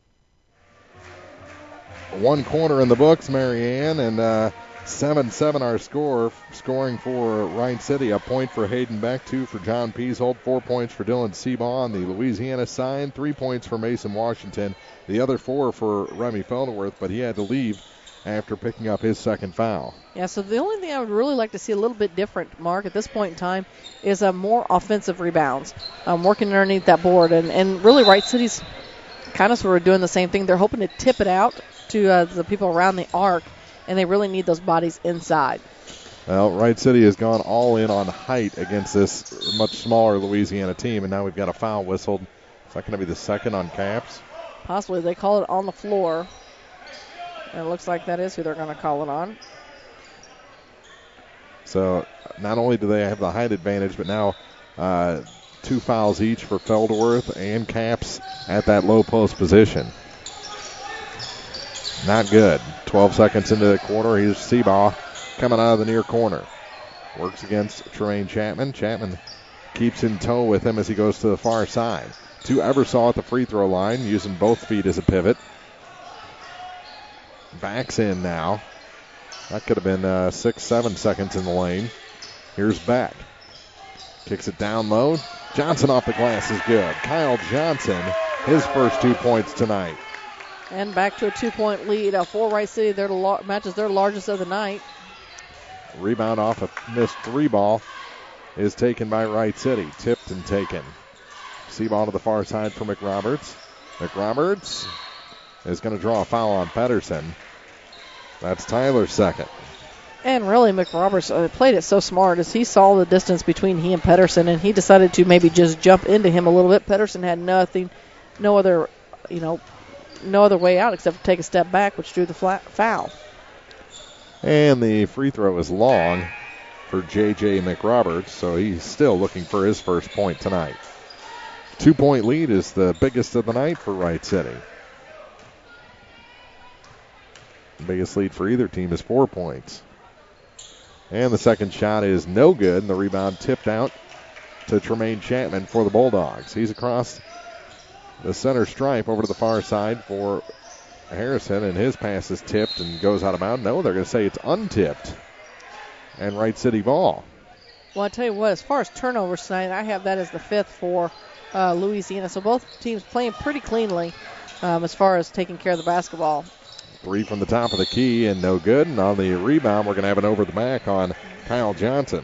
One quarter in the books, Marianne, and 7-7 our score. Scoring for Wright City, a point for Hayden Beck, 2 for John Peasehold, 4 points for Dylan Seabaugh on the Louisiana side, 3 points for Mason Washington, the other 4 for Remy Felderworth, but he had to leave after picking up his second foul. Yeah, so the only thing I would really like to see a little bit different, Mark, at this point in time is more offensive rebounds, working underneath that board. And really Wright City's kind of sort of doing the same thing. They're hoping to tip it out to the people around the arc, and they really need those bodies inside. Well, Wright City has gone all in on height against this much smaller Louisiana team, and now we've got a foul whistled. Is that going to be the second on Caps? Possibly. They call it on the floor. And it looks like that is who they're going to call it on. So not only do they have the height advantage, but now 2 fouls each for Felderworth and Caps at that low post position. Not good. 12 seconds into the quarter. Here's Seabaugh coming out of the near corner. Works against Tremaine Chapman. Chapman keeps in tow with him as he goes to the far side. To Eversole at the free throw line, using both feet as a pivot. Backs in now. That could have been 6-7 seconds in the lane. Here's Beck. Kicks it down low. Johnson off the glass is good. Kyle Johnson, his first 2 points tonight. And back to a 2-point lead for Wright City. Matches their largest of the night. Rebound off a missed 3 ball is taken by Wright City. Tipped and taken. Seaball to the far side for McRoberts. McRoberts is going to draw a foul on Pedersen. That's Tyler's second. And really, McRoberts played it so smart as he saw the distance between he and Pedersen, and he decided to maybe just jump into him a little bit. Pedersen had no other way out except to take a step back, which drew the foul. And the free throw is long for J.J. McRoberts, so he's still looking for his first point tonight. 2-point lead is the biggest of the night for Wright City. The biggest lead for either team is 4 points. And the second shot is no good, and the rebound tipped out to Tremaine Chapman for the Bulldogs. He's across the center stripe over to the far side for Harrison, and his pass is tipped and goes out of bounds. No, they're going to say it's untipped. And Wright City ball. Well, I tell you what, as far as turnovers tonight, I have that as the 5th for Louisiana. So both teams playing pretty cleanly as far as taking care of the basketball. 3 from the top of the key and no good. And on the rebound, we're going to have an over the back on Kyle Johnson.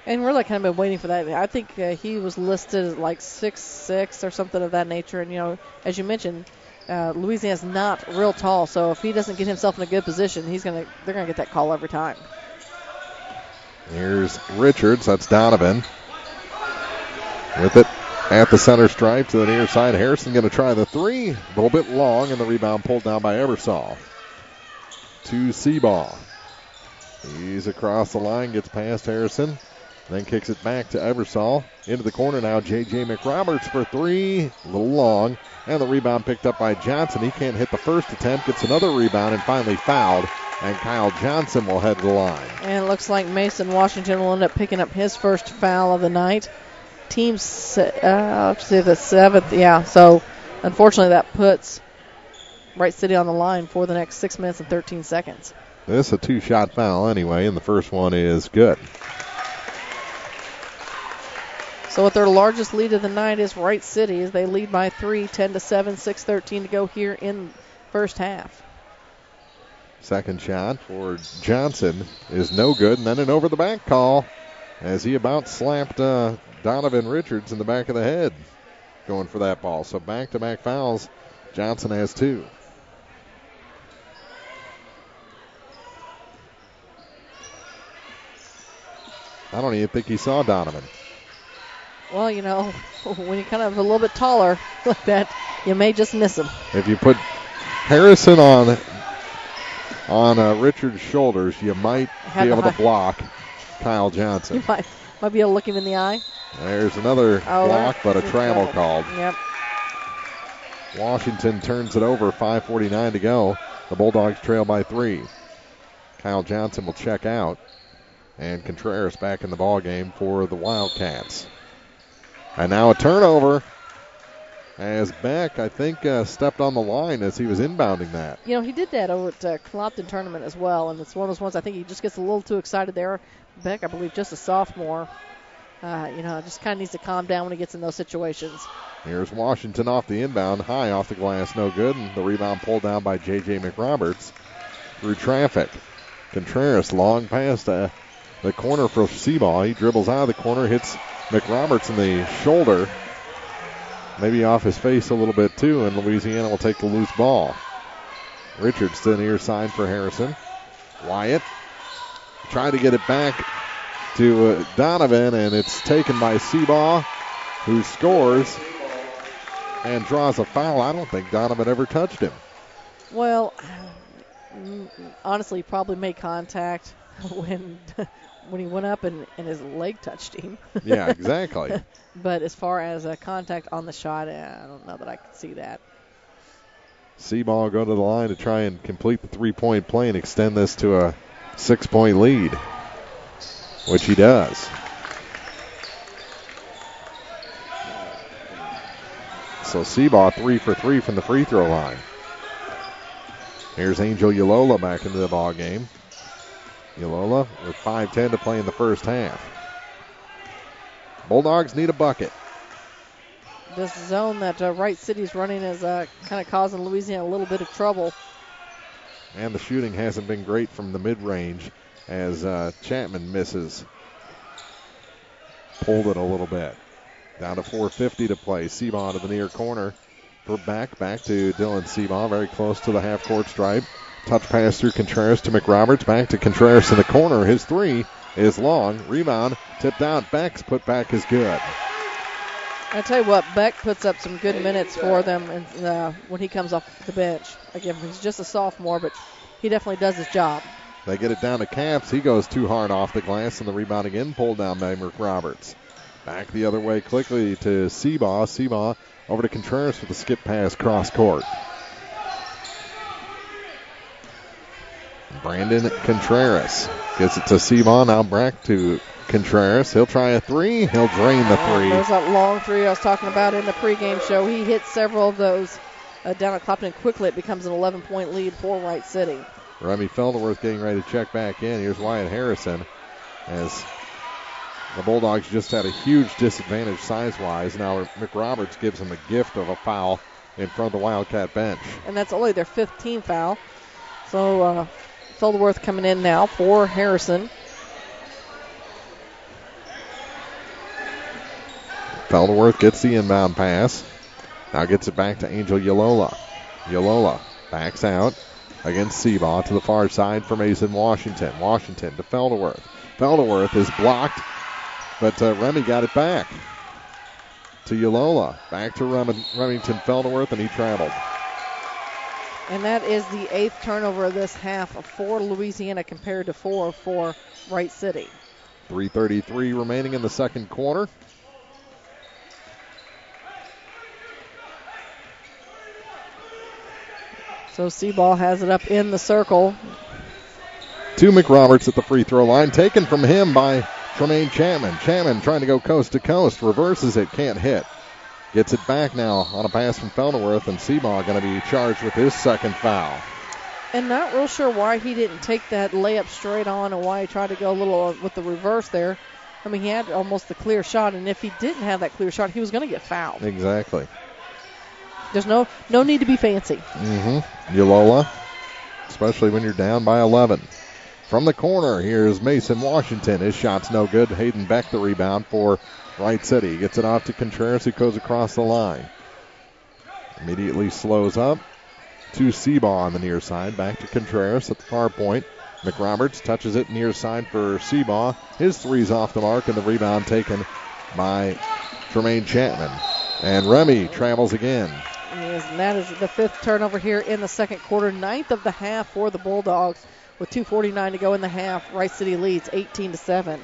And really kind of been waiting for that. I think he was listed as like 6'6" or something of that nature. And, as you mentioned, Louisiana's not real tall. So if he doesn't get himself in a good position, they're going to get that call every time. Here's Richards. That's Donovan. With it at the center stripe to the near side. Harrison going to try the 3. A little bit long, and the rebound pulled down by Eversole. To Seabaugh. He's across the line, gets past Harrison, then kicks it back to Eversole. Into the corner now, J.J. McRoberts for 3. A little long, and the rebound picked up by Johnson. He can't hit the first attempt, gets another rebound, and finally fouled. And Kyle Johnson will head to the line. And it looks like Mason Washington will end up picking up his first foul of the night. Team's, let's see, the 7th. Yeah, so unfortunately that puts Wright City on the line for the next 6 minutes and 13 seconds. This is a 2-shot foul anyway, and the first one is good. So with their largest lead of the night is Wright City as they lead by 3, 10-7, 6:13 to go here in first half. Second shot for Johnson is no good, and then an over-the-back call as he about slapped Donovan Richards in the back of the head. going for that ball. So back-to-back fouls. Johnson has 2. I don't even think he saw Donovan. Well, when you're kind of a little bit taller like that, you may just miss him. If you put Harrison on Richard's shoulders, you might be able to block Kyle Johnson. You might be able to look him in the eye. There's another block, but a travel called. Yep. Washington turns it over, 5:49 to go. The Bulldogs trail by 3. Kyle Johnson will check out. And Contreras back in the ball game for the Wildcats. And now a turnover as Beck, I think, stepped on the line as he was inbounding that. He did that over at Clopton Tournament as well, and it's one of those ones I think he just gets a little too excited there. Beck, I believe, just a sophomore, just kind of needs to calm down when he gets in those situations. Here's Washington off the inbound, high off the glass, no good, and the rebound pulled down by J.J. McRoberts through traffic. Contreras long past the corner for Seaball. He dribbles out of the corner, hits McRoberts in the shoulder, maybe off his face a little bit too, and Louisiana will take the loose ball. Richardson near side for Harrison. Wyatt trying to get it back to Donovan, and it's taken by Seaball, who scores and draws a foul. I don't think Donovan ever touched him. Well, honestly, he probably made contact when he went up and his leg touched him. Yeah, exactly. But as far as contact on the shot, I don't know that I could see that. Seaball go to the line to try and complete the 3-point play and extend this to a 6-point lead, which he does. So Seaball 3 for 3 from the free throw line. Here's Angel Yalola back into the ball game. Yalola with 5:10 to play in the first half. Bulldogs need a bucket. This zone that Wright City's running is kind of causing Louisiana a little bit of trouble. And the shooting hasn't been great from the mid-range as Chapman misses. Pulled it a little bit. Down to 4:50 to play. Seaball to the near corner for back to Dylan Seaball, very close to the half-court stripe. Touch pass through Contreras to McRoberts. Back to Contreras in the corner. His 3 is long. Rebound tipped out. Beck's put back is good. I tell you what, Beck puts up some good minutes for them when he comes off the bench. Again, he's just a sophomore, but he definitely does his job. They get it down to Caps. He goes too hard off the glass, and the rebound again pulled down by McRoberts. Back the other way quickly to Seaball. Seaball over to Contreras with a skip pass cross court. Brandon Contreras gets it to Seaball. Now back to Contreras. He'll try a 3. He'll drain the 3. There's that long 3 I was talking about in the pregame show. He hit several of those down at Clopton. Quickly it becomes an 11-point lead for Wright City. Remy Felderworth getting ready to check back in. Here's Wyatt Harrison as the Bulldogs just had a huge disadvantage size-wise. Now McRoberts gives him a gift of a foul in front of the Wildcat bench. And that's only their 15th foul. So Felderworth coming in now for Harrison. Felderworth gets the inbound pass. Now gets it back to Angel Yalola. Yalola backs out against Seaball to the far side for Mason Washington. Washington to Felderworth. Felderworth is blocked, but Remy got it back to Yalola. Back to Remington Felderworth, and he traveled. And that is the 8th turnover of this half for Louisiana compared to 4 for Wright City. 3:33 remaining in the second quarter. So Seaball has it up in the circle. To McRoberts at the free throw line. Taken from him by Tremaine Chapman. Chapman trying to go coast to coast. Reverses it. Can't hit. Gets it back now on a pass from Felderworth. And Seaball going to be charged with his second foul. And not real sure why he didn't take that layup straight on and why he tried to go a little with the reverse there. I mean, he had almost the clear shot. And if he didn't have that clear shot, he was going to get fouled. Exactly. There's no need to be fancy. Yalola, especially when you're down by 11. From the corner, here's Mason Washington. His shot's no good. Hayden Beck the rebound for Wright City. Gets it off to Contreras, who goes across the line. Immediately slows up to Seabaugh on the near side. Back to Contreras at the far point. McRoberts touches it near side for Seabaugh. His three's off the mark, and the rebound taken by Tremaine Chapman. And Remy travels again. Yes, and that is the 5th turnover here in the second quarter. 9th of the half for the Bulldogs. With 2:49 to go in the half, Wright City leads 18-7.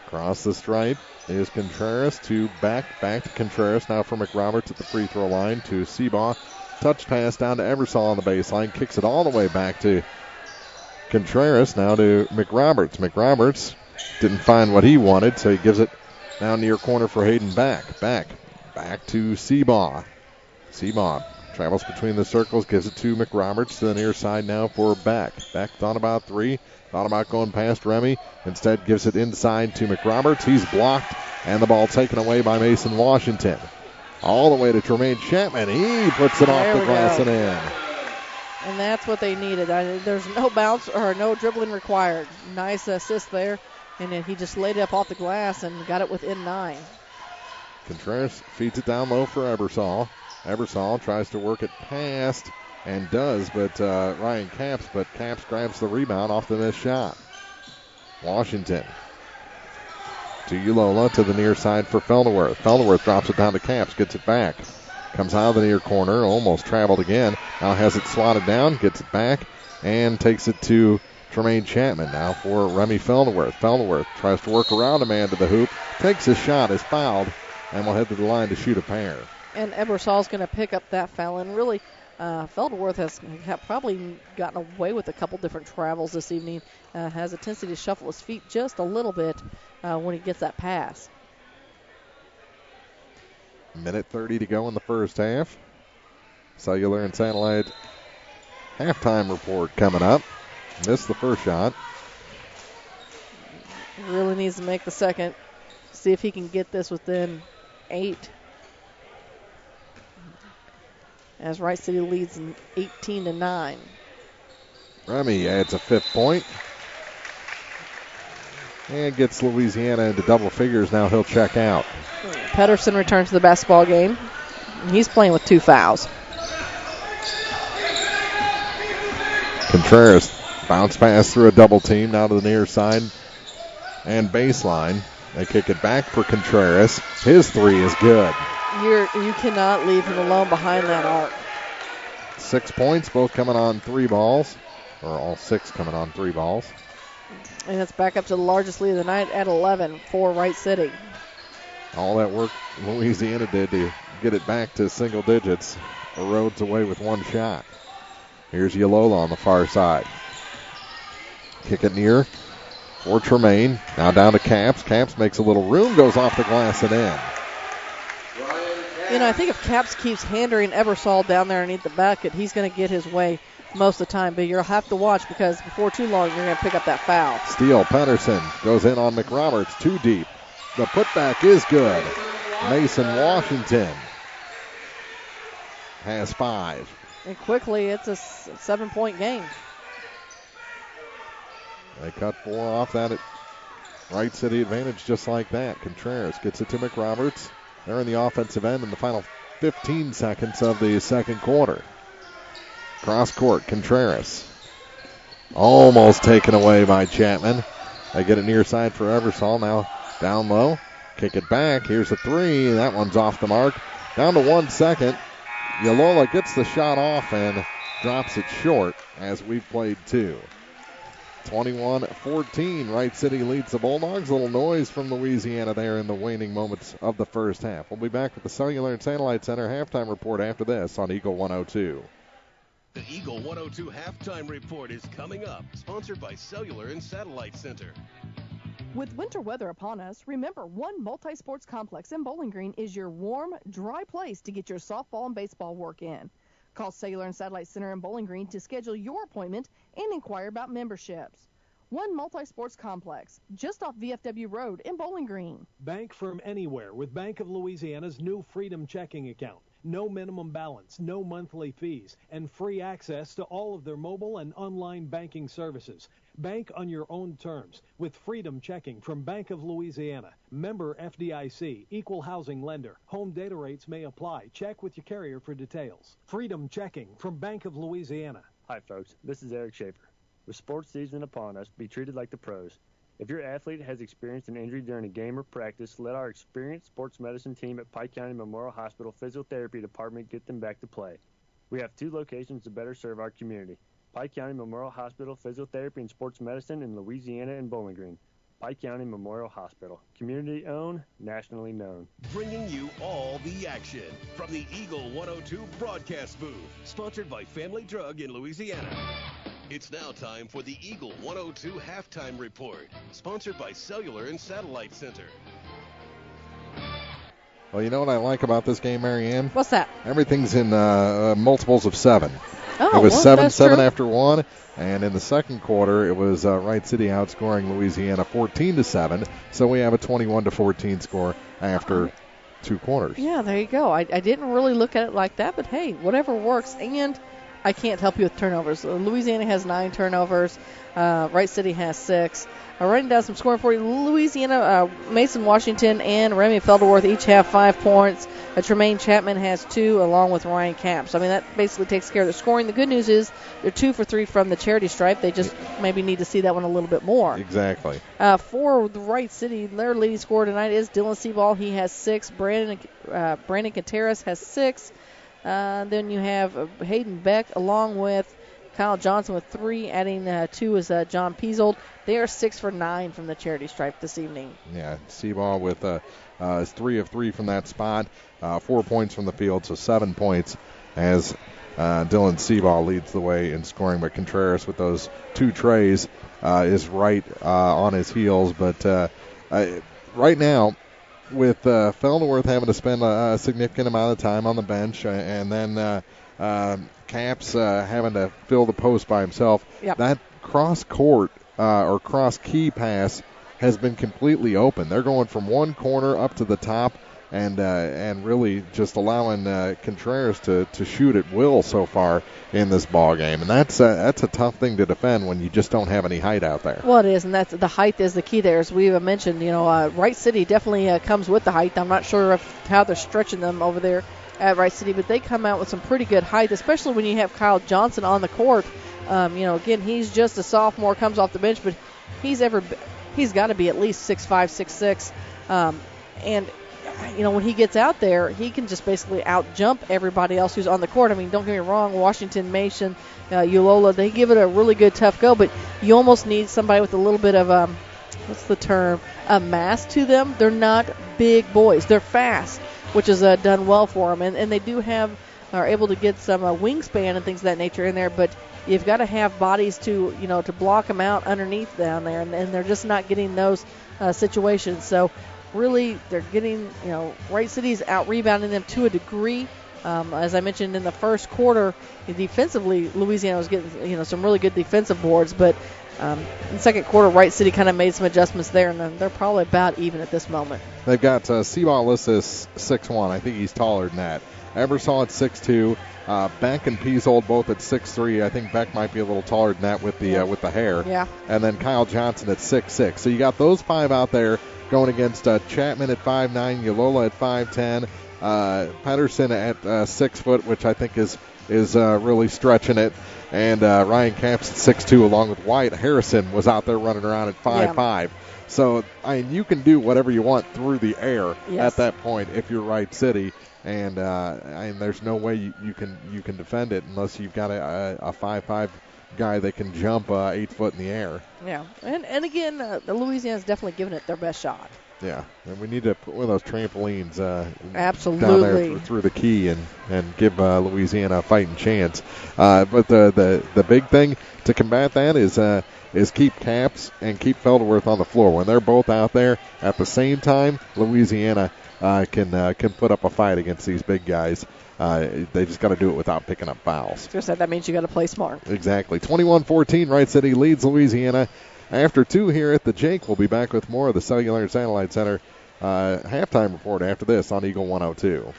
Across the stripe is Contreras to back to Contreras. Now for McRoberts at the free throw line to Seabaugh. Touch pass down to Ebersol on the baseline. Kicks it all the way back to Contreras. Now to McRoberts. McRoberts didn't find what he wanted, so he gives it now near corner for Hayden Back. Back to Seabaugh. Seabaugh travels between the circles, gives it to McRoberts to the near side now for Beck. Beck thought about three, thought about going past Remy. Instead gives it inside to McRoberts. He's blocked, and the ball taken away by Mason Washington. All the way to Tremaine Chapman. He puts it off the glass and in. And that's what they needed. There's no bounce or no dribbling required. Nice assist there. And then he just laid it up off the glass and got it within 9. Contreras feeds it down low for Ebersol. Ebersol tries to work it past and does, but Ryan Capps, but Capps grabs the rebound off the missed shot. Washington to Ulola to the near side for Felderworth. Felderworth drops it down to Capps, gets it back. Comes out of the near corner, almost traveled again. Now has it swatted down, gets it back, and takes it to Tremaine Chapman. Now for Remy Felderworth. Felderworth tries to work around a man to the hoop, takes his shot, is fouled, and will head to the line to shoot a pair. And Ebersol's going to pick up that foul. And really, Felderworth has probably gotten away with a couple different travels this evening. Has a tendency to shuffle his feet just a little bit when he gets that pass. Minute 30 to go in the first half. Cellular and Satellite halftime report coming up. Missed the first shot. Really needs to make the second. See if he can get this within 8. As Wright City leads 18-9. Remy adds a 5th point. And gets Louisiana into double figures. Now he'll check out. Pedersen returns to the basketball game. He's playing with 2 fouls. Contreras bounce pass through a double team. Now to the near side and baseline. They kick it back for Contreras. His 3 is good. You cannot leave him alone behind that arc. 6 points, both coming on 3 balls. Or all 6 coming on 3 balls. And it's back up to the largest lead of the night at 11 for Wright City. All that work Louisiana did to get it back to single digits. Erodes away with 1 shot. Here's Yalola on the far side. Kick it near for Tremaine. Now down to Capps. Capps makes a little room, goes off the glass and in. You know, I think if Capps keeps hammering Ebersol down there underneath the bucket, he's going to get his way most of the time. But you'll have to watch because before too long, you're going to pick up that foul. Steele Pedersen goes in on McRoberts. Too deep. The putback is good. Mason Washington has 5. And quickly, it's a 7-point game. They cut 4 off that at Wright City advantage just like that. Contreras gets it to McRoberts. They're in the offensive end in the final 15 seconds of the second quarter. Cross court, Contreras. Almost taken away by Chapman. They get it near side for Ebersol. Now down low. Kick it back. Here's a 3. That one's off the mark. Down to 1 second. Yalola gets the shot off and drops it short as we've played 2. 21-14. Wright City leads the Bulldogs. A little noise from Louisiana there in the waning moments of the first half. We'll be back with the Cellular and Satellite Center halftime report after this on Eagle 102. The Eagle 102 halftime report is coming up, sponsored by Cellular and Satellite Center. With winter weather upon us, remember One Multi-Sports Complex in Bowling Green is your warm, dry place to get your softball and baseball work in. Call Cellular and Satellite Center in Bowling Green to schedule your appointment and inquire about memberships. One Multi-Sports Complex, just off VFW Road in Bowling Green. Bank from anywhere with Bank of Louisiana's new Freedom Checking account. No minimum balance, no monthly fees, and free access to all of their mobile and online banking services. Bank on your own terms with Freedom Checking from Bank of Louisiana. Member FDIC, equal housing lender. Home data rates may apply. Check with your carrier for details. Freedom Checking from Bank of Louisiana. Hi, folks. This is Eric Schaefer. With sports season upon us, be treated like the pros. If your athlete has experienced an injury during a game or practice, let our experienced sports medicine team at Pike County Memorial Hospital Physiotherapy Department get them back to play. We have 2 locations to better serve our community. Pike County Memorial Hospital Physiotherapy and Sports Medicine in Louisiana and Bowling Green. Pike County Memorial Hospital. Community owned, nationally known. Bringing you all the action from the Eagle 102 broadcast booth. Sponsored by Family Drug in Louisiana. It's now time for the Eagle 102 halftime report. Sponsored by Cellular and Satellite Center. Well, you know what I like about this game, Marianne? What's that? Everything's in multiples of 7. Oh, it was well, 7-7 after 1, and in the second quarter, it was Wright City outscoring Louisiana 14-7. So we have a 21-14 score after 2 quarters. Yeah, there you go. I didn't really look at it like that, but hey, whatever works. And I can't help you with turnovers. Louisiana has 9 turnovers. Wright City has 6. Writing down some scoring for you. Louisiana, Mason Washington and Remy Felderworth each have 5 points. Tremaine Chapman has 2, along with Ryan Capps. I mean, that basically takes care of the scoring. The good news is they're 2 for 3 from the charity stripe. They just maybe need to see that one a little bit more. Exactly. For the Wright City, their leading scorer tonight is Dylan Seaball. He has 6. Brandon Contreras has 6. Then you have Hayden Beck along with Kyle Johnson with 3. Adding 2 is John Piesold. They are 6 for 9 from the charity stripe this evening. Yeah, Seaball with is 3 of 3 from that spot. 4 points from the field, so 7 points as Dylan Seaball leads the way in scoring. But Contreras with those 2 trays is right on his heels. But right now, with Felderworth having to spend a significant amount of time on the bench, and then Capps having to fill the post by himself, that cross-court or cross-key pass has been completely open. They're going from one corner up to the top and really just allowing Contreras to shoot at will so far in this ball game. And that's a tough thing to defend when you just don't have any height out there. Well, it is, and that's the height is the key there. As we've mentioned, Wright City definitely comes with the height. I'm not sure how they're stretching them over there at Wright City, but they come out with some pretty good height, especially when you have Kyle Johnson on the court. Again, he's just a sophomore, comes off the bench, but he's got to be at least 6'5", 6'6", and when he gets out there, he can just basically out-jump everybody else who's on the court. I mean, don't get me wrong, Washington, Mason, Ulola, they give it a really good tough go, but you almost need somebody with a little bit of, a mass to them. They're not big boys. They're fast, which is done well for them, and they are able to get some wingspan and things of that nature in there, but you've got to have bodies to block them out underneath down there, and they're just not getting those situations. So really, they're getting, Wright City's out-rebounding them to a degree. As I mentioned in the first quarter, defensively, Louisiana was getting, some really good defensive boards, but in the second quarter, Wright City kind of made some adjustments there, and they're probably about even at this moment. They've got Seaball listed as 6'1". I think he's taller than that. Ebersol at 6'2". Beck and Piesold both at 6'3". I think Beck might be a little taller than that with the hair. Yeah. And then Kyle Johnson at 6'6". So you got those 5 out there going against Chapman at 5'9", Ulola at 5'10", Pedersen at 6 foot, which I think is really stretching it, and Ryan Capps at 6'2", along with Wyatt Harrison was out there running around at 5'5". Yeah. So you can do whatever you want through the air at that point if you're Wright City. And there's no way you can defend it unless you've got a 5'5" guy that can jump 8 foot in the air. Yeah, and again, Louisiana's definitely giving it their best shot. Yeah, and we need to put one of those trampolines absolutely down there through the key and give Louisiana a fighting chance. But the big thing to combat that is keep Capps and keep Felderworth on the floor. When they're both out there at the same time, Louisiana can put up a fight against these big guys. They just got to do it without picking up fouls. Just that means you got to play smart. Exactly. 21-14, Wright City leads Louisiana. After 2 here at the Jake, we'll be back with more of the Cellular and Satellite Center halftime report after this on Eagle 102.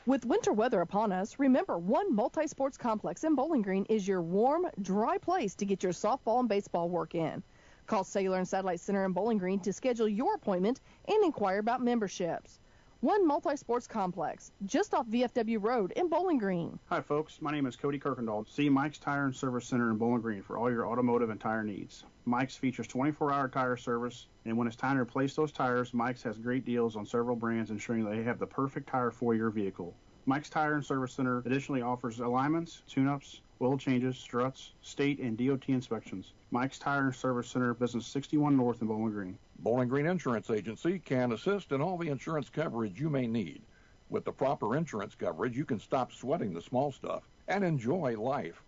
With winter weather upon us, remember one multi-sports complex in Bowling Green is your warm, dry place to get your softball and baseball work in. Call Cellular and Satellite Center in Bowling Green to schedule your appointment and inquire about memberships. One multi-sports complex, just off VFW Road in Bowling Green. Hi, folks. My name is Cody Kirkendall. See Mike's Tire and Service Center in Bowling Green for all your automotive and tire needs. Mike's features 24-hour tire service, and when it's time to replace those tires, Mike's has great deals on several brands, ensuring they have the perfect tire for your vehicle. Mike's Tire and Service Center additionally offers alignments, tune-ups, oil changes, struts, state and DOT inspections. Mike's Tire and Service Center, Business 61 North in Bowling Green. Bowling Green Insurance Agency can assist in all the insurance coverage you may need. With the proper insurance coverage, you can stop sweating the small stuff and enjoy life.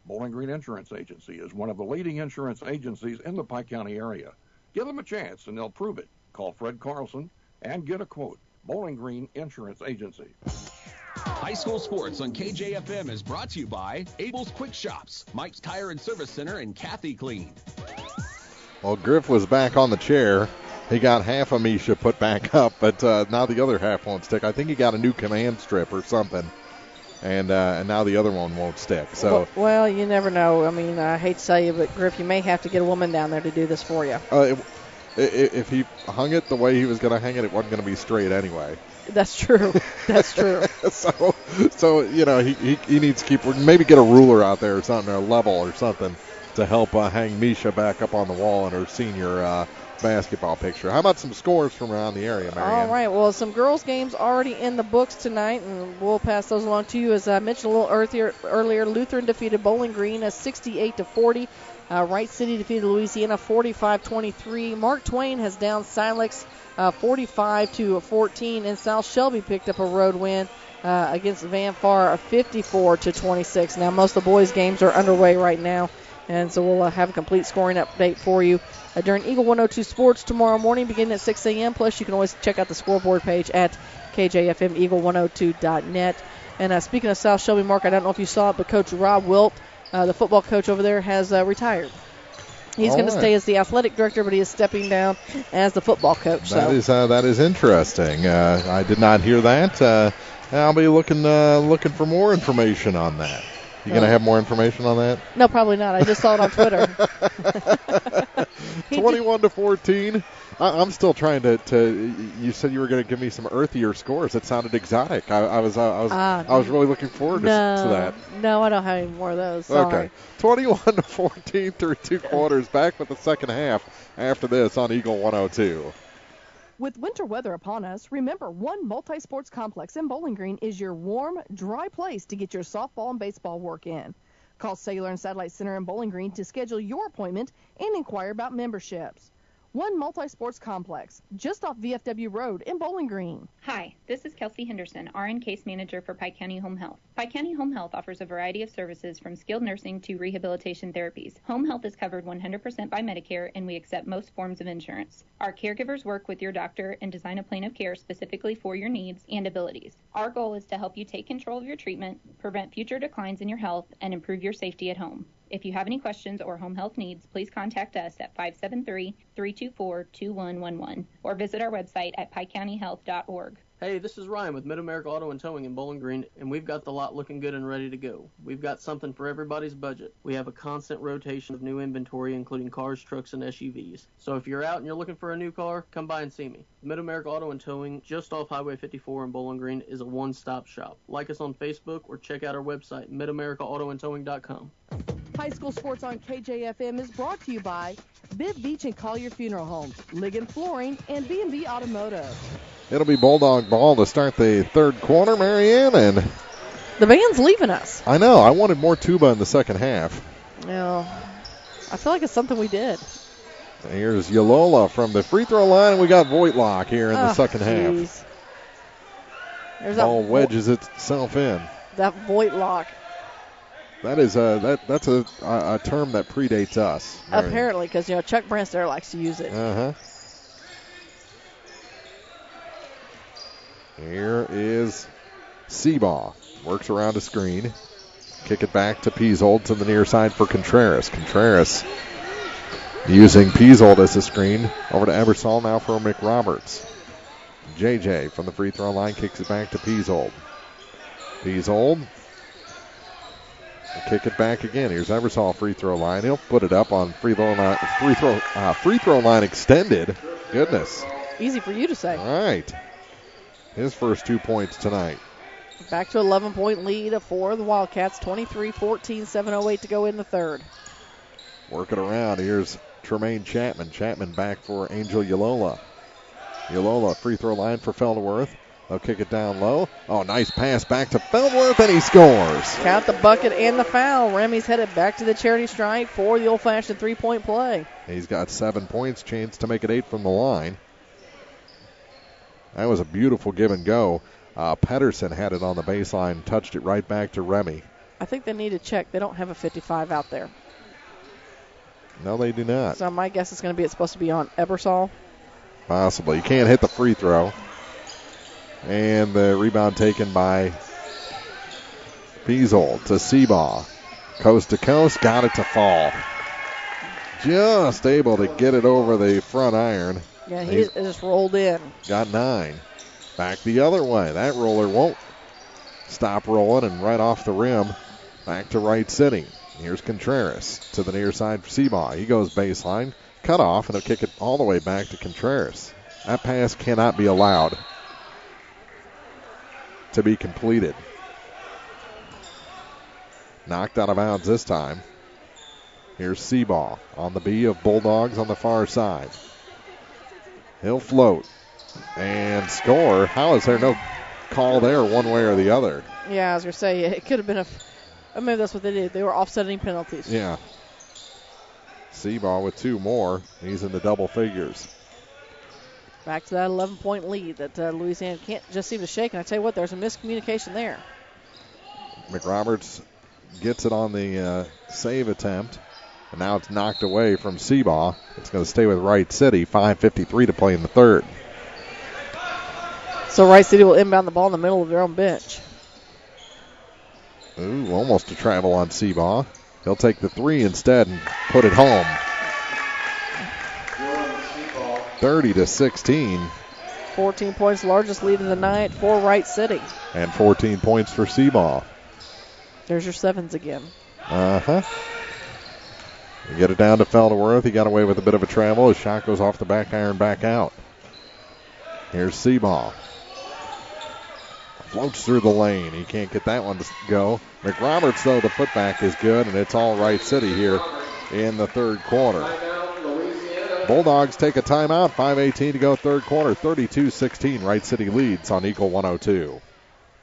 Bowling Green Insurance Agency is one of the leading insurance agencies in the Pike County area. Give them a chance and they'll prove it. Call Fred Carlson and get a quote. Bowling Green Insurance Agency. High school sports on KJFM is brought to you by Abel's Quick Shops, Mike's Tire and Service Center, and Kathy Clean. Well, Griff was back on the chair. He got half of Misha put back up, but now the other half won't stick. I think he got a new command strip or something, and now the other one won't stick. So well, you never know. I mean, I hate to tell you, but Griff, you may have to get a woman down there to do this for you. If he hung it the way he was going to hang it, it wasn't going to be straight anyway. That's true. That's true. so you know, he needs to keep, maybe get a ruler out there or something, or a level or something to help hang Misha back up on the wall in her senior basketball picture. How about some scores from around the area, Marianne? All right. Well, some girls' games already in the books tonight, and we'll pass those along to you. As I mentioned a little earlier, Lutheran defeated Bowling Green 68-40. Wright City defeated Louisiana 45-23. Mark Twain has down Silex 45-14, and South Shelby picked up a road win against Van Far 54-26. Now, most of the boys' games are underway right now, and so we'll have a complete scoring update for you during Eagle 102 Sports tomorrow morning beginning at 6 a.m. Plus, you can always check out the scoreboard page at KJFMEagle102.net. And speaking of South Shelby, Mark, I don't know if you saw it, but Coach Rob Wilt, the football coach over there, has retired. He's going to stay as the athletic director, but he is stepping down as the football coach. That is interesting. I did not hear that. I'll be looking for more information on that. You going to have more information on that? No, probably not. I just saw it on Twitter. 21-14. I'm still trying to. You said you were going to give me some earthier scores. It sounded exotic. I was really looking forward to that. No, I don't have any more of those. Sorry. Okay, 21-14 through two quarters. Back with the second half after this on Eagle 102. With winter weather upon us, remember one multi-sports complex in Bowling Green is your warm, dry place to get your softball and baseball work in. Call Cellular and Satellite Center in Bowling Green to schedule your appointment and inquire about memberships. One multi-sports complex, just off VFW Road in Bowling Green. Hi, this is Kelsey Henderson, RN Case Manager for Pike County Home Health. Pike County Home Health offers a variety of services from skilled nursing to rehabilitation therapies. Home health is covered 100% by Medicare, and we accept most forms of insurance. Our caregivers work with your doctor and design a plan of care specifically for your needs and abilities. Our goal is to help you take control of your treatment, prevent future declines in your health, and improve your safety at home. If you have any questions or home health needs, please contact us at 573-324-2111 or visit our website at pikecountyhealth.org. Hey, this is Ryan with Mid-America Auto and Towing in Bowling Green, and we've got the lot looking good and ready to go. We've got something for everybody's budget. We have a constant rotation of new inventory, including cars, trucks, and SUVs. So if you're out and you're looking for a new car, come by and see me. Mid-America Auto and Towing, just off Highway 54 in Bowling Green, is a one-stop shop. Like us on Facebook or check out our website, midamericaautoandtowing.com. High school sports on KJFM is brought to you by Bibb Beach and Collier Funeral Homes, Ligon Flooring, and B&B Automotive. It'll be Bulldog ball to start the third quarter, Marianne, and the band's leaving us. I know. I wanted more tuba in the second half. Well, I feel like it's something we did. Here's Yalola from the free throw line, and we got Voigtlock here in the second half. Ball wedges itself in. That Voigtlock. That is that's a term that predates us. Apparently, because Chuck Branstad likes to use it. Here is Seabaugh. Works around a screen. Kick it back to Peasold to the near side for Contreras. Contreras using Peasold as a screen. Over to Ebersol now for McRoberts. JJ from the free throw line kicks it back to Peasold. Peasold. Kick it back again. Here's Eversole free throw line. He'll put it up on free throw line extended. Goodness. Easy for you to say. All right. His first 2 points tonight. Back to 11-point lead for the Wildcats. 23-14, 7:08 to go in the third. Working around. Here's Tremaine Chapman. Chapman back for Angel Yalola. Yalola free throw line for Feldworth. They'll kick it down low. Oh, nice pass back to Feldworth, and he scores. Count the bucket and the foul. Remy's headed back to the charity stripe for the old-fashioned three-point play. He's got 7 points, chance to make it 8 from the line. That was a beautiful give and go. Pedersen had it on the baseline, touched it right back to Remy. I think they need to check. They don't have a 55 out there. No, they do not. So my guess is going to be it's supposed to be on Ebersol. Possibly. You can't hit the free throw. And the rebound taken by Peasold to Seabaugh. Coast to coast, got it to fall. Just able to get it over the front iron. Yeah, he just rolled in. Got 9. Back the other way. That roller won't stop rolling, and right off the rim, back to Wright City. Here's Contreras to the near side for Seabaugh. He goes baseline, cut off, and he'll kick it all the way back to Contreras. That pass cannot be allowed to be completed. Knocked out of bounds this time. Here's Seabaugh on the B of Bulldogs on the far side. He'll float and score. How is there no call there one way or the other? Yeah, I was going to say, it could have been maybe that's what they did. They were offsetting penalties. Yeah. Seabaugh with 2 more. He's in the double figures. Back to that 11-point lead that Louisiana can't just seem to shake. And I tell you what, there's a miscommunication there. McRoberts gets it on the save attempt. And now it's knocked away from Seabaugh. It's going to stay with Wright City. 5:53 to play in the third. So Wright City will inbound the ball in the middle of their own bench. Ooh, almost a travel on Seabaugh. He'll take the 3 instead and put it home. 30-16. 14 points, largest lead of the night for Wright City. And 14 points for Seabaugh. There's your 7s again. Uh-huh. You get it down to Feldworth. He got away with a bit of a travel. His shot goes off the back iron back out. Here's Seabaugh. Floats through the lane. He can't get that one to go. McRoberts, though, the putback is good, and it's all Wright City here in the third quarter. Bulldogs take a timeout. 5:18 to go third quarter. 32-16. Wright City leads on Eagle 102.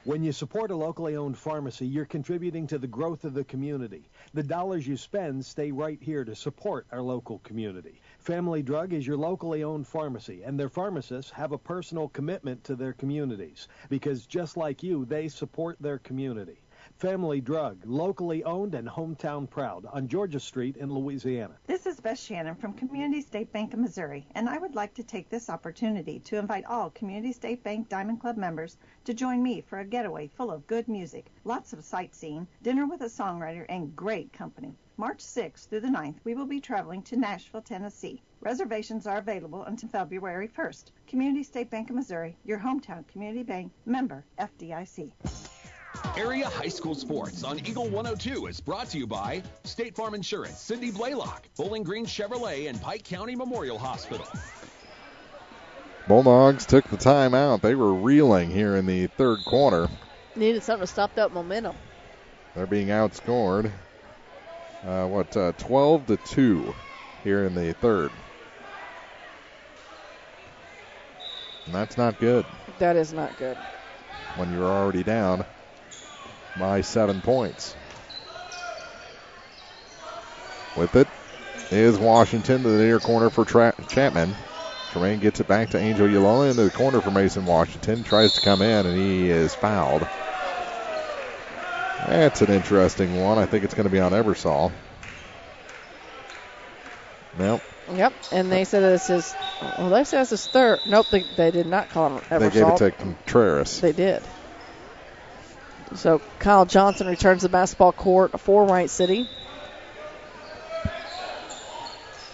When you support a locally owned pharmacy, you're contributing to the growth of the community. The dollars you spend stay right here to support our local community. Family Drug is your locally owned pharmacy, and their pharmacists have a personal commitment to their communities because just like you, they support their community. Family Drug, locally owned and hometown proud on Georgia Street in Louisiana. This is Beth Shannon from Community State Bank of Missouri, and I would like to take this opportunity to invite all Community State Bank Diamond Club members to join me for a getaway full of good music, lots of sightseeing, dinner with a songwriter, and great company. March 6th through the 9th, we will be traveling to Nashville, Tennessee. Reservations are available until February 1st. Community State Bank of Missouri, your hometown community bank, member FDIC. Area High School Sports on Eagle 102 is brought to you by State Farm Insurance, Cindy Blaylock, Bowling Green Chevrolet, and Pike County Memorial Hospital. Bulldogs took the timeout. They were reeling here in the third quarter. Needed something to stop that momentum. They're being outscored. 12-2 here in the third. And that's not good. That is not good. When you're already down by 7 points. With it is Washington to the near corner for Chapman. Tremaine gets it back to Angel Yalola into the corner for Mason Washington. Tries to come in, and he is fouled. That's an interesting one. I think it's going to be on Ebersol. Nope. Yep, and they said this is, well, they said it's his third. Nope, they did not call him Ebersol. They gave it to Contreras. They did. So Kyle Johnson returns the basketball court for Wright City.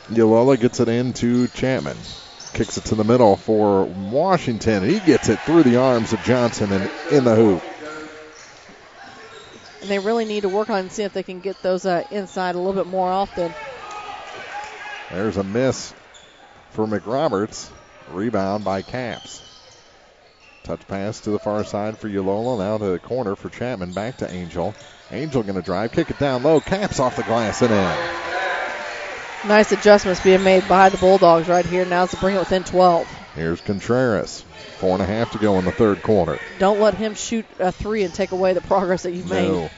Yalola gets it into Chapman. Kicks it to the middle for Washington. He gets it through the arms of Johnson and in the hoop. they really need to work on and see if they can get those inside a little bit more often. There's a miss for McRoberts. Rebound by Caps. Touch pass to the far side for Ulola. Now to the corner for Chapman. Back to Angel. Angel going to drive. Kick it down low. Caps off the glass and in. Nice adjustments being made by the Bulldogs right here now to bring it within 12. Here's Contreras. 4.5 to go in the third quarter. Don't let him shoot a three and take away the progress that you've made.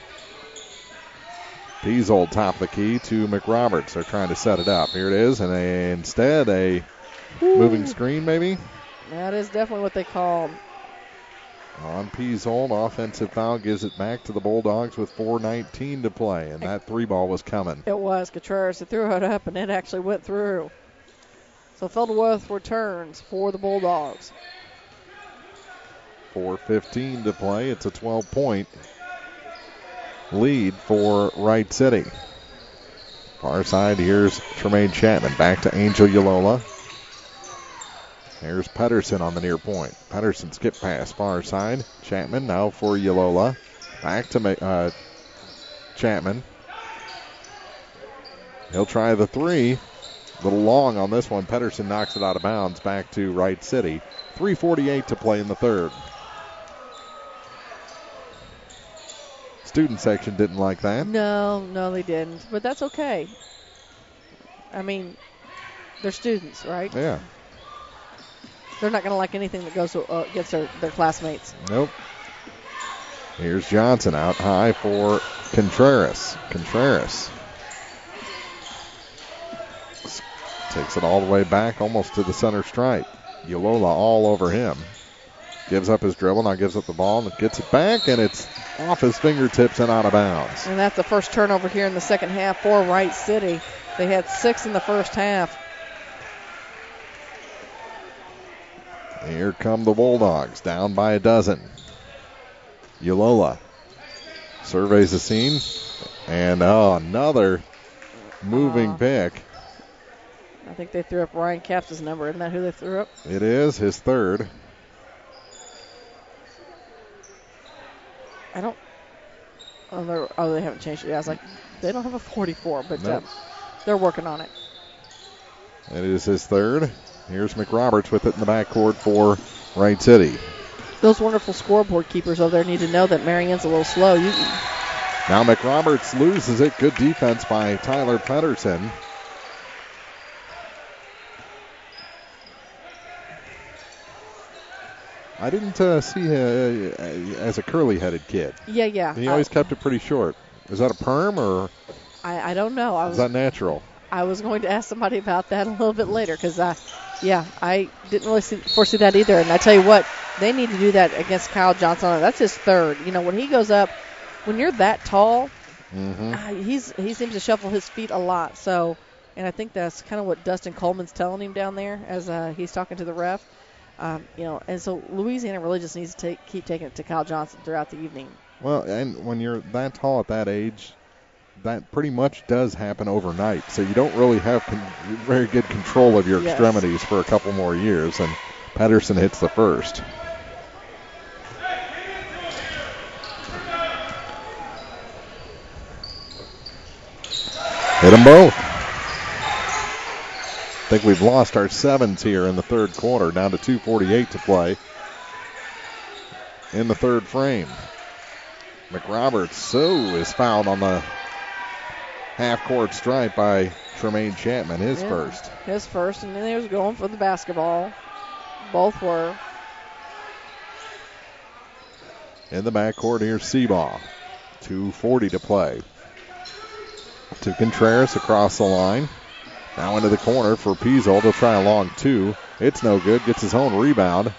Piesold top of the key to McRoberts. They're trying to set it up. Here it is, and instead a moving screen maybe. That is definitely what they called. On Piesold, offensive foul gives it back to the Bulldogs with 4:19 to play, and that three ball was coming. It was. Contreras threw it up, and it actually went through. So Felderworth returns for the Bulldogs. 4:15 to play. It's a 12-point lead for Wright City. Far side, here's Tremaine Chapman. Back to Angel Ulola. Here's Pedersen on the near point. Pedersen skip pass, far side. Chapman now for Ulola. Back to Chapman. He'll try the three. A little long on this one. Pedersen knocks it out of bounds. Back to Wright City. 3:48 to play in the third. Student section didn't like that. No, they didn't. But that's okay. I mean, they're students, right? Yeah. They're not going to like anything that goes against their classmates. Nope. Here's Johnson out high for Contreras. Contreras takes it all the way back almost to the center stripe. Ulola all over him. Gives up his dribble, now gives up the ball, and gets it back, and it's off his fingertips and out of bounds. And that's the first turnover here in the second half for Wright City. They had 6 in the first half. Here come the Bulldogs, down by a dozen. Ulola surveys the scene, and another moving pick. I think they threw up Ryan Capps' number. Isn't that who they threw up? It is his third. They haven't changed it yet. I was like, they don't have a 44, but nope. They're working on it. It is his third. Here's McRoberts with it in the backcourt for Wright City. Those wonderful scoreboard keepers over there need to know that Marianne's a little slow. Now McRoberts loses it. Good defense by Tyler Pedersen. I didn't see as a curly-headed kid. Yeah. He always kept it pretty short. Is that a perm or? I don't know. Is that natural? I was going to ask somebody about that a little bit later because, I didn't really foresee that either. And I tell you what, they need to do that against Kyle Johnson. That's his third. You know, when he goes up, when you're that tall, he seems to shuffle his feet a lot. So, and I think that's kind of what Dustin Coleman's telling him down there as he's talking to the ref. And so Louisiana really just needs to keep taking it to Kyle Johnson throughout the evening. Well, and when you're that tall at that age, that pretty much does happen overnight. So you don't really have very good control of your extremities for a couple more years. And Pedersen hits the first. Hit them both. I think we've lost our sevens here in the third quarter, down to 2:48 to play in the third frame. McRoberts is fouled on the half-court stripe by Tremaine Chapman, his first. His first, and then he was going for the basketball. Both were. In the backcourt, here's Seabaugh. 2:40 to play. To Contreras across the line. Now into the corner for Piesold. He'll try a long two. It's no good. Gets his own rebound.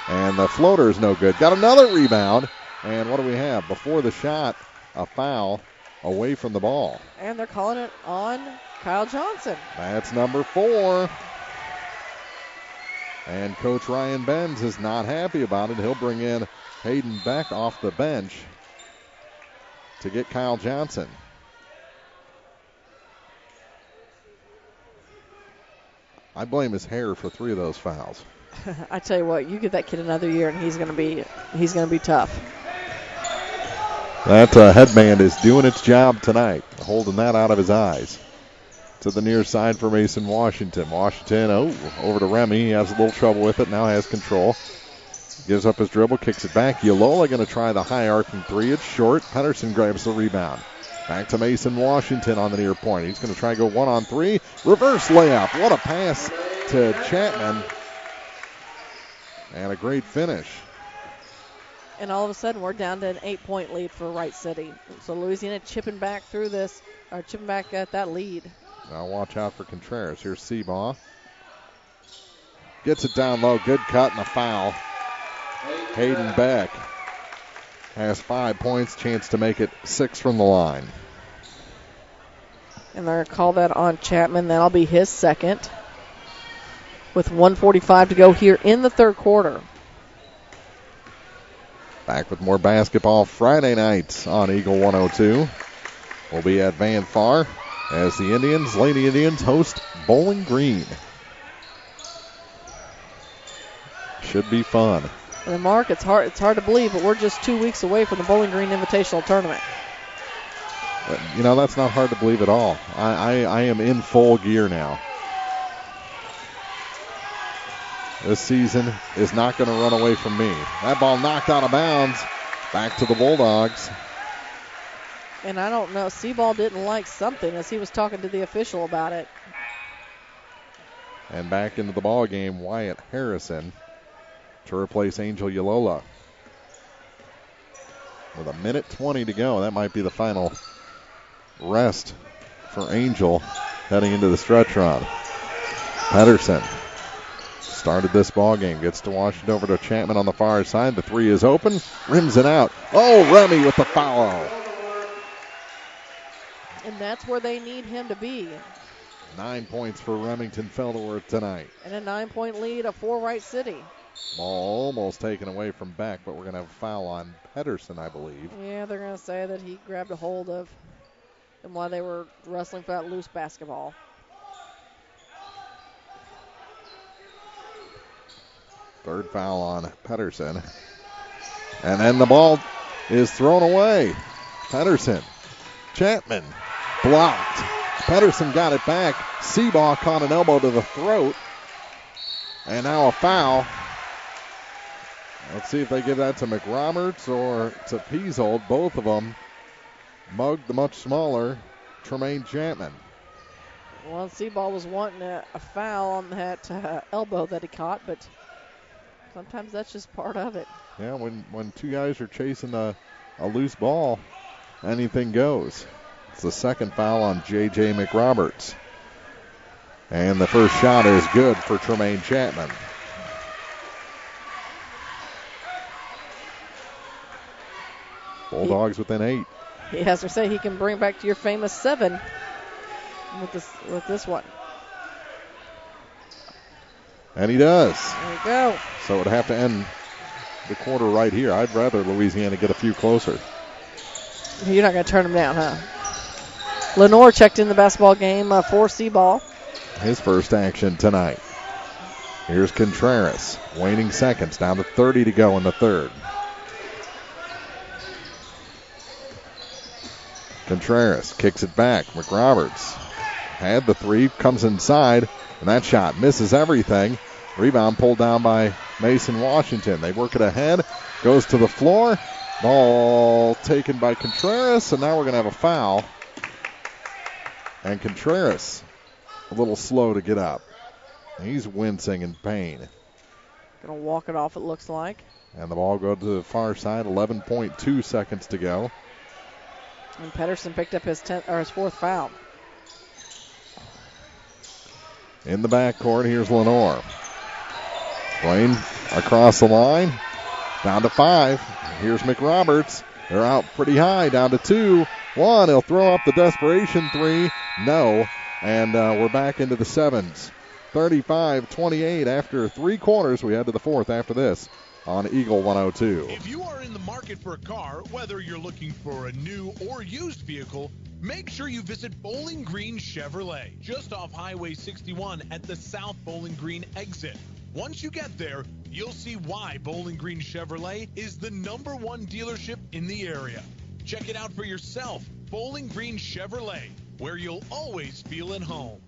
And the floater is no good. Got another rebound. And what do we have? Before the shot, a foul away from the ball. And they're calling it on Kyle Johnson. That's number 4. And Coach Ryan Benz is not happy about it. He'll bring in Hayden Beck off the bench to get Kyle Johnson. I blame his hair for 3 of those fouls. I tell you what, you give that kid another year and he's going to be tough. That headband is doing its job tonight, holding that out of his eyes. To the near side for Mason Washington. Washington, over to Remy. He has a little trouble with it, now has control. Gives up his dribble, kicks it back. Yolola going to try the high arcing three. It's short. Pedersen grabs the rebound. Back to Mason Washington on the near point. He's going to try to go 1-on-3. Reverse layup. What a pass to Chapman. And a great finish. And all of a sudden, we're down to an 8-point lead for Wright City. So Louisiana chipping back through this, or chipping back at that lead. Now watch out for Contreras. Here's Seabaugh. Gets it down low. Good cut and a foul. Hayden Beck has 5 points, chance to make it 6 from the line. And they're going to call that on Chapman. That'll be his second. With 1:45 to go here in the third quarter. Back with more basketball Friday nights on Eagle 102. We'll be at Van Far as the Lady Indians, host Bowling Green. Should be fun. And Mark, it's hard to believe, but we're just 2 weeks away from the Bowling Green Invitational Tournament. You know, that's not hard to believe at all. I am in full gear now. This season is not going to run away from me. That ball knocked out of bounds. Back to the Bulldogs. And I don't know, Seaball didn't like something as he was talking to the official about it. And back into the ball game, Wyatt Harrison to replace Angel Yolola. With 1:20 to go, that might be the final rest for Angel heading into the stretch run. Pedersen started this ball game, gets to Washington over to Chapman on the far side. The three is open, rims it out. Oh, Remy with the foul. And that's where they need him to be. 9 points for Remington Felderworth tonight. And a 9-point lead for Wright City. Ball almost taken away from Beck, but we're going to have a foul on Pedersen, I believe. Yeah, they're going to say that he grabbed a hold of them while they were wrestling for that loose basketball. Third foul on Pedersen. And then the ball is thrown away. Pedersen. Chapman blocked. Pedersen got it back. Seabaugh caught an elbow to the throat. And now a foul. Let's see if they give that to McRoberts or to Peasold. Both of them mugged the much smaller Tremaine Chapman. Well, Seabaugh was wanting a foul on that elbow that he caught, but sometimes that's just part of it. Yeah, when two guys are chasing a loose ball, anything goes. It's the second foul on J.J. McRoberts. And the first shot is good for Tremaine Chapman. Bulldogs within 8. He has to say he can bring back to your famous 7 with this one. And he does. There you go. So it would have to end the quarter right here. I'd rather Louisiana get a few closer. You're not going to turn him down, huh? Lenore checked in the basketball game for Seabaugh. His first action tonight. Here's Contreras. Waning seconds. Down to 30 to go in the third. Contreras kicks it back. McRoberts had the three, comes inside, and that shot misses everything. Rebound pulled down by Mason Washington. They work it ahead, goes to the floor. Ball taken by Contreras, and now we're going to have a foul. And Contreras a little slow to get up. He's wincing in pain. Going to walk it off, it looks like. And the ball goes to the far side, 11.2 seconds to go. And Pedersen picked up his fourth foul. In the backcourt, here's Lenore. Playing across the line. Down to 5. Here's McRoberts. They're out pretty high. Down to 2-1. He'll throw up the desperation 3. No. And we're back into the 7s. 35-28 after 3 quarters. We head to the 4th after this on Eagle 102. If you are in the market for a car, whether you're looking for a new or used vehicle, make sure you visit Bowling Green Chevrolet, just off Highway 61 at the South Bowling Green exit. Once you get there, you'll see why Bowling Green Chevrolet is the #1 dealership in the area. Check it out for yourself. Bowling Green Chevrolet, where you'll always feel at home.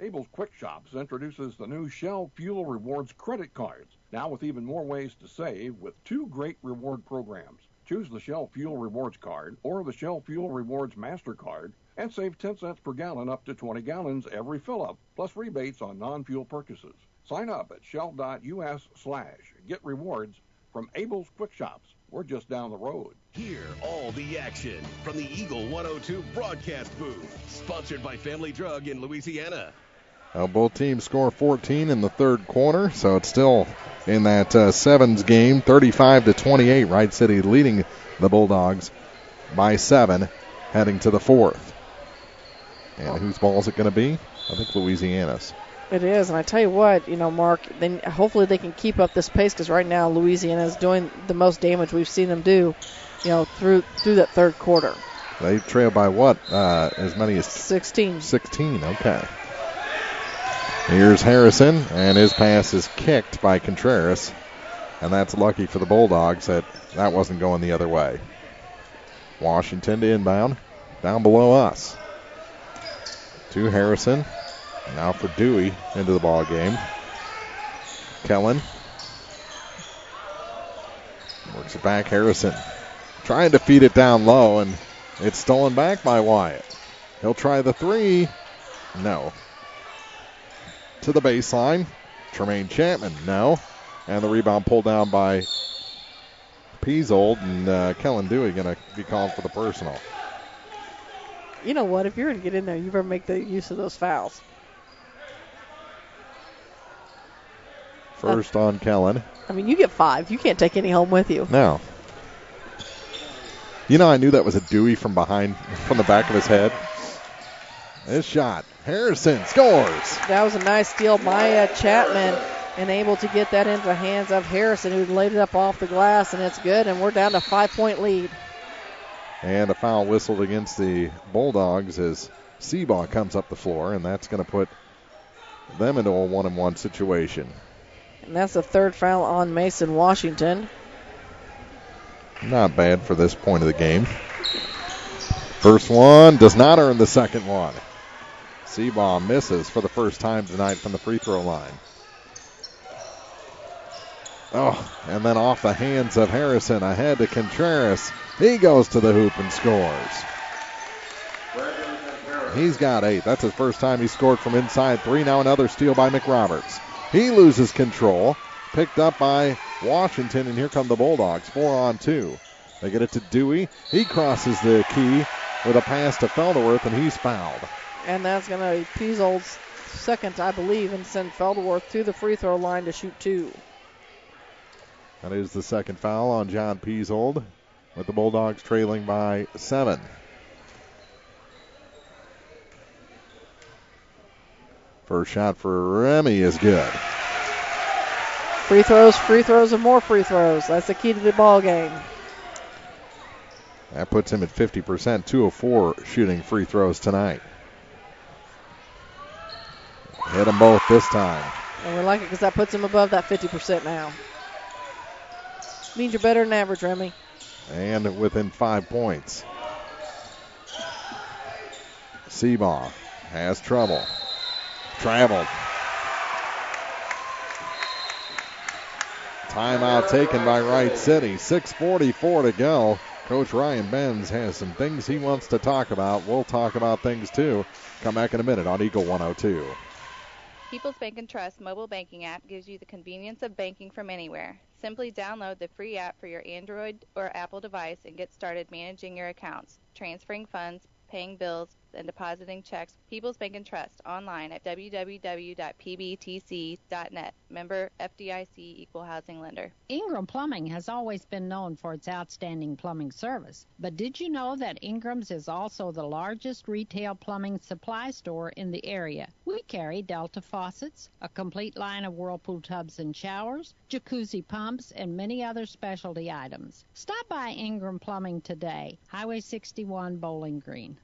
Abel's Quick Shops introduces the new Shell Fuel Rewards credit cards, now with even more ways to save with 2 great reward programs. Choose the Shell Fuel Rewards card or the Shell Fuel Rewards MasterCard and save 10 cents per gallon up to 20 gallons every fill-up, plus rebates on non-fuel purchases. Sign up at shell.us/get rewards from Abel's Quick Shops. We're just down the road. Hear all the action from the Eagle 102 broadcast booth. Sponsored by Family Drug in Louisiana. Well, both teams score 14 in the third quarter, so it's still in that sevens game, 35-28. Wright City leading the Bulldogs by 7, heading to the fourth. And whose ball is it going to be? I think Louisiana's. It is, and I tell you what, Mark, then hopefully they can keep up this pace, because right now Louisiana is doing the most damage we've seen them do, through that third quarter. They trail by what? As many as 16. 16, okay. Here's Harrison, and his pass is kicked by Contreras, and that's lucky for the Bulldogs that wasn't going the other way. Washington to inbound, down below us. To Harrison. Now for Dewey into the ball game. Kellen works it back. Harrison trying to feed it down low, and it's stolen back by Wyatt. He'll try the 3. No. To the baseline. Tremaine Chapman. No. And the rebound pulled down by Peasold, and Kellen Dewey going to be called for the personal. You know what? If you're going to get in there, you better make the use of those fouls. First on Kellen. I mean, you get 5. You can't take any home with you. No. I knew that was a Dewey from behind, from the back of his head. His shot. Harrison scores. That was a nice steal by Chapman, and able to get that into the hands of Harrison, who laid it up off the glass, and it's good, and we're down to 5-point lead. And a foul whistled against the Bulldogs as Seabaugh comes up the floor, and that's going to put them into a 1-and-1 situation. And that's the third foul on Mason Washington. Not bad for this point of the game. First one does not earn the second one. Seabaugh misses for the first time tonight from the free throw line. Oh, and then off the hands of Harrison, ahead to Contreras. He goes to the hoop and scores. He's got 8. That's his first time he scored from inside 3. Now another steal by McRoberts. He loses control. Picked up by Washington, and here come the Bulldogs. 4-on-2. They get it to Dewey. He crosses the key with a pass to Felderworth, and he's fouled. And that's going to be Peasold's second, I believe, and send Felderworth to the free throw line to shoot 2. That is the second foul on John Peasold, with the Bulldogs trailing by 7. First shot for Remy is good. Free throws, and more free throws. That's the key to the ball game. That puts him at 50%, 2 of 4 shooting free throws tonight. Hit them both this time. And we like it because that puts him above that 50% now. Means you're better than average, Remy. And within 5 points. Seabaugh has trouble. Traveled. Timeout taken by Wright City. 6:44 to go. Coach Ryan Benz has some things he wants to talk about. We'll talk about things too. Come back in a minute on Eagle 102. People's Bank and Trust mobile banking app gives you the convenience of banking from anywhere. Simply download the free app for your Android or Apple device and get started managing your accounts, transferring funds, paying bills, and depositing checks. People's Bank and Trust online at www.pbtc.net. Member FDIC Equal Housing Lender. Ingram Plumbing has always been known for its outstanding plumbing service. But did you know that Ingram's is also the largest retail plumbing supply store in the area? We carry Delta faucets, a complete line of Whirlpool tubs and showers, jacuzzi pumps, and many other specialty items. Stop by Ingram Plumbing today, Highway 61, Bowling Green.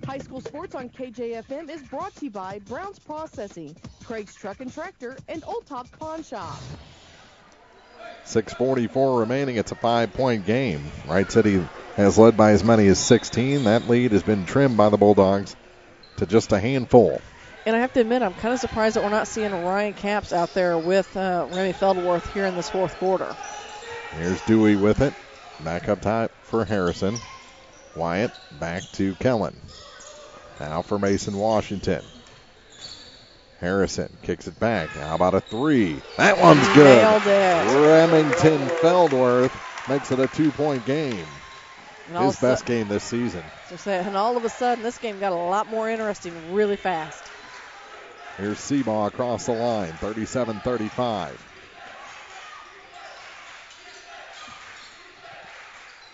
High school sports on KJFM is brought to you by Brown's Processing, Craig's Truck and Tractor, and Old Top Pawn Shop. 6:44 remaining. It's a 5-point game. Wright City has led by as many as 16. That lead has been trimmed by the Bulldogs to just a handful. And I have to admit, I'm kind of surprised that we're not seeing Ryan Capps out there with Remy Feldworth here in this fourth quarter. Here's Dewey with it. Back up top for Harrison. Wyatt back to Kellen. Now for Mason Washington. Harrison kicks it back. How about a three? That one's good. Nailed it. Remington Feldworth makes it a 2-point game. His best game this season. And all of a sudden, this game got a lot more interesting really fast. Here's Seabaugh across the line, 37-35.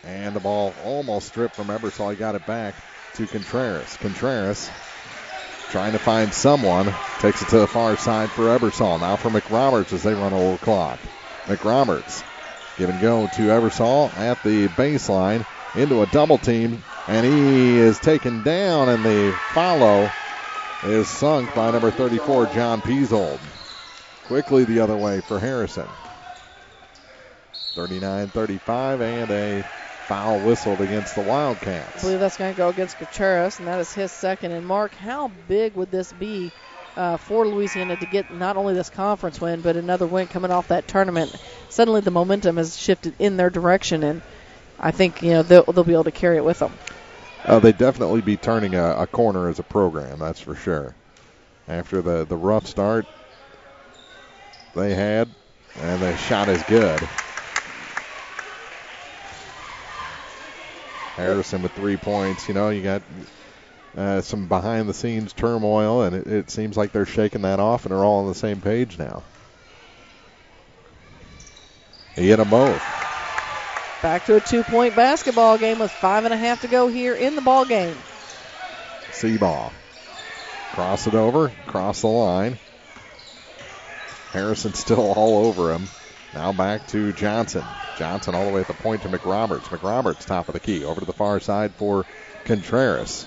And the ball almost stripped from Ebersol. He got it back to Contreras. Contreras trying to find someone. Takes it to the far side for Ebersol. Now for McRoberts as they run a little clock. McRoberts give and go to Ebersol at the baseline into a double team. And he is taken down, and the follow is sunk by number 34, John Peasold. Quickly the other way for Harrison. 39-35, and a foul whistled against the Wildcats. I believe that's going to go against Gutierrez, and that is his second. And Mark, how big would this be for Louisiana to get not only this conference win, but another win coming off that tournament? Suddenly the momentum has shifted in their direction, and I think they'll be able to carry it with them. They'd definitely be turning a corner as a program, that's for sure. After the rough start they had, and the shot is good. Harrison with 3 points. You got some behind-the-scenes turmoil, and it seems like they're shaking that off and are all on the same page now. He hit them both. Back to a 2-point basketball game with 5.5 to go here in the ball game. Seabaugh. Cross it over, cross the line. Harrison still all over him. Now back to Johnson. Johnson all the way at the point to McRoberts. McRoberts top of the key. Over to the far side for Contreras.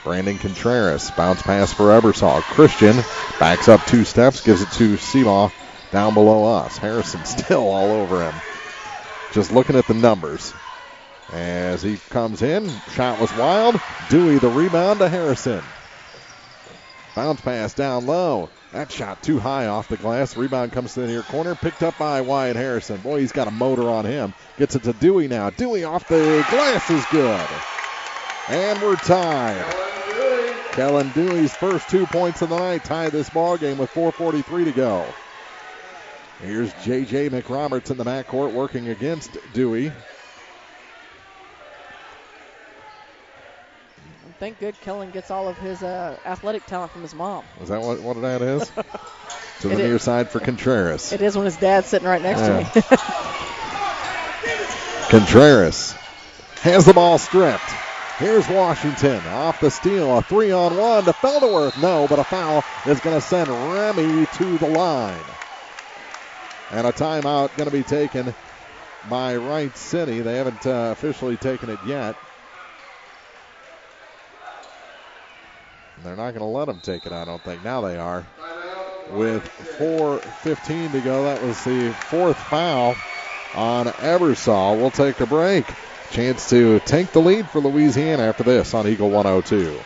Brandon Contreras. Bounce pass for Ebersol. Christian backs up 2 steps. Gives it to Seabaugh down below us. Harrison still all over him. Just looking at the numbers. As he comes in. Shot was wild. Dewey the rebound to Harrison. Bounce pass down low. That shot too high off the glass. Rebound comes to the near corner. Picked up by Wyatt Harrison. Boy, he's got a motor on him. Gets it to Dewey now. Dewey off the glass is good. And we're tied. Kellen Dewey's first 2 points of the night tied this ball game with 4:43 to go. Here's J.J. McRoberts in the backcourt working against Dewey. Thank good Kellen gets all of his athletic talent from his mom. Is that what that is? To the near side for Contreras. It is when his dad's sitting right next to me. Contreras has the ball stripped. Here's Washington off the steal. A 3-on-1 to Feldworth. No, but a foul is going to send Remy to the line. And a timeout going to be taken by Wright City. They haven't officially taken it yet. They're not going to let them take it, I don't think. Now they are. With 4:15 to go, that was the 4th foul on Ebersol. We'll take a break. Chance to take the lead for Louisiana after this on Eagle 102.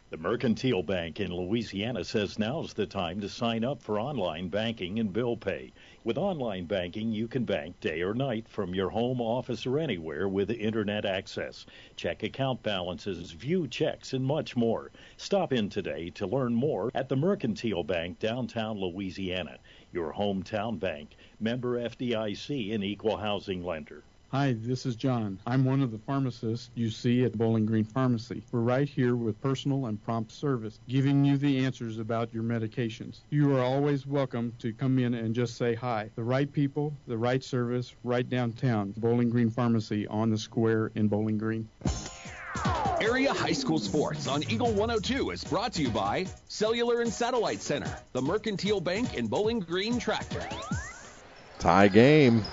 The Mercantile Bank in Louisiana says now's the time to sign up for online banking and bill pay. With online banking, you can bank day or night from your home, office, or anywhere with internet access. Check account balances, view checks, and much more. Stop in today to learn more at the Mercantile Bank, downtown Louisiana. Your hometown bank. Member FDIC, an equal housing lender. Hi, this is John. I'm one of the pharmacists you see at Bowling Green Pharmacy. We're right here with personal and prompt service, giving you the answers about your medications. You are always welcome to come in and just say hi. The right people, the right service, right downtown. Bowling Green Pharmacy on the square in Bowling Green. Area High School Sports on Eagle 102 is brought to you by Cellular and Satellite Center, the Mercantile Bank, and Bowling Green Tractor. Tie game.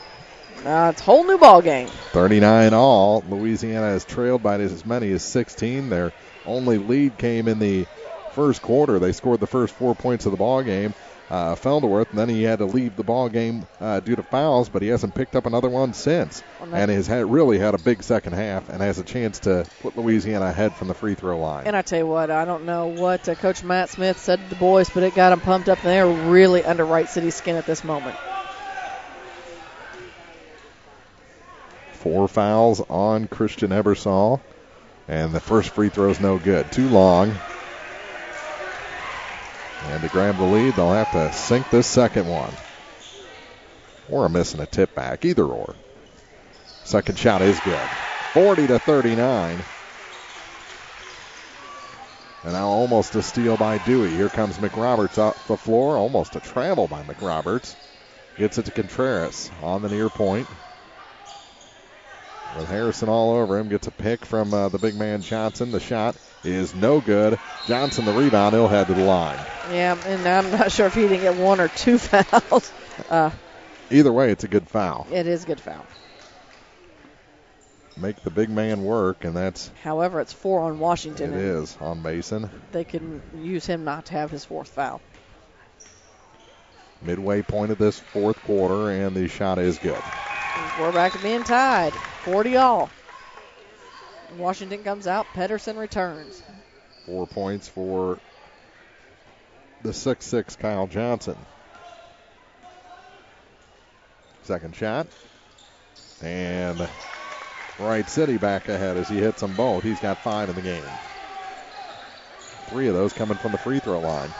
It's a whole new ball game. 39 all. Louisiana has trailed by as many as 16. Their only lead came in the first quarter. They scored the first 4 points of the ball game Felderworth, and then he had to leave the ball game due to fouls, but he hasn't picked up another one since. And has really had a big second half and has a chance to put Louisiana ahead from the free throw line. And I tell you what, I don't know what Coach Matt Smith said to the boys, but it got them pumped up, and they're really under Wright City's skin at this moment. 4 fouls on Christian Ebersol, and the first free throw is no good. Too long. And to grab the lead, they'll have to sink this second one. Or missing a tip back, either or. Second shot is good. 40-39. And now almost a steal by Dewey. Here comes McRoberts off the floor. Almost a travel by McRoberts. Gets it to Contreras on the near point. With Harrison all over him, gets a pick from the big man Johnson. The shot is no good. Johnson the rebound. He'll head to the line. Yeah, and I'm not sure if he didn't get 1 or 2 fouls. Either way, it's a good foul. It is a good foul. Make the big man work, and that's... However, it's 4 on Washington. It is on Mason. They can use him not to have his 4th foul. Midway point of this fourth quarter, and the shot is good. We're back to being tied, 40-all. Washington comes out. Pedersen returns. 4 points for the 6'6" Kyle Johnson. Second shot. And Wright City back ahead as he hits them both. He's got 5 in the game. 3 of those coming from the free throw line.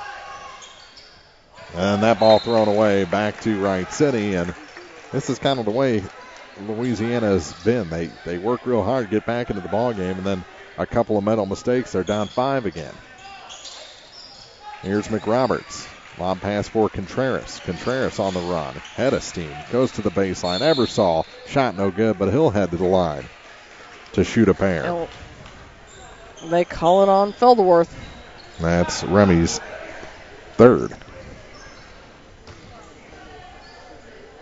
And that ball thrown away back to Wright City. And this is kind of the way Louisiana has been. They work real hard to get back into the ball game, and then a couple of mental mistakes. They're down 5 again. Here's McRoberts. Lob pass for Contreras. Contreras on the run. Head of steam. Goes to the baseline. Ebersol. Shot no good, but he'll head to the line to shoot a pair. They call it on Felderworth. That's Remy's 3rd.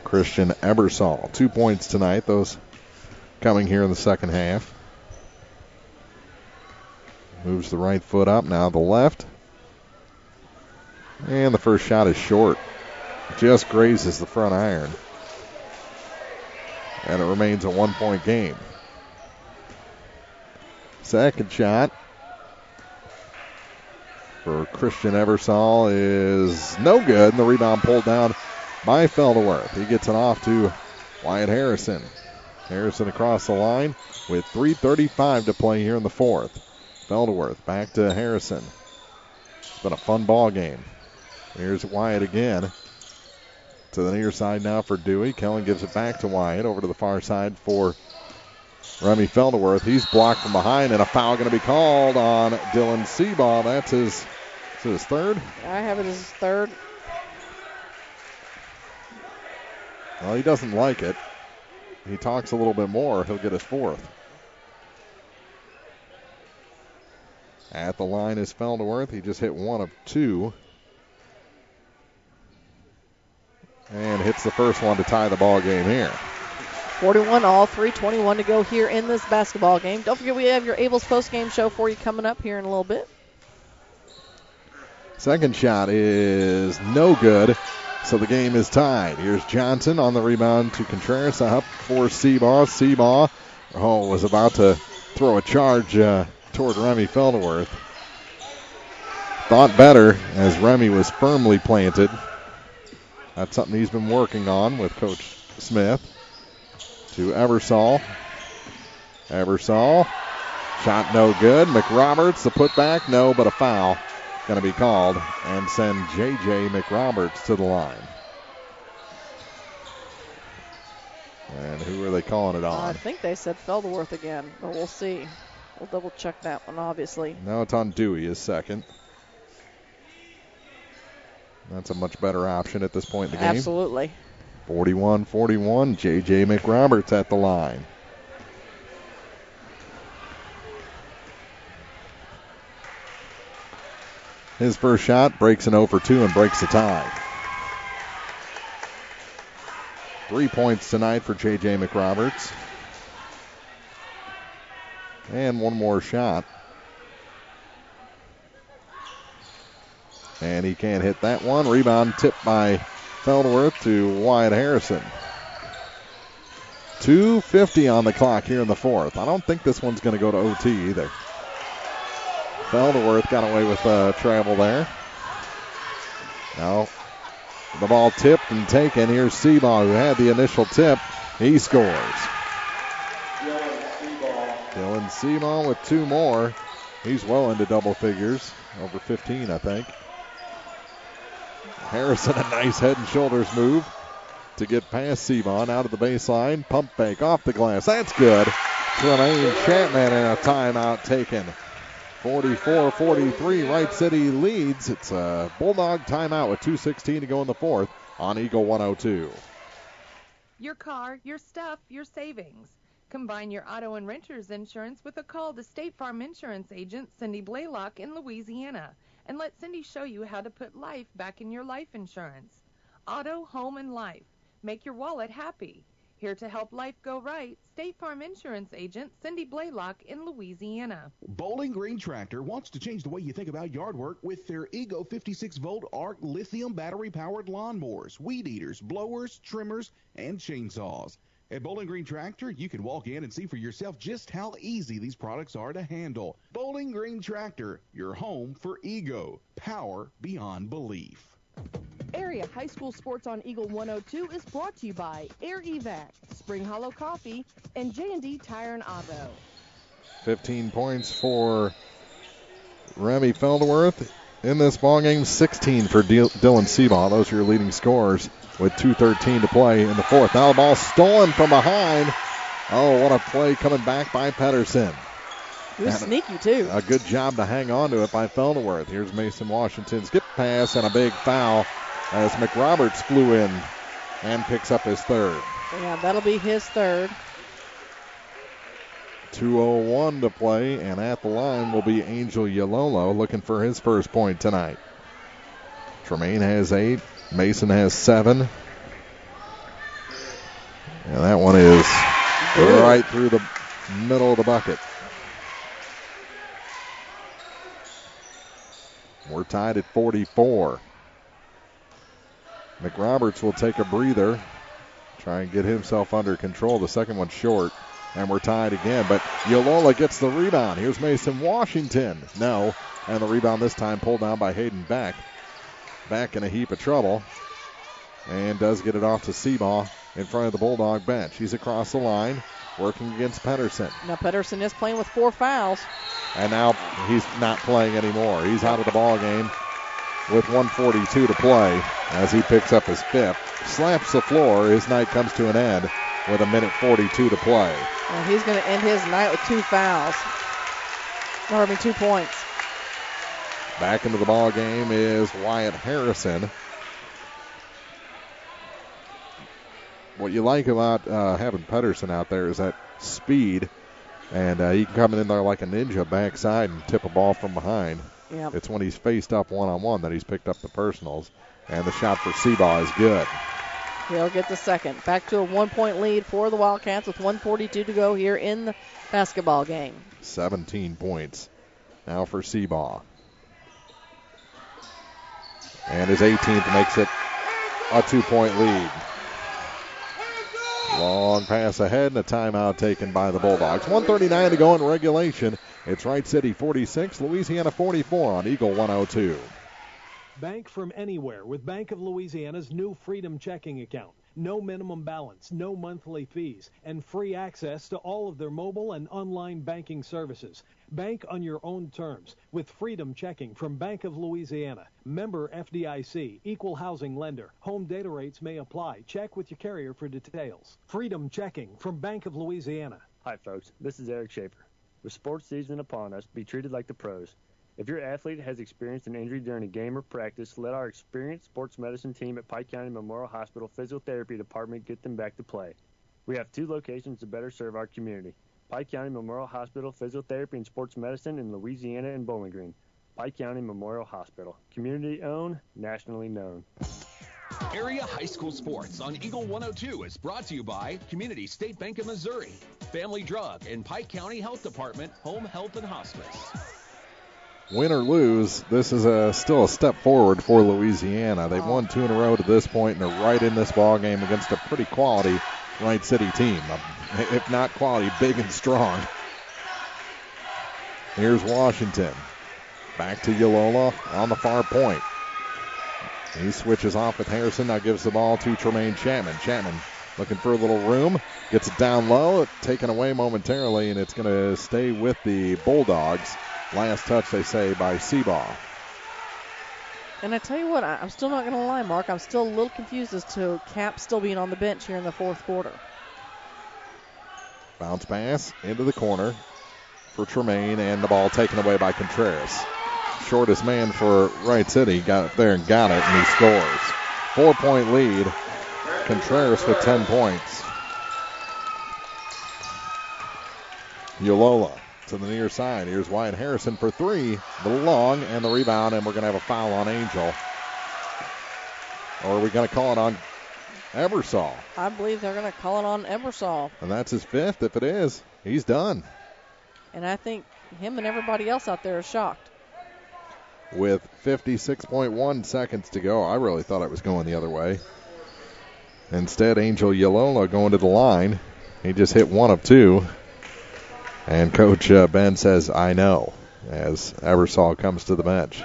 Christian Ebersol. 2 points tonight. Those coming here in the second half. Moves the right foot up. Now the left. And the first shot is short. Just grazes the front iron. And it remains a 1-point game. Second shot for Christian Ebersol is no good. And the rebound pulled down by Felderworth. He gets it off to Wyatt Harrison. Harrison across the line with 3:35 to play here in the fourth. Felderworth back to Harrison. It's been a fun ball game. Here's Wyatt again. To the near side now for Dewey. Kellen gives it back to Wyatt. Over to the far side for Remy Felderworth. He's blocked from behind, and a foul going to be called on Dylan Seabaugh. That's his 3rd? I have it as his 3rd. Well, he doesn't like it. He talks a little bit more. He'll get his 4th. At the line is Felderworth. He just hit 1 of 2. And hits the first one to tie the ball game here. 41-all, 3:21 to go here in this basketball game. Don't forget we have your Abel's post-game show for you coming up here in a little bit. Second shot is no good, so the game is tied. Here's Johnson on the rebound to Contreras, up for Seabaugh. Seabaugh was about to throw a charge toward Remy Felderworth. Thought better as Remy was firmly planted. That's something he's been working on with Coach Smith. To Ebersol. Ebersol. Shot no good. McRoberts, the putback, no, but a foul going to be called and send J.J. McRoberts to the line. And who are they calling it on? I think they said Felderworth again, but we'll see. We'll double check that one, obviously. Now it's on Dewey, his 2nd. That's a much better option at this point in the game. Absolutely. 41-41, J.J. McRoberts at the line. His first shot breaks an 0 for 2 and breaks the tie. 3 points tonight for J.J. McRoberts. And one more shot. And he can't hit that one. Rebound tipped by Feldworth to Wyatt Harrison. 2:50 on the clock here in the fourth. I don't think this one's going to go to OT either. Feldworth got away with travel there. Now the ball tipped and taken. Here's Seabaugh, who had the initial tip. He scores. Dylan Seabaugh with 2 more. He's well into double figures. Over 15, I think. Harrison, a nice head and shoulders move to get past Seabaugh out of the baseline. Pump fake off the glass. That's good. Tremaine Chapman and a timeout taken. 44-43, Wright City leads. It's a Bulldog timeout with 2:16 to go in the fourth on Eagle 102. Your car, your stuff, your savings. Combine your auto and renter's insurance with a call to State Farm Insurance agent Cindy Blaylock in Louisiana, and let Cindy show you how to put life back in your life insurance. Auto, home, and life. Make your wallet happy. Here to help life go right, State Farm Insurance agent Cindy Blaylock in Louisiana. Bowling Green Tractor wants to change the way you think about yard work with their Ego 56-volt ARC lithium battery-powered lawnmowers, weed eaters, blowers, trimmers, and chainsaws. At Bowling Green Tractor, you can walk in and see for yourself just how easy these products are to handle. Bowling Green Tractor, your home for Ego. Power beyond belief. Area High School Sports on Eagle 102 is brought to you by Air Evac, Spring Hollow Coffee, and J&D Tire and Auto. 15 points for Remy Feldworth in this ballgame. 16 for Dylan Seabaugh. Those are your leading scorers with 2:13 to play in the fourth. Now the ball stolen from behind. Oh, what a play coming back by Pedersen. He was sneaky, too. A good job to hang on to it by Feldworth. Here's Mason Washington. Skip pass and a big foul as McRoberts flew in and picks up his third. Yeah, that'll be his third. 2:01 to play, and at the line will be Angel Yalolo looking for his first point tonight. Tremaine has 8. Mason has 7. And that one is right through the middle of the bucket. We're tied at 44. McRoberts will take a breather, try and get himself under control. The second one's short, and we're tied again. But Yalola gets the rebound. Here's Mason Washington. No, and the rebound this time pulled down by Hayden Beck. Back in a heap of trouble, and does get it off to Seabaugh in front of the Bulldog bench. He's across the line, working against Pedersen. Now Pedersen is playing with 4 fouls. And now he's not playing anymore. He's out of the ball game with 1:42 to play as he picks up his 5th. Slaps the floor. His night comes to an end with 1:42 to play. Well, he's going to end his night with 2 fouls. 2 points. Back into the ball game is Wyatt Harrison. What you like about having Pedersen out there is that speed. And he can come in there like a ninja backside and tip a ball from behind. Yep. It's when he's faced up one-on-one that he's picked up the personals. And the shot for Seabaugh is good. He'll get the second. Back to a 1-point lead for the Wildcats with 1:42 to go here in the basketball game. 17 points now for Seabaugh. And his 18th makes it a 2-point lead. Long pass ahead and a timeout taken by the Bulldogs. 1:39 to go in regulation. It's Wright City 46, Louisiana 44 on Eagle 102. Bank from anywhere with Bank of Louisiana's new Freedom checking account. No minimum balance, no monthly fees, and free access to all of their mobile and online banking services. Bank on your own terms with Freedom checking from Bank of Louisiana. Member FDIC, equal housing lender. Home data rates may apply. Check with your carrier for details. Freedom checking from Bank of Louisiana. Hi, folks. This is Eric Schaefer. With sports season upon us, be treated like the pros. If your athlete has experienced an injury during a game or practice, let our experienced sports medicine team at Pike County Memorial Hospital Physiotherapy Department get them back to play. We have 2 locations to better serve our community. Pike County Memorial Hospital Physiotherapy and Sports Medicine in Louisiana and Bowling Green. Pike County Memorial Hospital. Community owned, nationally known. Area High School Sports on Eagle 102 is brought to you by Community State Bank of Missouri, Family Drug, and Pike County Health Department, Home Health and Hospice. win or lose, this is still a step forward for Louisiana. They've won 2 in a row to this point, and they're right in this ball game against a pretty quality Wright City team. If not quality, big and strong. Here's Washington. Back to Yalola on the far point. He switches off with Harrison. Now gives the ball to Tremaine Chapman. Chapman looking for a little room. Gets it down low. Taken away momentarily, and it's going to stay with the Bulldogs. Last touch, they say, by Seabaugh. And I tell you what, I'm still not going to lie, Mark. I'm still a little confused as to Cap still being on the bench here in the fourth quarter. Bounce pass into the corner for Tremaine, and the ball taken away by Contreras. Shortest man for Wright City got up there and got it, and he scores. 4-point lead. Contreras with 10 points. Yalola to the near side. Here's Wyatt Harrison for 3. The long and the rebound, and we're going to have a foul on Angel. Or are we going to call it on Ebersol? I believe they're going to call it on Ebersol. And that's his 5th. If it is, he's done. And I think him and everybody else out there are shocked. With 56.1 seconds to go, I really thought it was going the other way. Instead, Angel Yalola going to the line. He just hit 1 of 2. And Coach Ben says, I know, as Ebersol comes to the bench.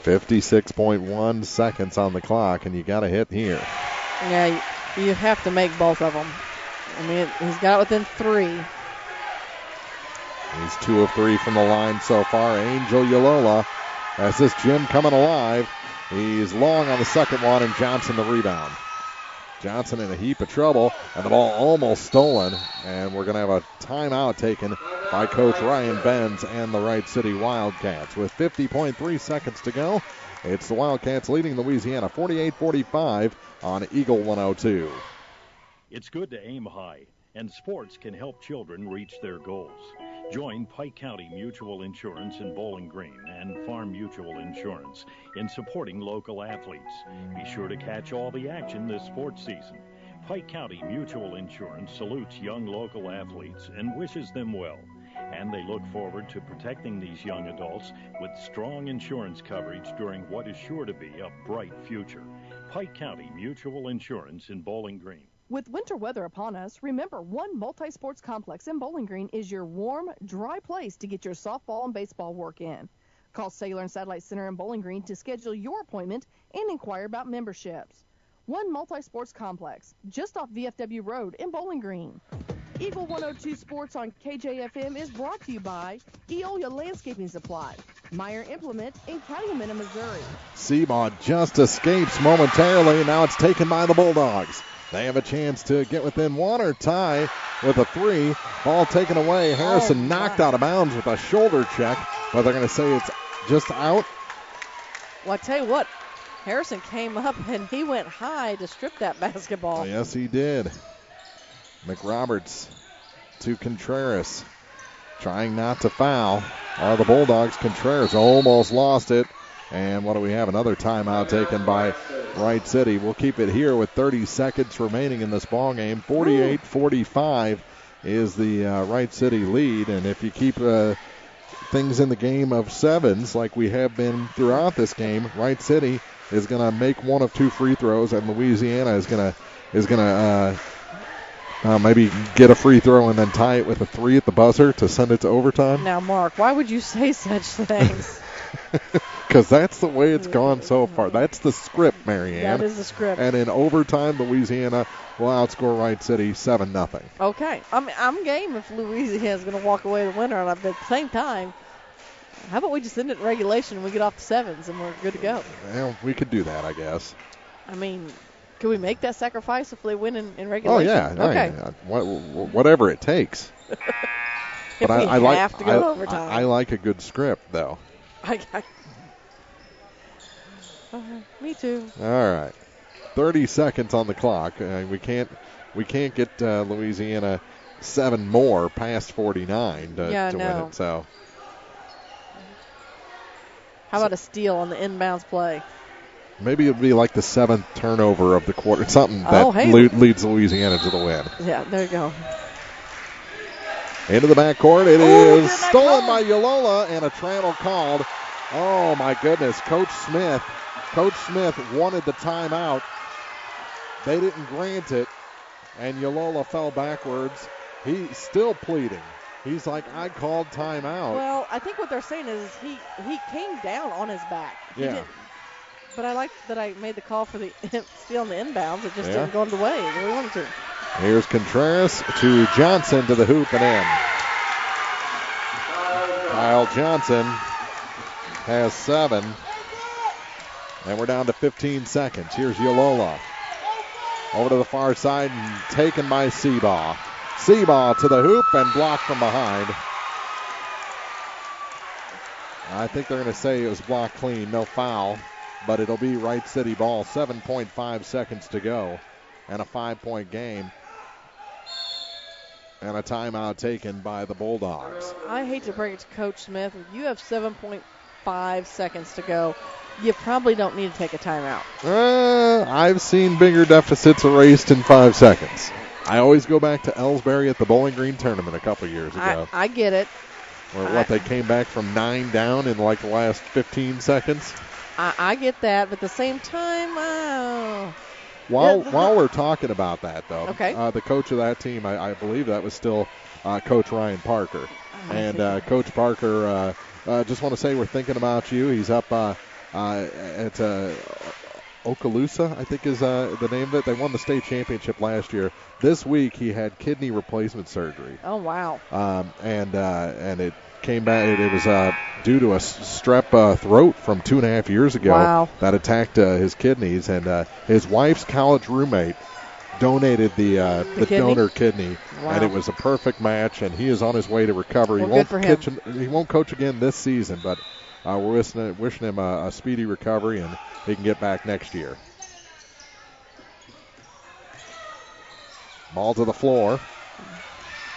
56.1 seconds on the clock, and you got to hit here. Yeah, you have to make both of them. I mean, he's got it within 3. He's 2 of 3 from the line so far. Angel Yalola has this gym coming alive. He's long on the second one, and Johnson the rebound. Johnson in a heap of trouble, and the ball almost stolen. And we're going to have a timeout taken by Coach Ryan Benz and the Wright City Wildcats. With 50.3 seconds to go, it's the Wildcats leading Louisiana 48-45 on Eagle 102. It's good to aim high, and sports can help children reach their goals. Join Pike County Mutual Insurance in Bowling Green and Farm Mutual Insurance in supporting local athletes. Be sure to catch all the action this sports season. Pike County Mutual Insurance salutes young local athletes and wishes them well. And they look forward to protecting these young adults with strong insurance coverage during what is sure to be a bright future. Pike County Mutual Insurance in Bowling Green. With winter weather upon us, remember one multi-sports complex in Bowling Green is your warm, dry place to get your softball and baseball work in. Call Sailor and Satellite Center in Bowling Green to schedule your appointment and inquire about memberships. One multi-sports complex, just off VFW Road in Bowling Green. Eagle 102 Sports on KJFM is brought to you by Eolia Landscaping Supply, Meyer Implement in Calumet, Missouri. Seabaugh just escapes momentarily, and now it's taken by the Bulldogs. They have a chance to get within 1 or tie with a 3. Ball taken away. Harrison knocked out of bounds with a shoulder check, but they're going to say it's just out. Well, I tell you what, Harrison came up and he went high to strip that basketball. Yes, he did. McRoberts to Contreras, trying not to foul. The Bulldogs. Contreras almost lost it. And what do we have? Another timeout taken by Wright City. We'll keep it here with 30 seconds remaining in this ball game. 48-45 is the Wright City lead. And if you keep things in the game of sevens like we have been throughout this game, Wright City is going to make 1 of 2 free throws, and Louisiana is going to maybe get a free throw and then tie it with a 3 at the buzzer to send it to overtime. Now, Mark, why would you say such things? Because that's the way it's gone so far. That's the script, Marianne. That is the script. And in overtime, Louisiana will outscore Wright City 7-0. Okay. I'm game if Louisiana is going to walk away the winner. And at the same time, how about we just end it in regulation and we get off the sevens and we're good to go? Well, we could do that, I guess. I mean, could we make that sacrifice if they win in regulation? Oh, yeah. Okay. Whatever it takes. But I have to go to overtime. I like a good script, though. Me too. All right, 30 seconds on the clock. We can't get Louisiana 7 more past 49 to win it. So, how about a steal on the inbounds play? Maybe it'd be like the 7th turnover of the quarter, something that leads Louisiana to the win. Yeah, there you go. Into the backcourt. It is stolen by Yolola, and a travel called. Oh, my goodness. Coach Smith wanted the timeout. They didn't grant it, and Yolola fell backwards. He's still pleading. He's like, I called timeout. Well, I think what they're saying is he came down on his back. But I like that I made the call for the stealing the inbounds. It just didn't go the way we wanted to. Here's Contreras to Johnson to the hoop and in. Kyle Johnson has 7. And we're down to 15 seconds. Here's Yolola. Over to the far side and taken by Seabaugh. Seabaugh to the hoop and blocked from behind. I think they're going to say it was blocked clean, no foul. But it'll be Wright City ball. 7.5 seconds to go. And a 5-point game. And a timeout taken by the Bulldogs. I hate to break it to Coach Smith. If you have 7.5 seconds to go, you probably don't need to take a timeout. I've seen bigger deficits erased in 5 seconds. I always go back to Ellsbury at the Bowling Green tournament a couple years ago. I get it. Where they came back from 9 down in like the last 15 seconds. I get that, but at the same time, While we're talking about that, though, okay. The coach of that team, I believe that was still Coach Ryan Parker. And Coach Parker, just want to say we're thinking about you. He's up at Okaloosa, I think is the name of it. They won the state championship last year. This week he had kidney replacement surgery. Oh, wow. And it came back. It was due to a strep throat from 2.5 years ago that attacked his kidneys. And his wife's college roommate donated the donor kidney, and it was a perfect match. And he is on his way to recovery. He won't coach again this season, but we're wishing him a speedy recovery, and he can get back next year. Ball to the floor,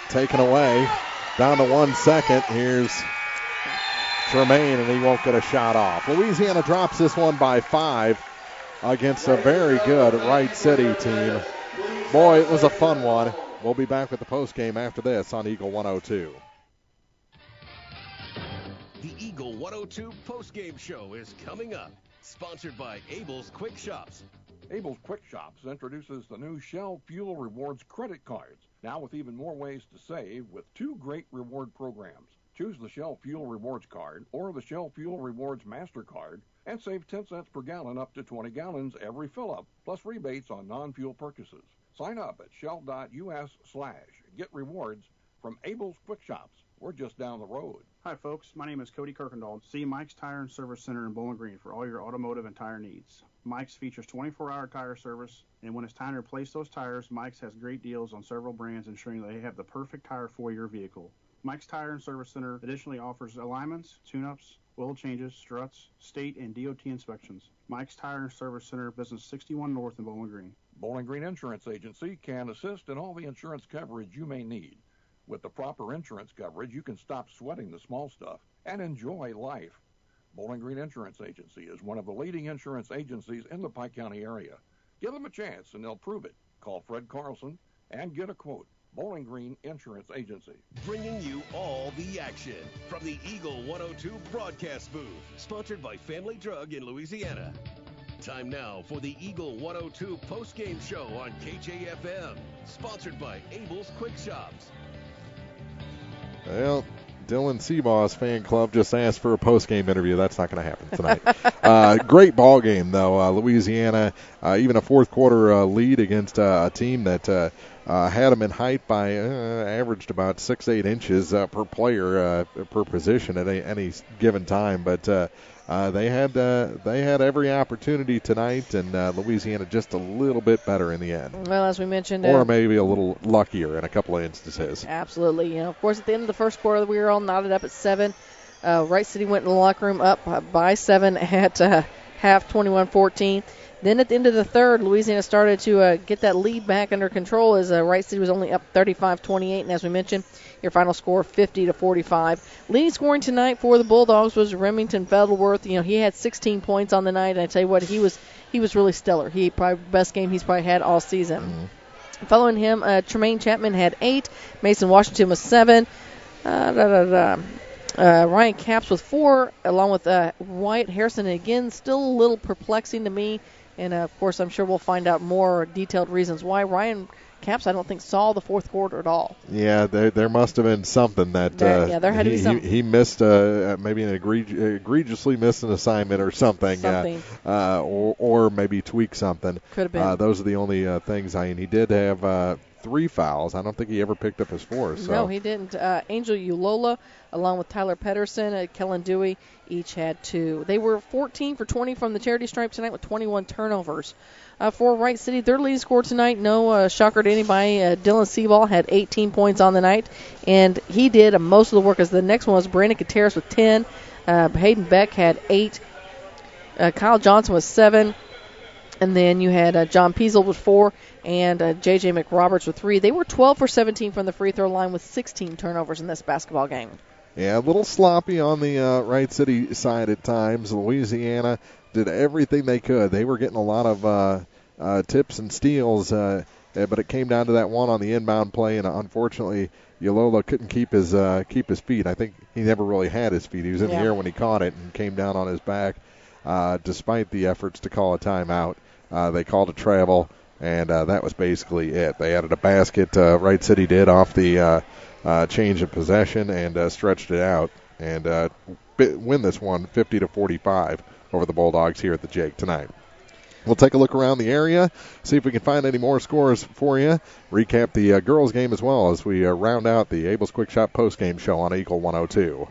taken away. Down to 1 second. Here's Tremaine, and he won't get a shot off. Louisiana drops this one by 5 against a very good Wright City team. Boy, it was a fun one. We'll be back with the postgame after this on Eagle 102. The Eagle 102 postgame show is coming up. Sponsored by Abel's Quick Shops. Abel's Quick Shops introduces the new Shell Fuel Rewards credit cards. Now with even more ways to save with 2 great reward programs. Choose the Shell Fuel Rewards card or the Shell Fuel Rewards MasterCard and save 10 cents per gallon up to 20 gallons every fill-up, plus rebates on non-fuel purchases. Sign up at shell.us/get rewards from Abel's Quick Shops. We're just down the road. Hi, folks. My name is Cody Kirkendall. See Mike's Tire and Service Center in Bowling Green for all your automotive and tire needs. Mike's features 24-hour tire service, and when it's time to replace those tires, Mike's has great deals on several brands, ensuring they have the perfect tire for your vehicle. Mike's Tire and Service Center additionally offers alignments, tune-ups, oil changes, struts, state and DOT inspections. Mike's Tire and Service Center, business 61 North in Bowling Green. Bowling Green Insurance Agency can assist in all the insurance coverage you may need. With the proper insurance coverage, you can stop sweating the small stuff and enjoy life. Bowling Green Insurance Agency is one of the leading insurance agencies in the Pike County area. Give them a chance and they'll prove it. Call Fred Carlson and get a quote. Bowling Green Insurance Agency. Bringing you all the action from the Eagle 102 broadcast booth. Sponsored by Family Drug in Louisiana. Time now for the Eagle 102 postgame show on KJFM. Sponsored by Abel's Quick Shops. Well, Dylan Seabaugh's fan club just asked for a post-game interview. That's not going to happen tonight. Great ball game, though. Louisiana, even a fourth-quarter lead against a team that had them in height by averaged about 6-8 inches per player per position at any given time. But they had every opportunity tonight, and Louisiana just a little bit better in the end. Well, as we mentioned, or maybe a little luckier in a couple of instances. Absolutely. Of course, at the end of the first quarter, we were all knotted up at 7. Wright City went in the locker room up by 7 at half, 21-14. Then at the end of the third, Louisiana started to get that lead back under control as Wright City was only up 35-28. And as we mentioned, your final score 50-45. Leading scoring tonight for the Bulldogs was Remington Fettleworth. He had 16 points on the night. And I tell you what, he was really stellar. He probably best game he's probably had all season. Following him, Tremaine Chapman had 8. Mason Washington was 7. Ryan Capps with 4, along with Wright Harrison. And again, still a little perplexing to me. And, of course, I'm sure we'll find out more detailed reasons why. Ryan Capps, I don't think, saw the fourth quarter at all. Yeah, there must have been something that there had to be something. He missed, maybe an egregiously missed an assignment or something. Or maybe tweaked something. Could have been. Those are the only things. He did have 3 fouls. I don't think he ever picked up his 4. So. No, he didn't. Angel Ulola, along with Tyler Pedersen, Kellen Dewey, each had 2. They were 14 for 20 from the charity stripe tonight with 21 turnovers. For Wright City, their leading scorer tonight, no shocker to anybody, Dylan Seaball had 18 points on the night, and he did most of the work, as the next one was Brandon Gutierrez with 10. Hayden Beck had 8. Kyle Johnson was 7. And then you had John Peasel with 4 and J.J. McRoberts with 3. They were 12 for 17 from the free throw line with 16 turnovers in this basketball game. Yeah, a little sloppy on the Wright City side at times. Louisiana did everything they could. They were getting a lot of tips and steals, but it came down to that one on the inbound play, and unfortunately, Ulola couldn't keep his feet. I think he never really had his feet. He was in the air when he caught it and came down on his back. Despite the efforts to call a timeout, they called a travel, and that was basically it. They added a basket, Wright City did, off the change of possession and stretched it out and win this one 50-45 over the Bulldogs here at the Jake tonight. We'll take a look around the area, see if we can find any more scores for you. Recap the girls' game as well as we round out the Abel's Quick Shop postgame show on Eagle 102.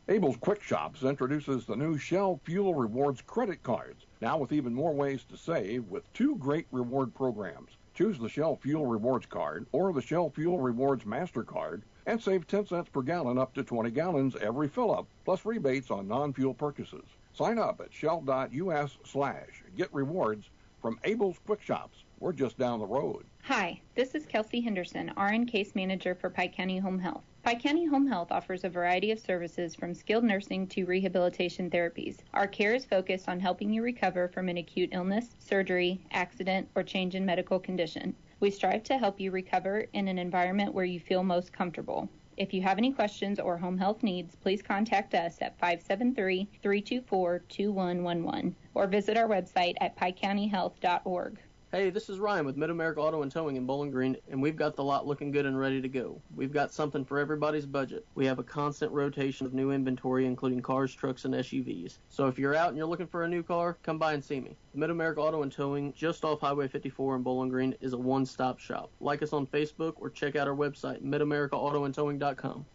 Abel's Quick Shops introduces the new Shell Fuel Rewards credit cards, now with even more ways to save with 2 great reward programs. Choose the Shell Fuel Rewards card or the Shell Fuel Rewards MasterCard and save 10 cents per gallon up to 20 gallons every fill-up, plus rebates on non-fuel purchases. Sign up at shell.us/get rewards from Abel's Quick Shops. We're just down the road. Hi, this is Kelsey Henderson, RN Case Manager for Pike County Home Health. Pike County Home Health offers a variety of services from skilled nursing to rehabilitation therapies. Our care is focused on helping you recover from an acute illness, surgery, accident, or change in medical condition. We strive to help you recover in an environment where you feel most comfortable. If you have any questions or home health needs, please contact us at 573-324-2111 or visit our website at pikecountyhealth.org. Hey, this is Ryan with Mid-America Auto and Towing in Bowling Green, and we've got the lot looking good and ready to go. We've got something for everybody's budget. We have a constant rotation of new inventory, including cars, trucks, and SUVs. So if you're out and you're looking for a new car, come by and see me. Mid-America Auto and Towing, just off Highway 54 in Bowling Green, is a one-stop shop. Like us on Facebook or check out our website, midamericaautoandtowing.com.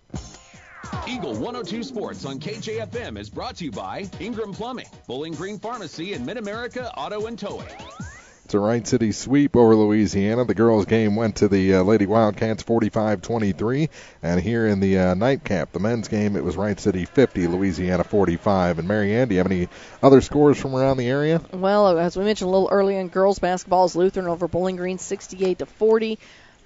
Eagle 102 Sports on KJFM is brought to you by Ingram Plumbing, Bowling Green Pharmacy, and Mid-America Auto and Towing. It's a Wright City sweep over Louisiana. The girls' game went to the Lady Wildcats 45-23. And here in the nightcap, the men's game, it was Wright City 50, Louisiana 45. And Marianne, do you have any other scores from around the area? Well, as we mentioned a little earlier in girls' basketball, is Lutheran over Bowling Green 68-40.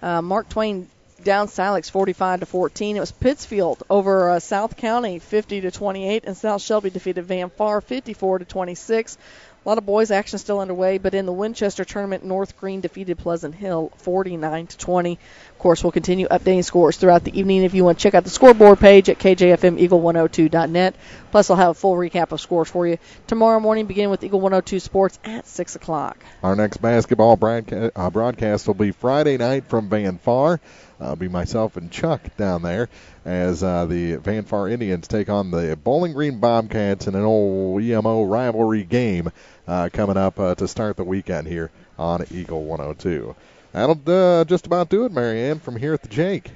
Mark Twain down Silex 45-14. It was Pittsfield over South County 50-28. And South Shelby defeated Van Far 54-26. A lot of boys action still underway, but in the Winchester tournament, North Green defeated Pleasant Hill 49-20. Of course, we'll continue updating scores throughout the evening. If you want to check out the scoreboard page at KJFMEagle102.net. Plus, I'll have a full recap of scores for you tomorrow morning, beginning with Eagle 102 Sports at 6 o'clock. Our next basketball broadcast will be Friday night from Van Far. It'll be myself and Chuck down there as the Van Far Indians take on the Bowling Green Bobcats in an old EMO rivalry game coming up to start the weekend here on Eagle 102. That'll just about do it, Marianne, from here at the Jake.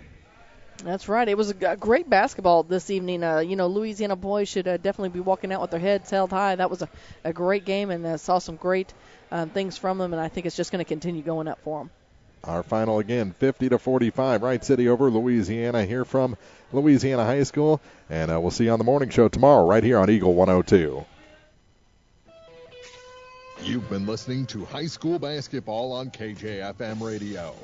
That's right. It was a great basketball this evening. Louisiana boys should definitely be walking out with their heads held high. That was a great game, and saw some great things from them, and I think it's just going to continue going up for them. Our final again, 50-45, Wright City over Louisiana here from Louisiana High School. And we'll see you on the morning show tomorrow right here on Eagle 102. You've been listening to high school basketball on KJFM Radio.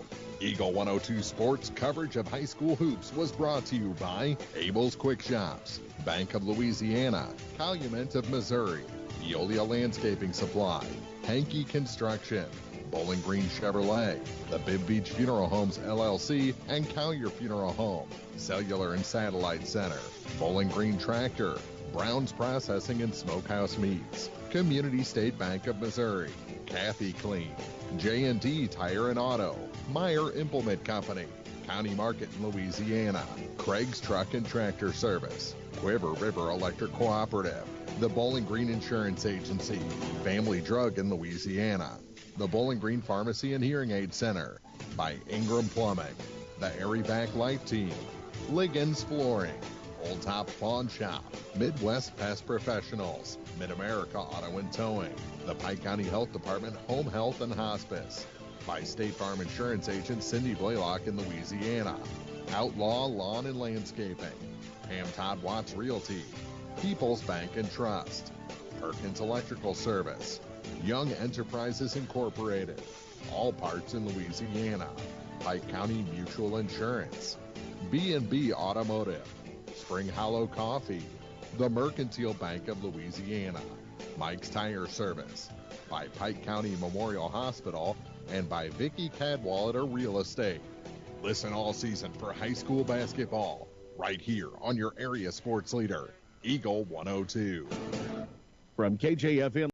Eagle 102 Sports coverage of high school hoops was brought to you by Abel's Quick Shops, Bank of Louisiana, Calumet of Missouri, Veolia Landscaping Supply, Hankey Construction, Bowling Green Chevrolet, the Bibb Beach Funeral Homes LLC, and Collier Funeral Home, Cellular and Satellite Center, Bowling Green Tractor, Brown's Processing and Smokehouse Meats, Community State Bank of Missouri, Kathy Clean, J&D Tire and Auto, Meyer Implement Company, County Market in Louisiana, Craig's Truck and Tractor Service, Quiver River Electric Cooperative, the Bowling Green Insurance Agency, Family Drug in Louisiana, the Bowling Green Pharmacy and Hearing Aid Center, by Ingram Plumbing, the Airyback Life Team, Liggins Flooring, Old Top Pawn Shop, Midwest Pest Professionals, Mid-America Auto and Towing, the Pike County Health Department Home Health and Hospice, by State Farm Insurance agent Cindy Blaylock in Louisiana, Outlaw Lawn and Landscaping, Pam Todd Watts Realty, People's Bank and Trust, Perkins Electrical Service, Young Enterprises Incorporated, All Parts in Louisiana, Pike County Mutual Insurance, B&B Automotive, Spring Hollow Coffee, the Mercantile Bank of Louisiana, Mike's Tire Service, by Pike County Memorial Hospital, and by Vicky Cadwallader Real Estate. Listen all season for high school basketball, right here on your area sports leader, Eagle 102. From KJFM.